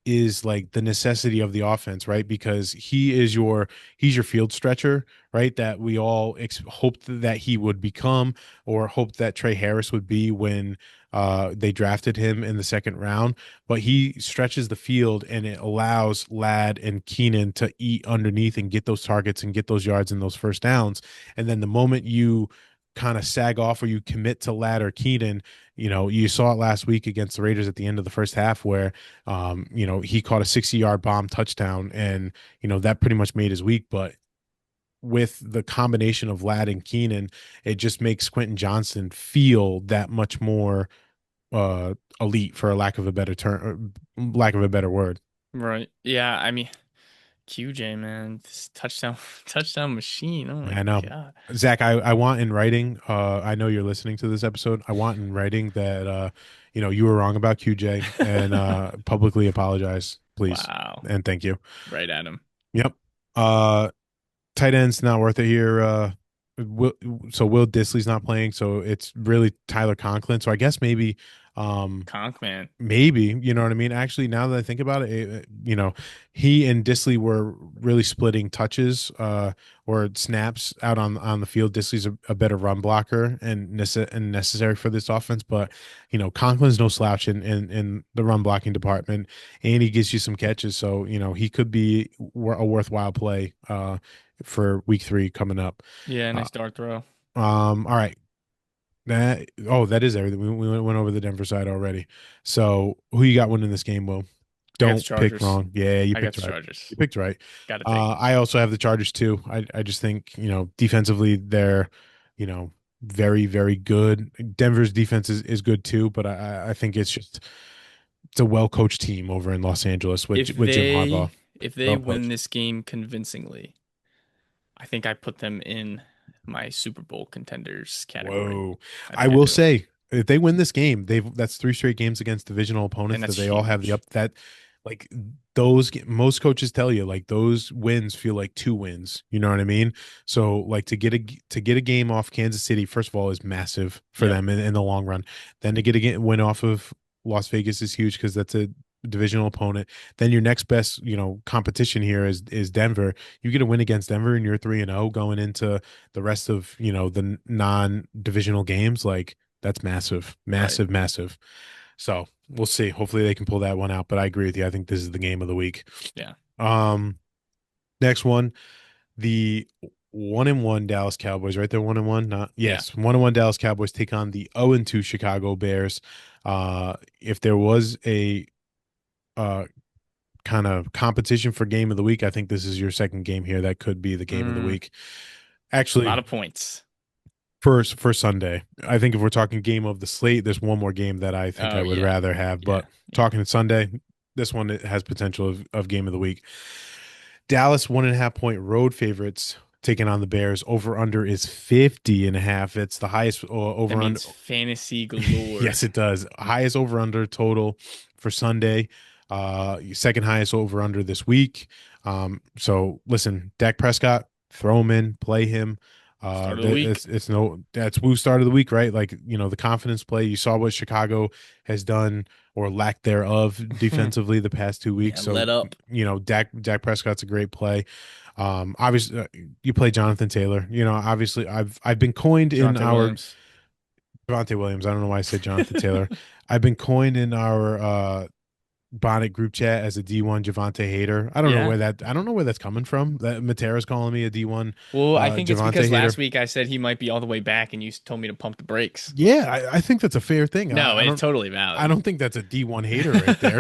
is like the necessity of the offense, right? Because he's your field stretcher, right? That we all hoped that he would become, or hoped that Trey Harris would be when they drafted him in the second round. But he stretches the field, and it allows Ladd and Keenan to eat underneath and get those targets and get those yards and those first downs. And then the moment you kind of sag off or you commit to Ladd or Keenan, you saw it last week against the Raiders at the end of the first half where he caught a 60-yard bomb touchdown, and that pretty much made his week. But with the combination of Ladd and Keenan, it just makes Quentin Johnston feel that much more elite, for a lack of a better term, lack of a better word. right. Yeah, I mean, QJ, man, this touchdown touchdown machine. Oh my I know. God. Zach, I want in writing, I know you're listening to this episode. I want in writing that you were wrong about QJ and publicly apologize, please. Wow. And thank you. Right at him. Yep. Uh Tight end's not worth it here. Will, so Will Disley's not playing, so it's really Tyler Conklin. So I guess um, Conk, man. maybe you know what I mean. Actually, now that I think about it, he and Disley were really splitting touches, or snaps out on the field. Disley's a better run blocker and necessary for this offense, but Conklin's no slouch in the run blocking department, and he gives you some catches. So he could be a worthwhile play. For week 3 coming up. Yeah, Uh, nice dart throw. all right. That is everything. We went over the Denver side already. So who you got winning this game, Will? I got the Don't pick Chargers. wrong. Yeah, you I got picked the right. Chargers. You picked right. Gotta take them. I also have the Chargers too. I just think, defensively they're, very, very good. Denver's defense is good too, but I think it's a well coached team over in Los Angeles with If with Jim Harbaugh. they Well win coached. this game convincingly, I think I put them in my Super Bowl contenders category. Whoa. I I think I will do. say if they win this game, that's 3 straight games against divisional And opponents that that's they all have the huge. up that like most coaches tell you like those wins feel like 2 wins. You know what I mean? So like to get a game off Kansas City, first of all, is massive for Yep. them in the long run. Then to get a win off of Las Vegas is huge because that's a divisional opponent. Then your next best, competition here is Denver. You get a win against Denver and you're 3-0 going into the rest of the non-divisional games. Like that's massive, Right. massive, massive. So we'll see. Hopefully they can pull that one out. But I agree with you. I think this is the game of the week. Yeah. Um, Next one, the 1-1 Dallas Cowboys. Right there, 1-1. Not Yeah. yes, 1-1 Dallas Cowboys take on the 0-2 Chicago Bears. If there was a uh kind of competition for game of the week, I think this is your second game here. That could be the game of the Mm, week. a lot Actually, of points. for Sunday, I think if we're talking game of the slate, there's one more game that I think Oh I would yeah. rather have. Yeah. But Yeah. talking Sunday, this one has potential of game of the week. Dallas 1.5 point road favorites taking on the Bears. Over under is 50.5. It's the highest That over under. means fantasy galore. Yes, it does. Highest over under total for Sunday. Second highest over under this week. So listen, Dak Prescott, throw him in, play him. Start of the week. It's no that's Woo start of the week, right? Like, the confidence play. You saw what Chicago has done or lack thereof defensively the past 2 weeks. Yeah, So let up. Dak Prescott's a great play. Obviously, you play Jonathan Taylor. Obviously, I've been coined in Javante our Williams. Javante Williams. I don't know why I said Jonathan Taylor. I've been coined in our Bonnet group chat as a D1 Javante hater. Yeah. I don't know where that's coming from. That Matera's calling me a D1 Well, I think it's Javante because last hater. week I said he might be all the way back, and you told me to pump the brakes. Yeah, I think that's a fair thing. No, it's totally I valid. don't think that's a D1 hater right there.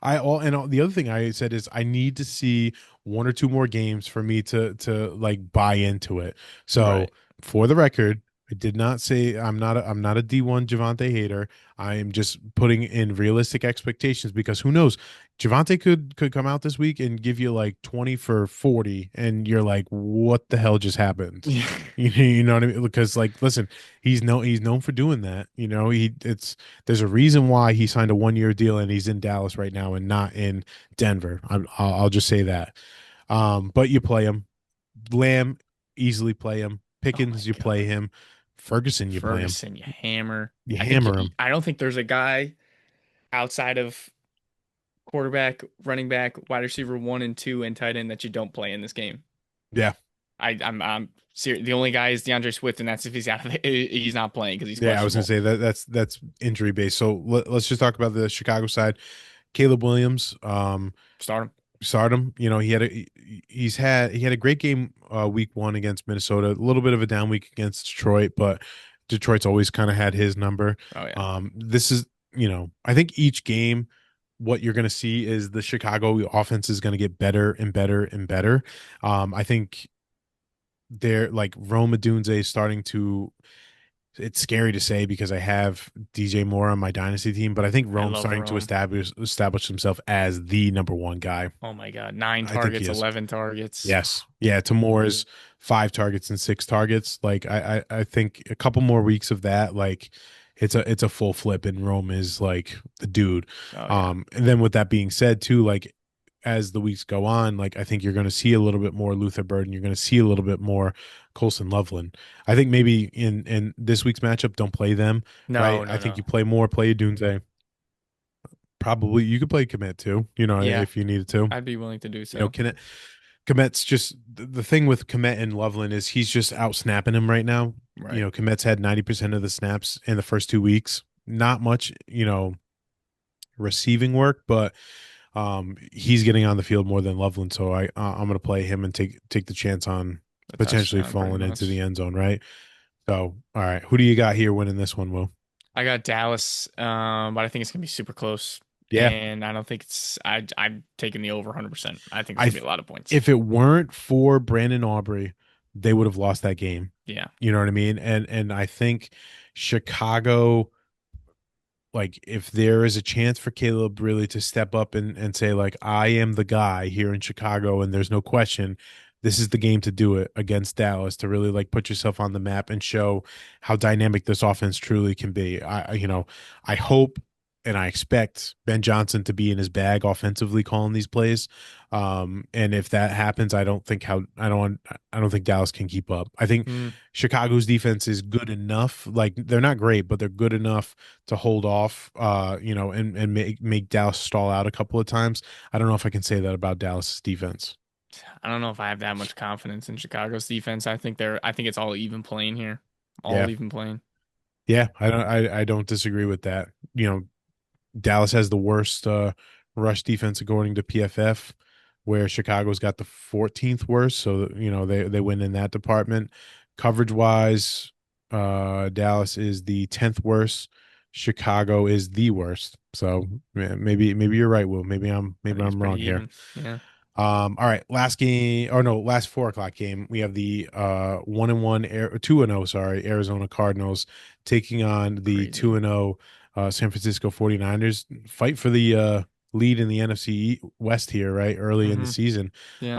The other thing I said is I need to see one or two more games for me to like buy into it. So Right. for the record, I did not say I'm not a D1 Javante hater. I am just putting in realistic expectations because who knows? Javante could come out this week and give you like 20 for 40 and you're like, what the hell just happened? You know what I mean? Because like, listen, he's known for doing that. There's a reason why he signed a 1 year deal and he's in Dallas right now and not in Denver. I'll just say that. But you play him. Lamb, easily play him. Oh my Pickens, you play God. him. Ferguson, you play him. Ferguson, you hammer. You hammer him. I don't think there's a guy outside of quarterback, running back, wide receiver one and two, and tight end that you don't play in this game. Yeah, I'm serious. The only guy is DeAndre Swift, and that's if he's out of he's not playing because he's yeah. I was gonna questionable. say that's injury based. So let's just talk about the Chicago side. Caleb Williams, Start him. start him. He had a great game week 1 against Minnesota. A little bit of a down week against Detroit, but Detroit's always kind of had his number. Oh yeah. This is I think each game, what you're going to see is the Chicago offense is going to get better and better and better. I think they're like Rome Odunze is starting to. It's scary to say because I have DJ Moore on my dynasty team, but I think I Rome's love starting to Rome. establish himself as the number one guy. Oh my God. Nine I think he targets, is. 11 targets. Yes. Yeah. To Moore's 5 targets and 6 targets. Like I think a couple more weeks of that, like it's a full flip and Rome is like the dude. Oh yeah. And then with that being said too, like as the weeks go on, like I think you're going to see a little bit more Luther Burden. You're going to see a little bit more Colson Loveland. I think maybe in this week's matchup, don't play them, right? No, I no, think you no. play more, play Dunze. Probably you could play commit too, Yeah, if you needed to. I'd be willing to do You know, so. can Komet's just the thing with Komet and Loveland is he's just out snapping him right now. Right. Komet's had 90% of the snaps in the first 2 weeks. Not much, receiving work, but he's getting on the field more than Loveland. So I'm going to play him and take the chance on A potentially touchdown, pretty falling into the much. end zone, right? So, all right, who do you got here winning this one, Will? I got Dallas, but I think it's gonna be super close. Yeah, And I don't think it's I'm taking the over 100%. I think there's I gonna be a lot of points. if it weren't for Brandon Aubrey, they would have lost that game. Yeah. You know what I mean? And I think Chicago, like if there is a chance for Caleb really to step up and say like I am the guy here in Chicago and there's no question, this is the game to do it against Dallas to really like put yourself on the map and show how dynamic this offense truly can be. I hope and I expect Ben Johnson to be in his bag offensively calling these plays. And if that happens, I don't think Dallas can keep up. I think Mm, Chicago's defense is good enough. Like they're not great, but they're good enough to hold off, and make Dallas stall out a couple of times. I don't know if I can say that about Dallas's defense. I don't know if I have that much confidence in Chicago's defense. I think it's all even playing here. All Yeah, even playing. yeah, I don't disagree with that. Dallas has the worst rush defense according to PFF, where Chicago's got the 14th worst. So they win in that department. Coverage wise, Dallas is the 10th worst. Chicago is the worst. So maybe you're right, Will. I Maybe think it's I'm pretty wrong here. even. Yeah. All right, last game or no, last 4 o'clock game. We have the 1-1 2-0, sorry, Arizona Cardinals taking on the Crazy. 2-0 San Francisco 49ers. Fight for the lead in the NFC West here, right? Early in the Mm-hmm. season. Yeah.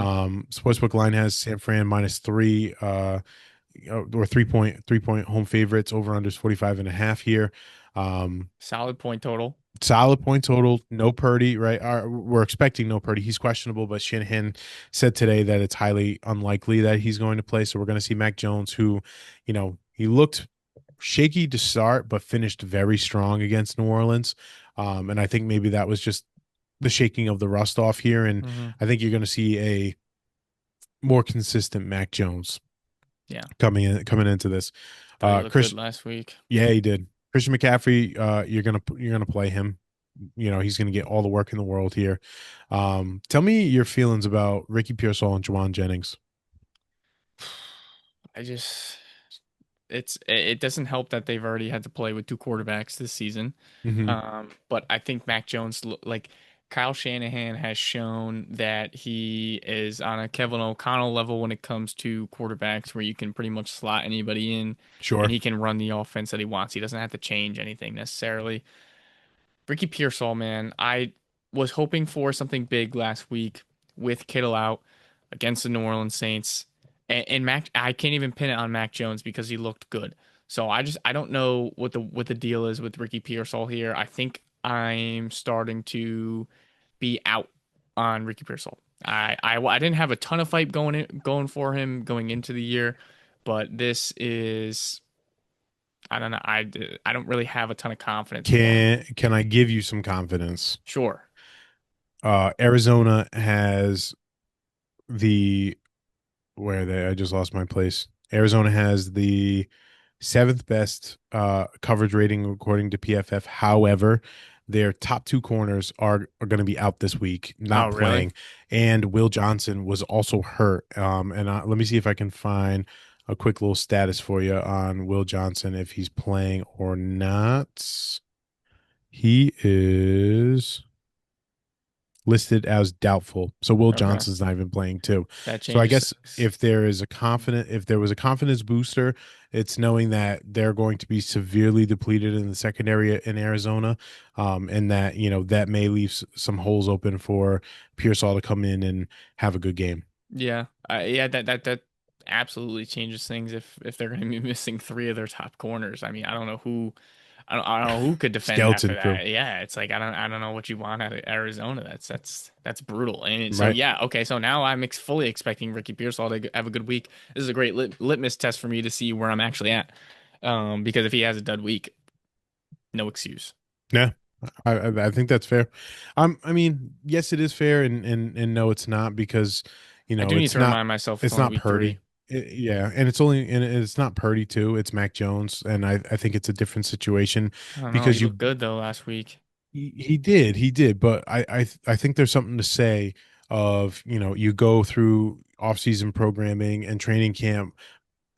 Sportsbook line has San Fran -3 or 3 point home favorites over unders 45 and a half here. Um Solid point total. Solid point total. No Purdy, right? We're expecting no Purdy. He's questionable, but Shanahan said today that it's highly unlikely that he's going to play. So we're going to see Mac Jones, who, he looked shaky to start, but finished very strong against New Orleans. And I think maybe that was just the shaking of the rust off here. And Hmm. I think you're going to see a more consistent Mac Jones Yeah, coming into this. thought he looked good Chris, last week. yeah, he did. Christian McCaffrey, you're gonna play him. He's gonna get all the work in the world here. Tell me your feelings about Ricky Pearsall and Juwan Jennings. I just it doesn't help that they've already had to play with two quarterbacks this season. Hmm. But I think Mac Jones, like Kyle Shanahan, has shown that he is on a Kevin O'Connell level when it comes to quarterbacks, where you can pretty much slot anybody in, and Sure. he can run the offense that he wants. He doesn't have to change anything necessarily. Ricky Pearsall, man, I was hoping for something big last week with Kittle out against the New Orleans Saints, and Mac. I can't even pin it on Mac Jones because he looked good. So I don't know what the deal is with Ricky Pearsall here. I think I'm starting to be out on Ricky Pearsall. I didn't have a ton of fight going for him going into the year, but this is I don't know. I don't really have a ton of confidence for him. Can I give you some confidence? Sure. Arizona has the where they I just lost my place. Arizona has the seventh best coverage rating according to PFF. However, their top two corners are going to be out this week, Oh, not really? playing, and Will Johnson was also hurt. And let me see if I can find a quick little status for you on Will Johnson if he's playing or not. He is listed as doubtful. So Will Okay. Johnson's not even playing too. That So I changes guess things. if there was a confidence booster, it's knowing that they're going to be severely depleted in the secondary in Arizona, and that that may leave some holes open for Pearsall to come in and have a good game. Yeah. Yeah, that absolutely changes things if they're going to be missing three of their top corners. I mean, I don't know who could defend after Skeleton crew, that. Yeah, it's like I don't know what you want out of Arizona. That's brutal. And so right? yeah, okay, so now I'm fully expecting Ricky Pearsall to have a good week. This is a great litmus test for me to see where I'm actually at. Because if he has a dud week, no excuse. Yeah, I think that's fair. I mean, yes, it is fair, and no, it's not because I do need it's to not remind myself it's it's only not week three. Purdy. Yeah, and it's not Purdy too. It's Mac Jones, and I think it's a different situation I don't know. He because looked good though last week. he did, but I think there's something to say of you go through off-season programming and training camp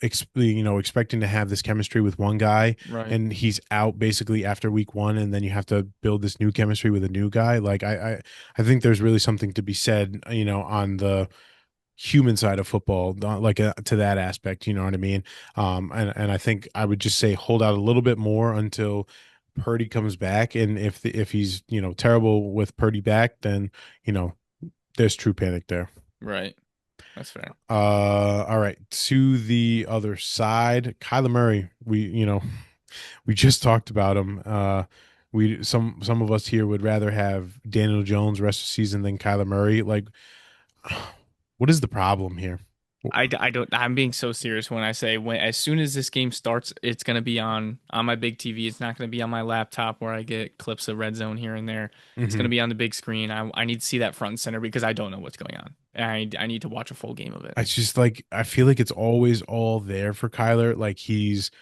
expecting to have this chemistry with one guy Right. and he's out basically after week one and then you have to build this new chemistry with a new guy. Like I think there's really something to be said, on the human side of football, not like to that aspect, you know what I mean? And I think I would just say hold out a little bit more until Purdy comes back. And if he's, terrible with Purdy back, then, you know, there's true panic there. Right. That's fair. All right. To the other side, Kyler Murray. We just talked about him. We some of us here would rather have Daniel Jones rest of the season than Kyler Murray. Like, what is the problem here? I don't I'm being so serious when I say when as soon as this game starts, it's gonna be on my big TV. It's not gonna be on my laptop where I get clips of red zone here and there. It's Hmm. gonna be on the big screen. I need to see that front and center because I don't know what's going on. I need to watch a full game of it. It's just like I feel like it's always all there for Kyler. Like he's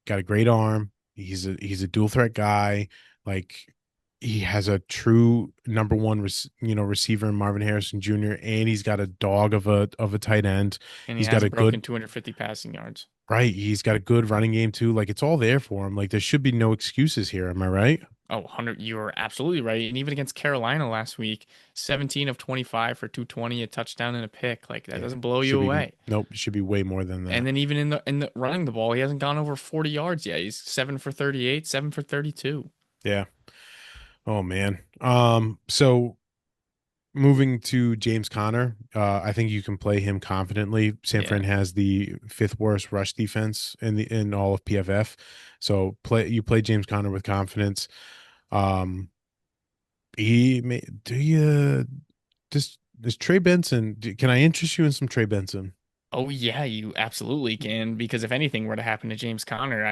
got a great arm. He's a dual threat guy. Like he has a true number one, receiver in Marvin Harrison Jr. And he's got a dog of a tight end. And he He's got a hasn't broken good 250 passing yards. right. He's got a good running game too. Like it's all there for him. Like there should be no excuses here. Am I right? Oh, 100, you are absolutely right. And even against Carolina last week, 17 of 25 for 220, a touchdown and a pick. Like that Yeah. doesn't blow you Should be away. nope. Should be way more than And that. then even in the running the ball, he hasn't gone over 40 yards yet. He's 7 for 38, 7 for 32. Yeah. Oh man. So moving to James Conner, I think you can play him confidently. San Yeah. Fran has the fifth worst rush defense in all of PFF. So play James Conner with confidence. Um, he may, do you just is Trey Benson? Can I interest you in some Trey Benson? Oh yeah, you absolutely can. Because if anything were to happen to James Conner,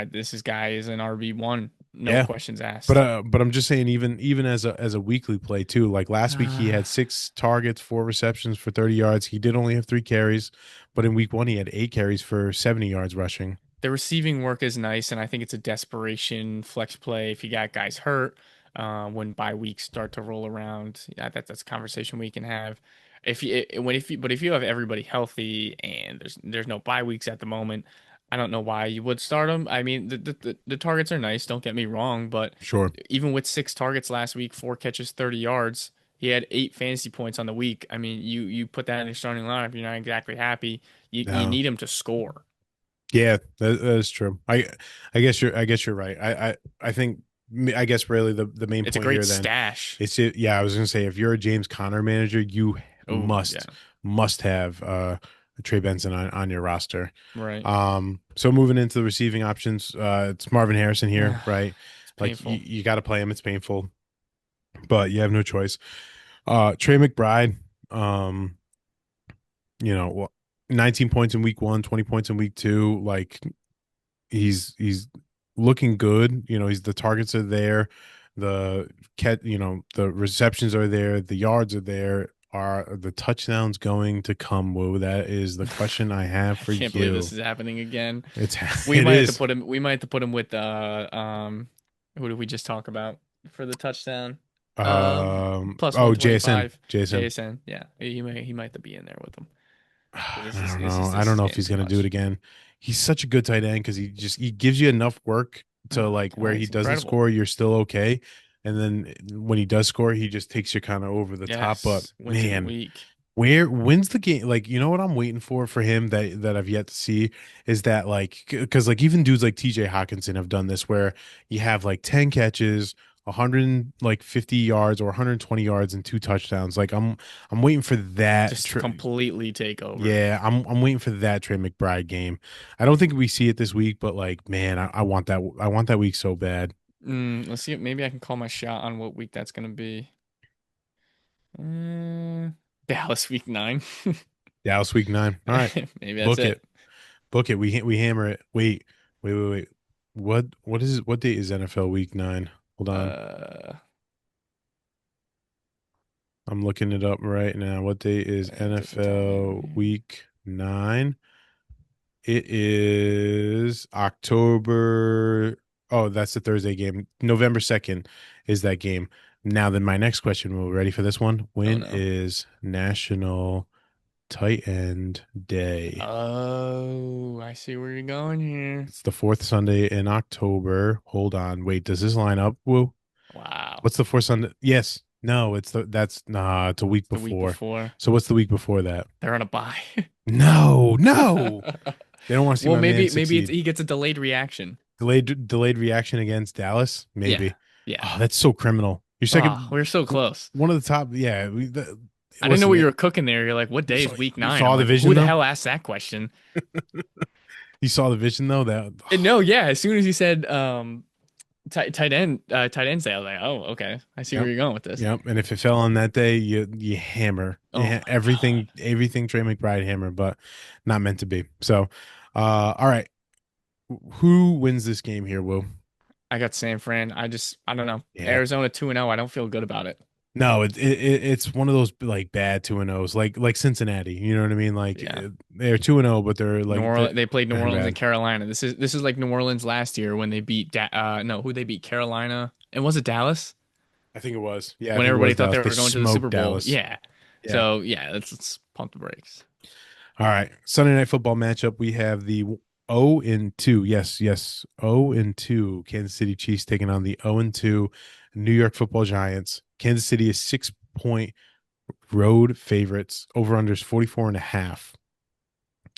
guy is an RB1, no Yeah, questions but asked. I'm just saying, even as a weekly play too. Like last week, he Uh, had 6 targets, 4 receptions for 30 yards. He did only have 3 carries, but in week one, he had 8 carries for 70 yards rushing. the receiving work is nice, and I think it's a desperation flex play if you got guys hurt. When bye weeks start to roll around, yeah, that's a conversation we can have. If you have everybody healthy and there's no bye weeks at the moment, I don't know why you would start them. I mean, the targets are nice, don't get me wrong, but Sure. even with 6 targets last week, 4 catches, 30 yards, he had 8 fantasy points on the week. I mean, you put that in your starting lineup, you're not exactly happy. You No. need him to score. Yeah, that is true. I guess you're right. I think I guess really the main It's a point great here then stash. is it. Yeah, I was gonna say if you're a James Conner manager, you Oh, yeah. must have Trey Benson on your roster. Right. So moving into the receiving options, it's Marvin Harrison here, right? It's Like painful. you got to play him. It's painful, but you have no choice. Trey McBride, um, you know, 19 points in week one, 20 points in week two. Like he's looking good. You know, he's the targets are there, the receptions are there, the yards are there. Are the touchdowns going to come, Woo? That is the question I have I for can't believe this you. is happening again. It's We it might have to is. put him. We might have to put him with who did we just talk about for the touchdown? Plus Oh, Jason. 125. Jason. JSN. Yeah, he might have to be in there with him because I don't know. I this don't is know if getting he's too gonna do it much. again. He's such a good tight end because he gives you enough work to like Oh, where he he's doesn't incredible. score, you're still okay. And then when he does score, he just takes you kind of over the top. But Yes, wins every man, week. where wins the game? Like, you know what I'm waiting for him that I've yet to see is that like because like even dudes like TJ Hawkinson have done this where you have like 10 catches, 100 like 50 yards or 120 yards and 2 touchdowns. Like I'm waiting for that. Just completely take over. Yeah, I'm waiting for that Trey McBride game. I don't think we see it this week, but like, man, I want that. I want that week so bad. Let's see. Maybe I can call my shot on what week that's gonna be. Uh, Dallas week 9. Dallas week 9. All right, Maybe that's book it. it, book it. We hammer it. Wait. What is it? What date is NFL week 9? Hold on, Uh, I'm looking it up right now. What date is it doesn't tell me on NFL here. week 9? It is October. Oh, that's the Thursday game. November 2nd is that game. Now, then, my next question, we're ready for this one. Oh When no. is National Tight End Day? Oh, I see where you're going here. It's the fourth Sunday in October. Hold on. Wait, does this line up? Woo. Wow. What's the fourth Sunday? Yes. No, it's a week The week before. before. So what's the week before that? They're on a bye. No. They don't want to see Well, my man maybe succeed. he gets a delayed reaction. Delayed reaction against Dallas, Yeah. maybe. Yeah. Oh, that's so criminal. Your Oh, second, we're so close. one of the top. Yeah, I didn't know what listen. you were cooking there. You're like, what day is week You 9? I'm saw the like, who vision the though. hell asked that question? You saw the vision though. That And no, yeah. As soon as you said tight end say, I was like, oh, okay. I see where yep, you're going with this. yep. And if it fell on that day, you hammer, Oh my God. everything Trey McBride hammer, but not meant to be. So, all right, who wins this game here? Will I got San Fran. I don't know. yeah. Arizona 2-0. I don't feel good about it. No, it's one of those like bad 2-0s, like Cincinnati. You know what I mean? Like Yeah. they're 2-0, but they're New like Orleans, they played New they're Orleans and bad. Carolina. This is like New Orleans last year when they beat no, who they beat Carolina. And was it Dallas? I think it was. Yeah, I When think it everybody was thought Dallas. they They were going to the Super smoked Bowl. Dallas. Yeah. Yeah. So yeah, let's pump the brakes. All right. Sunday night football matchup. We have the 0 and 2. Yes. 0 and 2 Kansas City Chiefs taking on the 0 and 2 New York Football Giants. Kansas City is 6-point road favorites. Over unders 44 and a half.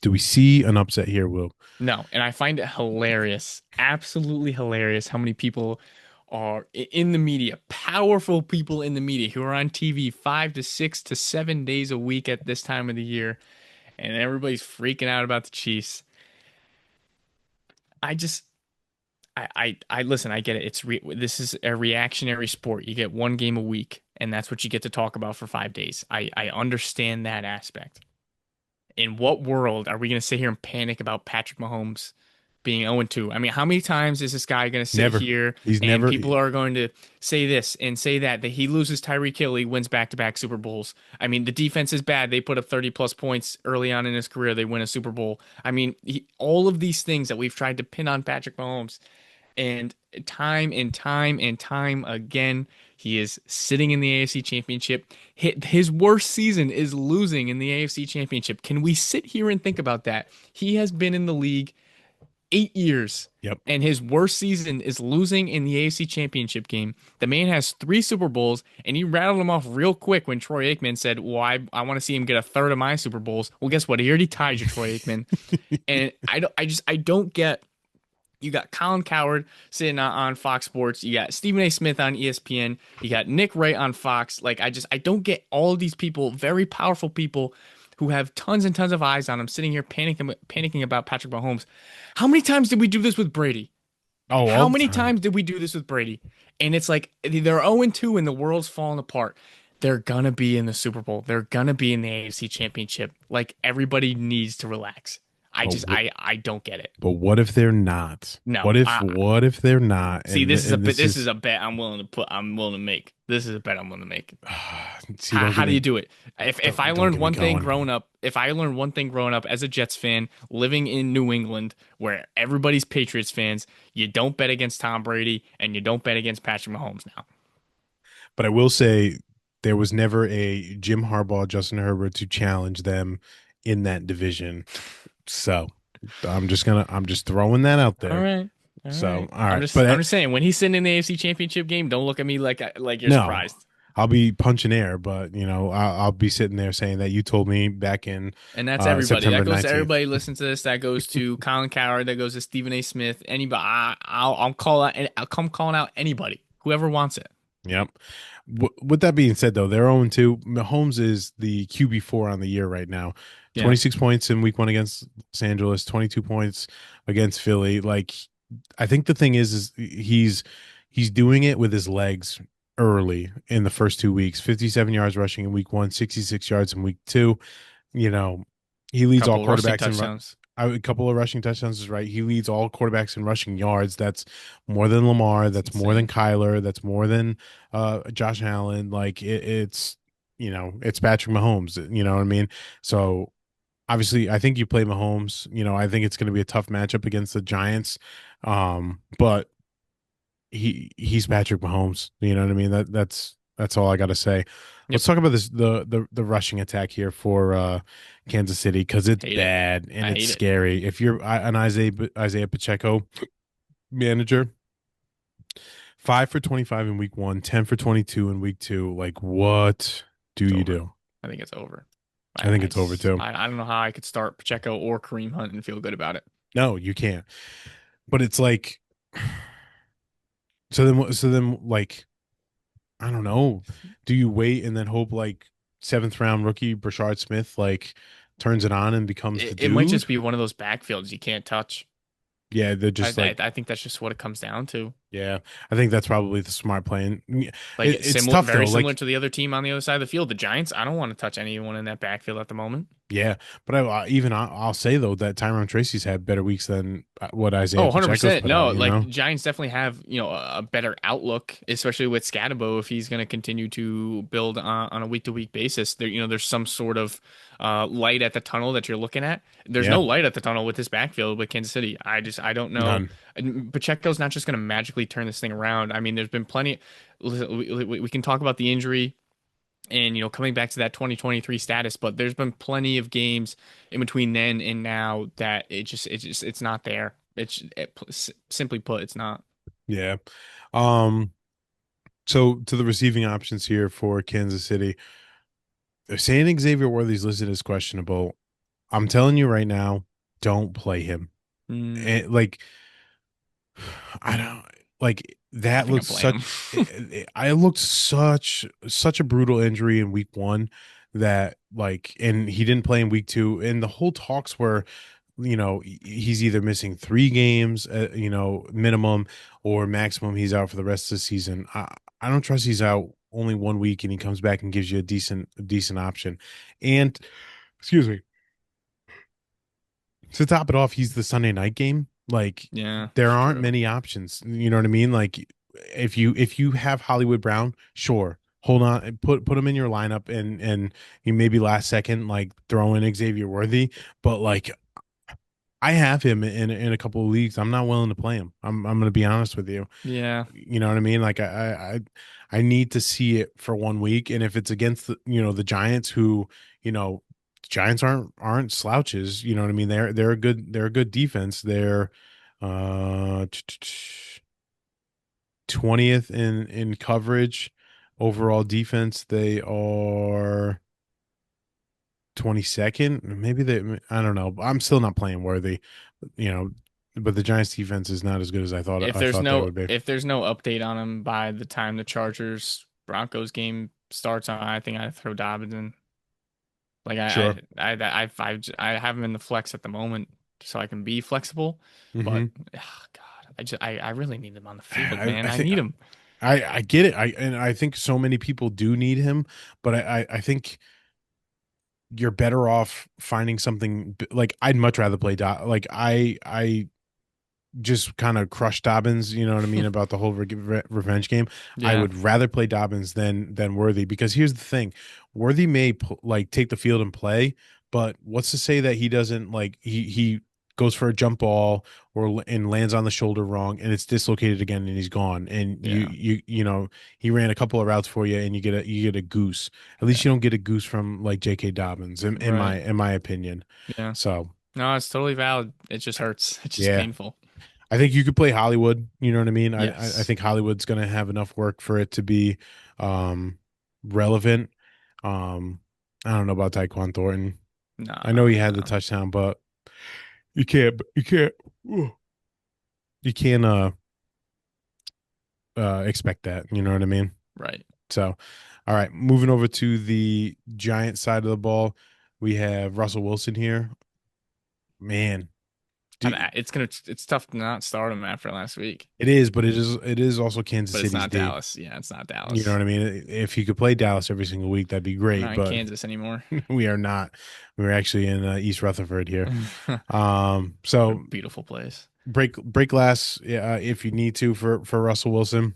Do we see an upset here, Will? No, and I find it hilarious, absolutely hilarious how many people are in the media, powerful people in the media who are on TV 5 to 6 to 7 days a week at this time of the year, and everybody's freaking out about the Chiefs. I just I listen. I get it. This is a reactionary sport. You get one game a week, and that's what you get to talk about for 5 days. I understand that aspect. In what world are we going to sit here and panic about Patrick Mahomes being 0-2? I mean, how many times is this guy going to sit Never. here He's and never. people are going to say this and say that he loses Tyreek Hill, he wins back-to-back Super Bowls? I mean, the defense is bad. They put up 30 plus points early on in his career. They win a Super Bowl. I mean, all of these things that we've tried to pin on Patrick Mahomes, and time and time and time again, he is sitting in the AFC Championship. His worst season is losing in the AFC Championship. Can we sit here and think about that? He has been in the league 8 years, Yep. and his worst season is losing in the AFC Championship game. The man has three Super Bowls, and he rattled them off real quick when Troy Aikman said, "Well, I want to see him get a third of my Super Bowls." Well, guess what? He already tied you, Troy Aikman. And I don't get. You got Colin Coward sitting on Fox Sports. You got Stephen A. Smith on ESPN. You got Nick Wright on Fox. Like, I don't get all of these people, very powerful people who have tons and tons of eyes on them, sitting here panicking about Patrick Mahomes. How many times did we do this with Brady? Oh, all How the many time. times did we do this with Brady? And it's like they're 0-2 and the world's falling apart. They're gonna be in the Super Bowl. They're gonna be in the AFC Championship. Like, everybody needs to relax. I But just wh- I don't get it. but what if they're not? No, What if they're not? see, And and this this is is a bet I'm willing to make. This is a bet I'm willing to make. see, don't How get do you me do it? If I don't learned get me one thing going. growing up, if I learned one thing growing up as a Jets fan, living in New England, where everybody's Patriots fans, you don't bet against Tom Brady and you don't bet against Patrick Mahomes now. But I will say there was never a Jim Harbaugh, Justin Herbert to challenge them in that division. So I'm just throwing that out All there. right. All So right. all right, but I'm just saying, when he's sitting in the AFC Championship game, don't look at me like you're no, surprised. I'll be punching air, but I'll be sitting there saying that you told me back in And that's everybody. September That goes to 19th. everybody listen to this. That goes to Colin Coward. That goes to Stephen A. Smith. Anybody, I'll call out. I'll come calling out anybody, whoever wants it. Yep. With that being said, though, they're 0-2. Mahomes is the QB4 on the year right now. Yeah, 26 points in week one against Los Angeles, 22 points against Philly. Like, I think the thing is he's doing it with his legs early in the first 2 weeks. 57 yards rushing in week one, 66 yards in week two. You know, he leads all couple of rushing quarterbacks in touchdowns. a couple of rushing touchdowns is right. He leads all quarterbacks in rushing yards. That's more than Lamar. It's That's more than insane. Kyler. That's more than Josh Allen. Like it's it's Patrick Mahomes. You know what I mean? So obviously, I think you play Mahomes. I think it's going to be a tough matchup against the Giants. But he's Patrick Mahomes. You know what I mean? That's all I got to say. Yep. Let's talk about this the rushing attack here for Kansas City because it's Hate it. bad and I it's hate it. scary. If you're an Isaiah Pacheco manager, 5 for 25 in week one, 10 for 22 in week two, like what do It's you over. do? I think it's over. I think it's over too. I don't know how I could start Pacheco or Kareem Hunt and feel good about it. No, you can't. But it's like so then like I don't know. Do you wait and then hope like seventh round rookie Brashard Smith like turns it on and becomes the It might dude? just be one of those backfields you can't touch. Yeah, they're just like I think that's just what it comes down to. yeah. I think that's probably the smart plan. Like, it's It's similar, tough though. very similar Like to the other team on the other side of the field, the Giants. I don't want to touch anyone in that backfield at the moment. yeah, but I'll say though that Tyrone Tracy's had better weeks than what Oh, Isaiah Pacheco's 100%. put No, out. like, Giants definitely have, a better outlook, especially with Scatabo if he's going to continue to build on a week-to-week basis. There's some sort of light at the tunnel that you're looking at. There's Yeah, no light at the tunnel with this backfield with Kansas City. I don't know. none. And Pacheco's not just going to magically turn this thing around. I mean, there's been plenty. We can talk about the injury and coming back to that 2023 status, but there's been plenty of games in between then and now that it's not there. Simply put, it's not. Yeah. Um. So to the receiving options here for Kansas City, they're saying Xavier Worthy's listed as questionable. I'm telling you right now, don't play him. Mm, Like I don't like I that think I looks play him. such. I looked such a brutal injury in week one that like, and he didn't play in week two, and the whole talks were. he's either missing 3 games, minimum, or maximum he's out for the rest of the season. I don't trust he's out only 1 week and he comes back and gives you a decent option. And excuse me, to top it off, he's the Sunday night game. Like Yeah, there it's aren't true. many options. You know what I mean? Like if you have Hollywood Brown, sure. Hold on, put him in your lineup and you maybe last second like throw in Xavier Worthy, but like I have him in a couple of leagues. I'm not willing to play him. I'm going to be honest with you. Yeah. You know what I mean? Like I need to see it for 1 week, and if it's against the Giants, who you know Giants aren't slouches. You know what I mean? They're a good defense. They're uh 20th in coverage, overall defense. They are 22nd. Maybe I don't know. I'm still not playing Worthy. You know, but the Giants defense is not as good as If I there's thought they no would be. if there's no update on him by the time the Chargers Broncos game starts, I think I throw Dobbins in. Like Sure. I have him in the flex at the moment, so I can be flexible. But Hmm. God, I really need him on the field, I, man. I I think need him. I get it. I think so many people do need him, but I think you're better off finding something like I'd much rather play like I just kind of crush Dobbins, you know what I mean, about the whole revenge game. I Yeah, would rather play Dobbins than Worthy because here's the thing. Worthy may like take the field and play, but what's to say that he doesn't like he goes for a jump ball and lands on the shoulder wrong and it's dislocated again and he's gone and yeah, he ran a couple of routes for you and you get a goose. At least yeah. you don't get a goose from like J.K. Dobbins in Right. my opinion. Yeah. So, No, it's totally valid. It just hurts. It's just yeah. painful. I think you could play Hollywood. You know what I mean? I Yes. think Hollywood's going to have enough work for it to be um, relevant. Um, I don't know about Tyquan Thornton. I know Nah, he had the nah. touchdown, but you can't expect that. You know what I mean? Right. So, all right, moving over to the Giant side of the ball, we have Russell Wilson here. Man, do, It's tough to not start him after last week, it is, but it is also Kansas but it's City's not D. Dallas. Yeah, it's not You know Dallas. what I mean? If he could play Dallas every single week, that'd be We're great. not in But Kansas anymore. we are not. We're actually in East Rutherford here. What a So beautiful place. break glass if you need to for Russell Wilson.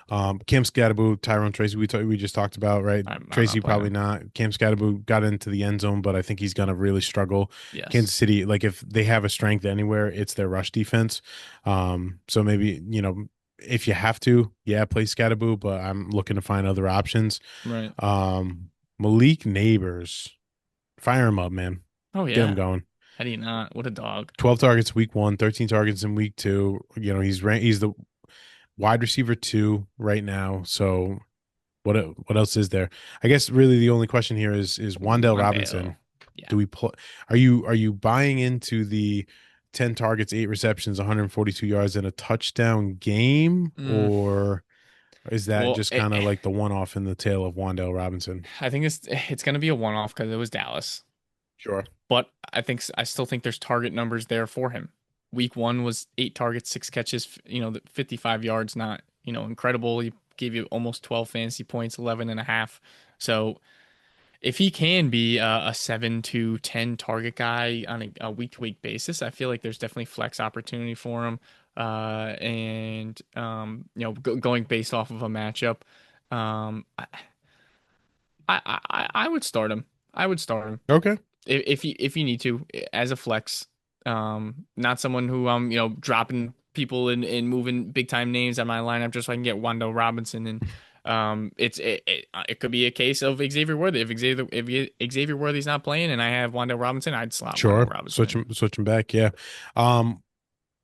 Cam Scatterbo, Tyrone Tracy, we just talked about, right? I'm not Tracy playing probably him. not. Cam Scatterbo got into the end zone, but I think he's gonna really struggle. Yes. Kansas City, like if they have a strength anywhere, it's their rush defense. So maybe if you have to, yeah, play Scatterbo, but I'm looking to find other options. Right. Malik Neighbors, fire him up, man. Oh Get him yeah. going. How do you not? What a dog. 12 targets week 1, 13 targets in week 2. He's the wide receiver 2 right now. So what else is there? I guess really the only question here is Wandale Wandale. Robinson. Yeah. Do we play are you buying into the 10 targets, 8 receptions, 142 yards and a touchdown game, Mm, or is that well, just kind of like the one off in the tail of Wandale Robinson? I think it's gonna be a one-off because it was Dallas. Sure. But I still think there's target numbers there for him. Week one was 8 targets, 6 catches, 55 yards, not, incredible. He gave you almost 12 fantasy points, 11 and a half. So if he can be a 7 to 10 target guy on a week-to-week basis, I feel like there's definitely flex opportunity for him. Going based off of a matchup, um, I would start him. I would start him Okay. if you need to as a flex. Not someone who I'm dropping people and moving big time names on my lineup just so I can get Wando Robinson and it could be a case of Xavier Worthy. If Xavier Worthy's not playing and I have Wando Robinson, I'd slot Wando Sure. Robinson Switch in. him switch him back. Yeah. Um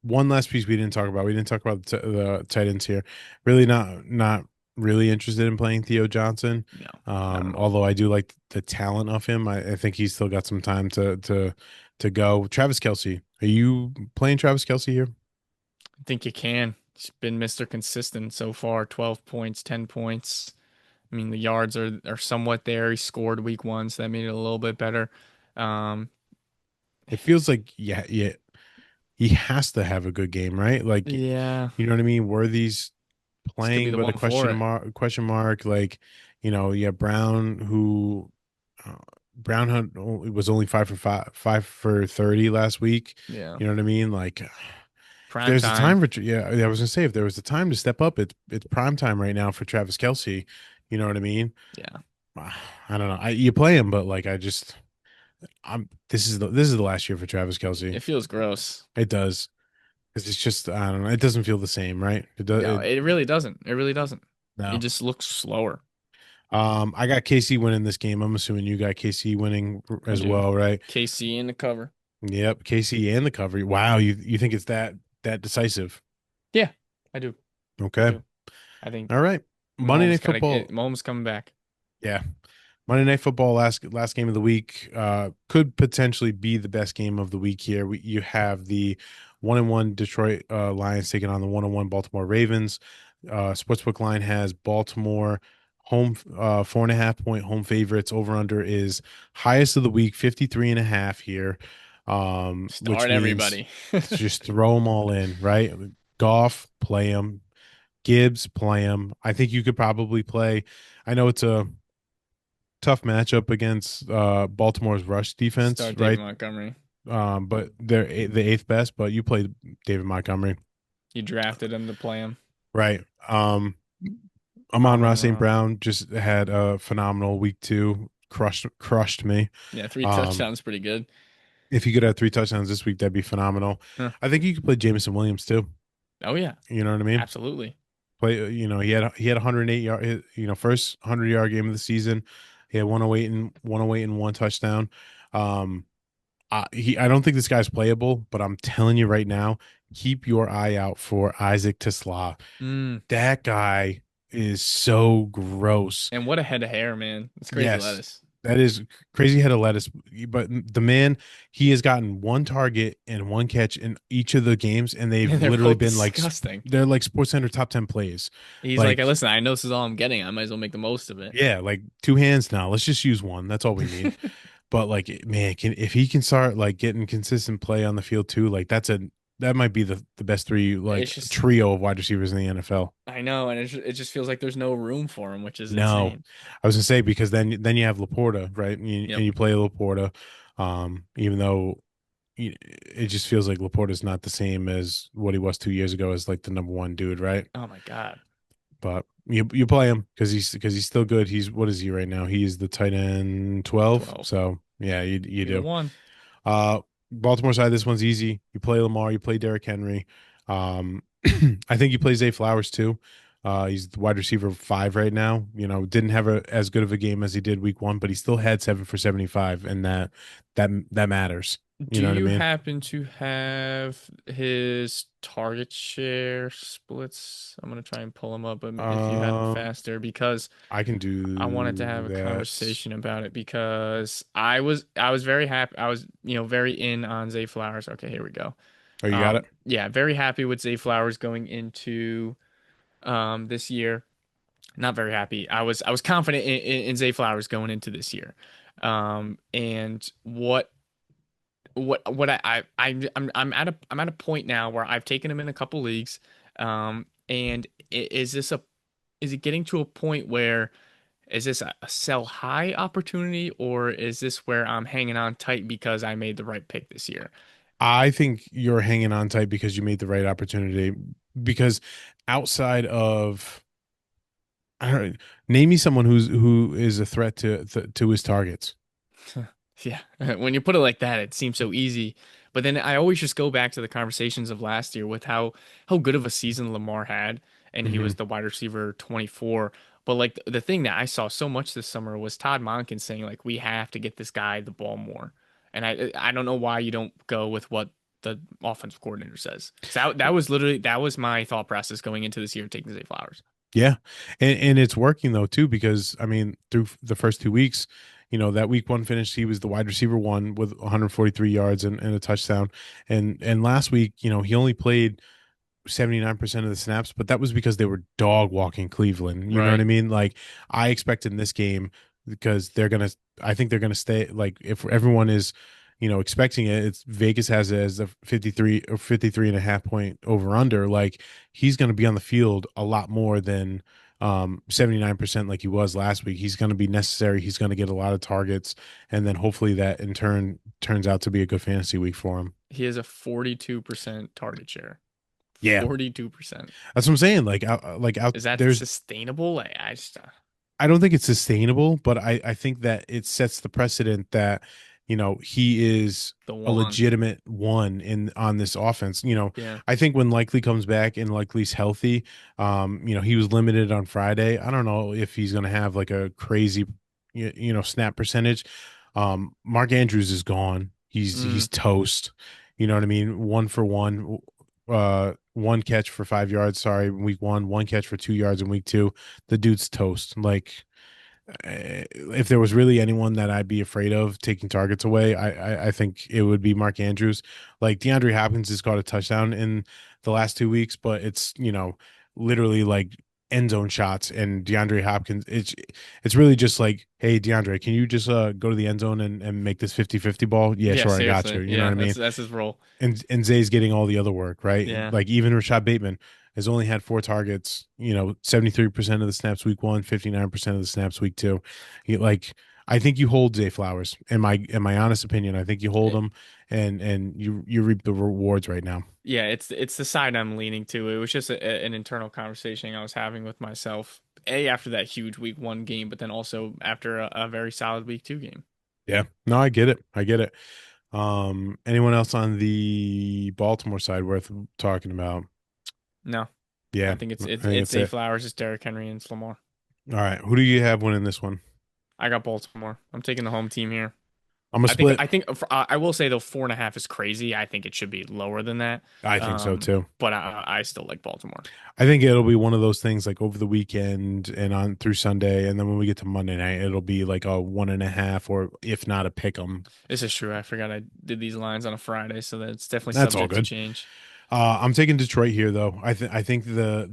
One last piece we didn't talk about. We didn't talk about the tight ends here. Really not really interested in playing Theo Johnson. No, not at all. Although I do like the talent of him. I think he's still got some time to go. Travis Kelsey. Are you playing Travis Kelsey here? I think you can. He's been Mr. Consistent so far. 12 points, 10 points. I mean, the yards are somewhat there. He scored week one, so that made it a little bit better. Um, it feels like yeah, he has to have a good game, right? Like, Yeah, you know what I mean? Worthy's this could be playing, the but a one for it. question mark. Like, you have Brown who uh, Brown was only 5 for 30 last week. Yeah, You know what I mean? Like, if prime there's a time. time for yeah, I was gonna say if there was a time to step up, it's prime time right now for Travis Kelsey. You know what I mean? Yeah, I don't know. You play him, but like I'm this is the last year for Travis Kelsey. it feels gross. It does. 'Cause it's just I don't know. It doesn't feel the same, right? It does. No, it really doesn't. It really doesn't. It No. just looks slower. I got KC winning this game. I'm assuming you got KC winning I as do. well, right? KC in the cover. Yep, KC and the cover. Wow, you think it's that decisive? Yeah, I do. I Okay. do. I think All right. Monday Night Football. Mahomes coming back. Yeah. Monday Night Football last game of the week could potentially be the best game of the week here. You have the 1-1 Detroit Lions taking on the 1-1 Baltimore Ravens. Sportsbook line has Baltimore home 4.5 point home favorites. Over under is highest of the week 53.5 here, which Start means everybody. just throw them all in, right? Goff, play them. Gibbs, play him. I think you could probably play. I know it's a tough matchup against Baltimore's rush defense, Start David right? Montgomery. But they're the eighth best. But you play David Montgomery, You drafted him to play him. right? Amon-Ra Amon St. Ra. Brown just had a phenomenal week two. Crushed me. Yeah, three Um, touchdowns, pretty good. if you could have 3 touchdowns this week, that'd be phenomenal. Huh. I think you could play Jameson Williams too. Oh yeah, You know what I mean? absolutely. Play. He had 108 yard. First 100-yard game of the season. He had 108 and 1 touchdown. Um, I don't think this guy's playable, but I'm telling you right now, keep your eye out for Isaac Tesla. Mm. That guy is so gross. And what a head of hair, man. It's crazy Yes, lettuce. that is crazy head of lettuce. But the man, he has gotten 1 target and 1 catch in each of the games, and they've And they're literally both been like disgusting. they're like Sports Center top 10 plays. He's like, hey, Like, listen, I know this is all I'm getting. I might as well make the most of it. yeah, like 2 hands now. Let's just use one. That's all we need. But like, man, if he can start like getting consistent play on the field too, like that might be the best three It's like just, trio of wide receivers in the NFL. I know, and it just feels like there's no room for him, which is No, insane. I was gonna say because then you have Laporta, right? And Yep. you play Laporta, even though it just feels like Laporta's not the same as what he was 2 years ago as like the number one dude, right? Oh my God. But you play him because he's still good. He's what is he right now? He's the tight end 12. 12. So yeah, you Be the do. one. Uh, Baltimore side, this one's easy. You play Lamar, you play Derrick Henry. Um, I think you play Zay Flowers too. He's the wide receiver 5 right now. Didn't have as good of a game as he did week 1, but he still had 7 for 75, and that matters. You Do know what I you mean? happen to have his target share splits? I'm gonna try and pull him up, but if you had him Um, faster, because I can I wanted to do have a that. conversation about it because I was very happy. I was very in on Zay Flowers. Okay, here we go. Oh, you got it. Yeah, very happy with Zay Flowers going into this year. Not very happy. I was confident in Zay Flowers going into this year. And what I'm at a point now where I've taken him in a couple leagues. And is it getting to a point where is this a sell high opportunity, or is this where I'm hanging on tight because I made the right pick this year? I think you're hanging on tight because you made the right opportunity. Because outside of, I don't know, name me someone who is a threat to his targets. Yeah, when you put it like that, it seems so easy. But then I always just go back to the conversations of last year with how good of a season Lamar had, and he Hmm. was the wide receiver 24. But like the thing that I saw so much this summer was Todd Monken saying like we have to get this guy the ball more. And I don't know why you don't go with what the offensive coordinator says. 'Cause that was my thought process going into this year taking Zay Flowers. Yeah, and it's working though too because I mean through the first 2 weeks, that week 1 finish he was the wide receiver 1 with 143 yards and a touchdown, and last week he only played 79% of the snaps, but that was because they were dog walking Cleveland. You know what I Right. mean? Like I expect in this game because I think they're gonna stay like if everyone is expecting it. It's Vegas has it as a 53 or 53 and a half point over under. Like he's going to be on the field a lot more than 79% like he was last week. He's going to be necessary. He's going to get a lot of targets, and then hopefully that in turn turns out to be a good fantasy week for him. He has a 42% target share. Yeah, 42%. that's what I'm saying. Like out Is that there's sustainable? I just I don't think it's sustainable, but I think that it sets the precedent that, he is the a one. legitimate one in on this offense. Yeah. I think when Likely comes back and Likely's healthy, he was limited on Friday. I don't know if he's going to have like a crazy, snap percentage. Mark Andrews is gone. He's Mm, toast. You know what I mean? One for one. One catch for 5 yards. Sorry, in week one catch for 2 yards in week two. The dude's toast. Like, if there was really anyone that I'd be afraid of taking targets away, I think it would be Mark Andrews. Like DeAndre Hopkins has caught a touchdown in the last 2 weeks, but it's literally like end zone shots, and DeAndre Hopkins. It's really just like, hey DeAndre, can you just go to the end zone and make this 50-50 ball? Yeah, yeah, sure, I got you. seriously. You know what Yeah, I mean? that's his role. And Zay's getting all the other work, right? Yeah. Like even Rashad Bateman has only had 4 targets, 73% of the snaps week one, 59% of the snaps week two. Like I think you hold Zay Flowers. In my honest opinion, I think you hold It- him and you reap the rewards right now. yeah, it's the side I'm leaning to. It was just an internal conversation I was having with myself. After that huge week one game, but then also after a very solid week two game. Yeah. No, I get it. I get it. Anyone else on the Baltimore side worth talking about? No, I Yeah, think it's I it's think it's it's Zay it. Flowers, it's Derrick Henry, and it's Lamar. All right. Who do you have winning this one? I got Baltimore. I'm taking the home team here. I'm gonna I think split. I think I will say though 4.5 is crazy. I think it should be lower than that. I think so too. But I still like Baltimore. I think it'll be one of those things like over the weekend and on through Sunday, and then when we get to Monday night, it'll be like a 1.5 or if not a pick 'em. This is true. I forgot I did these lines on a Friday, so that's definitely That's all subject to good. change. I'm taking Detroit here though. I think the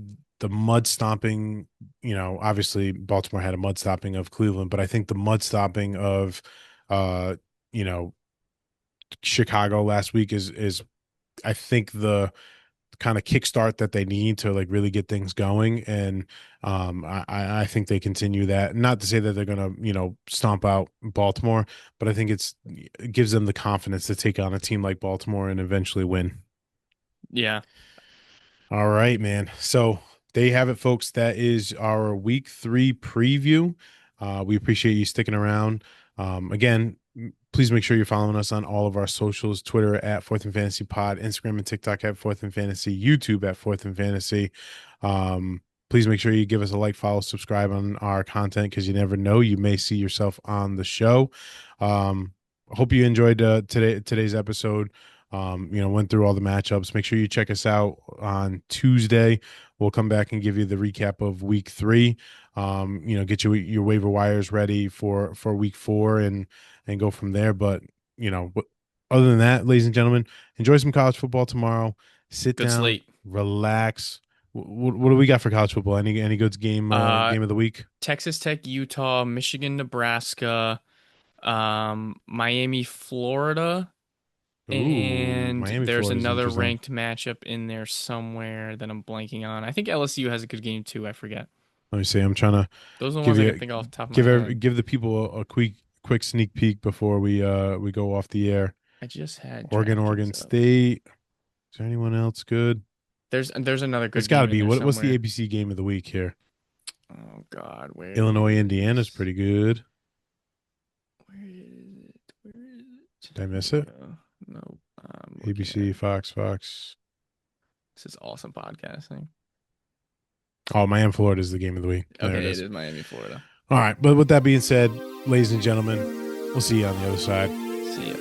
mud stomping, obviously Baltimore had a mud stomping of Cleveland, but I think the mud stomping of uh, you know, Chicago last week is I think the kind of kickstart that they need to like really get things going. And I think they continue that. Not to say that they're gonna, stomp out Baltimore, but I think it gives them the confidence to take on a team like Baltimore and eventually win. Yeah, All right, man. So there you have it, folks. That is our week three preview. We appreciate you sticking around. Again, please make sure you're following us on all of our socials: Twitter at Fourth and Fantasy Pod, Instagram and TikTok at Fourth and Fantasy, YouTube at Fourth and Fantasy. Please make sure you give us a like, follow, subscribe on our content because you never know, you may see yourself on the show. I hope you enjoyed today's episode. Went through all the matchups. Make sure you check us out on Tuesday. We'll come back and give you the recap of week three. Get your waiver wires ready for week four and go from there. But other than that, ladies and gentlemen, enjoy some college football tomorrow. Sit good down, slate. relax. What do we got for college football? Any good Uh, game of the week? Texas Tech, Utah, Michigan, Nebraska, Miami, Florida, Ooh, and Miami, there's Florida is another interesting. ranked matchup in there somewhere that I'm blanking on. I think LSU has a good game too. I forget. Let me see. I'm trying to Those are the give ones I can you think off the top of my head. give the people a quick sneak peek before we go off the air. I just had Oregon DraftKings up. State. Is there anyone else good? There's another There's good got to game in be. there What's the somewhere. ABC game of the week here? Oh God, Illinois, Indiana's pretty good. where is it? Where is it? Did I Here miss we it? go. Nope. I'm looking ABC, at Fox. this is awesome podcasting. Oh, Miami, Florida is the game of the week. There it Okay, it is. is Miami, Florida. All right. But with that being said, ladies and gentlemen, we'll see you on the other side. See ya.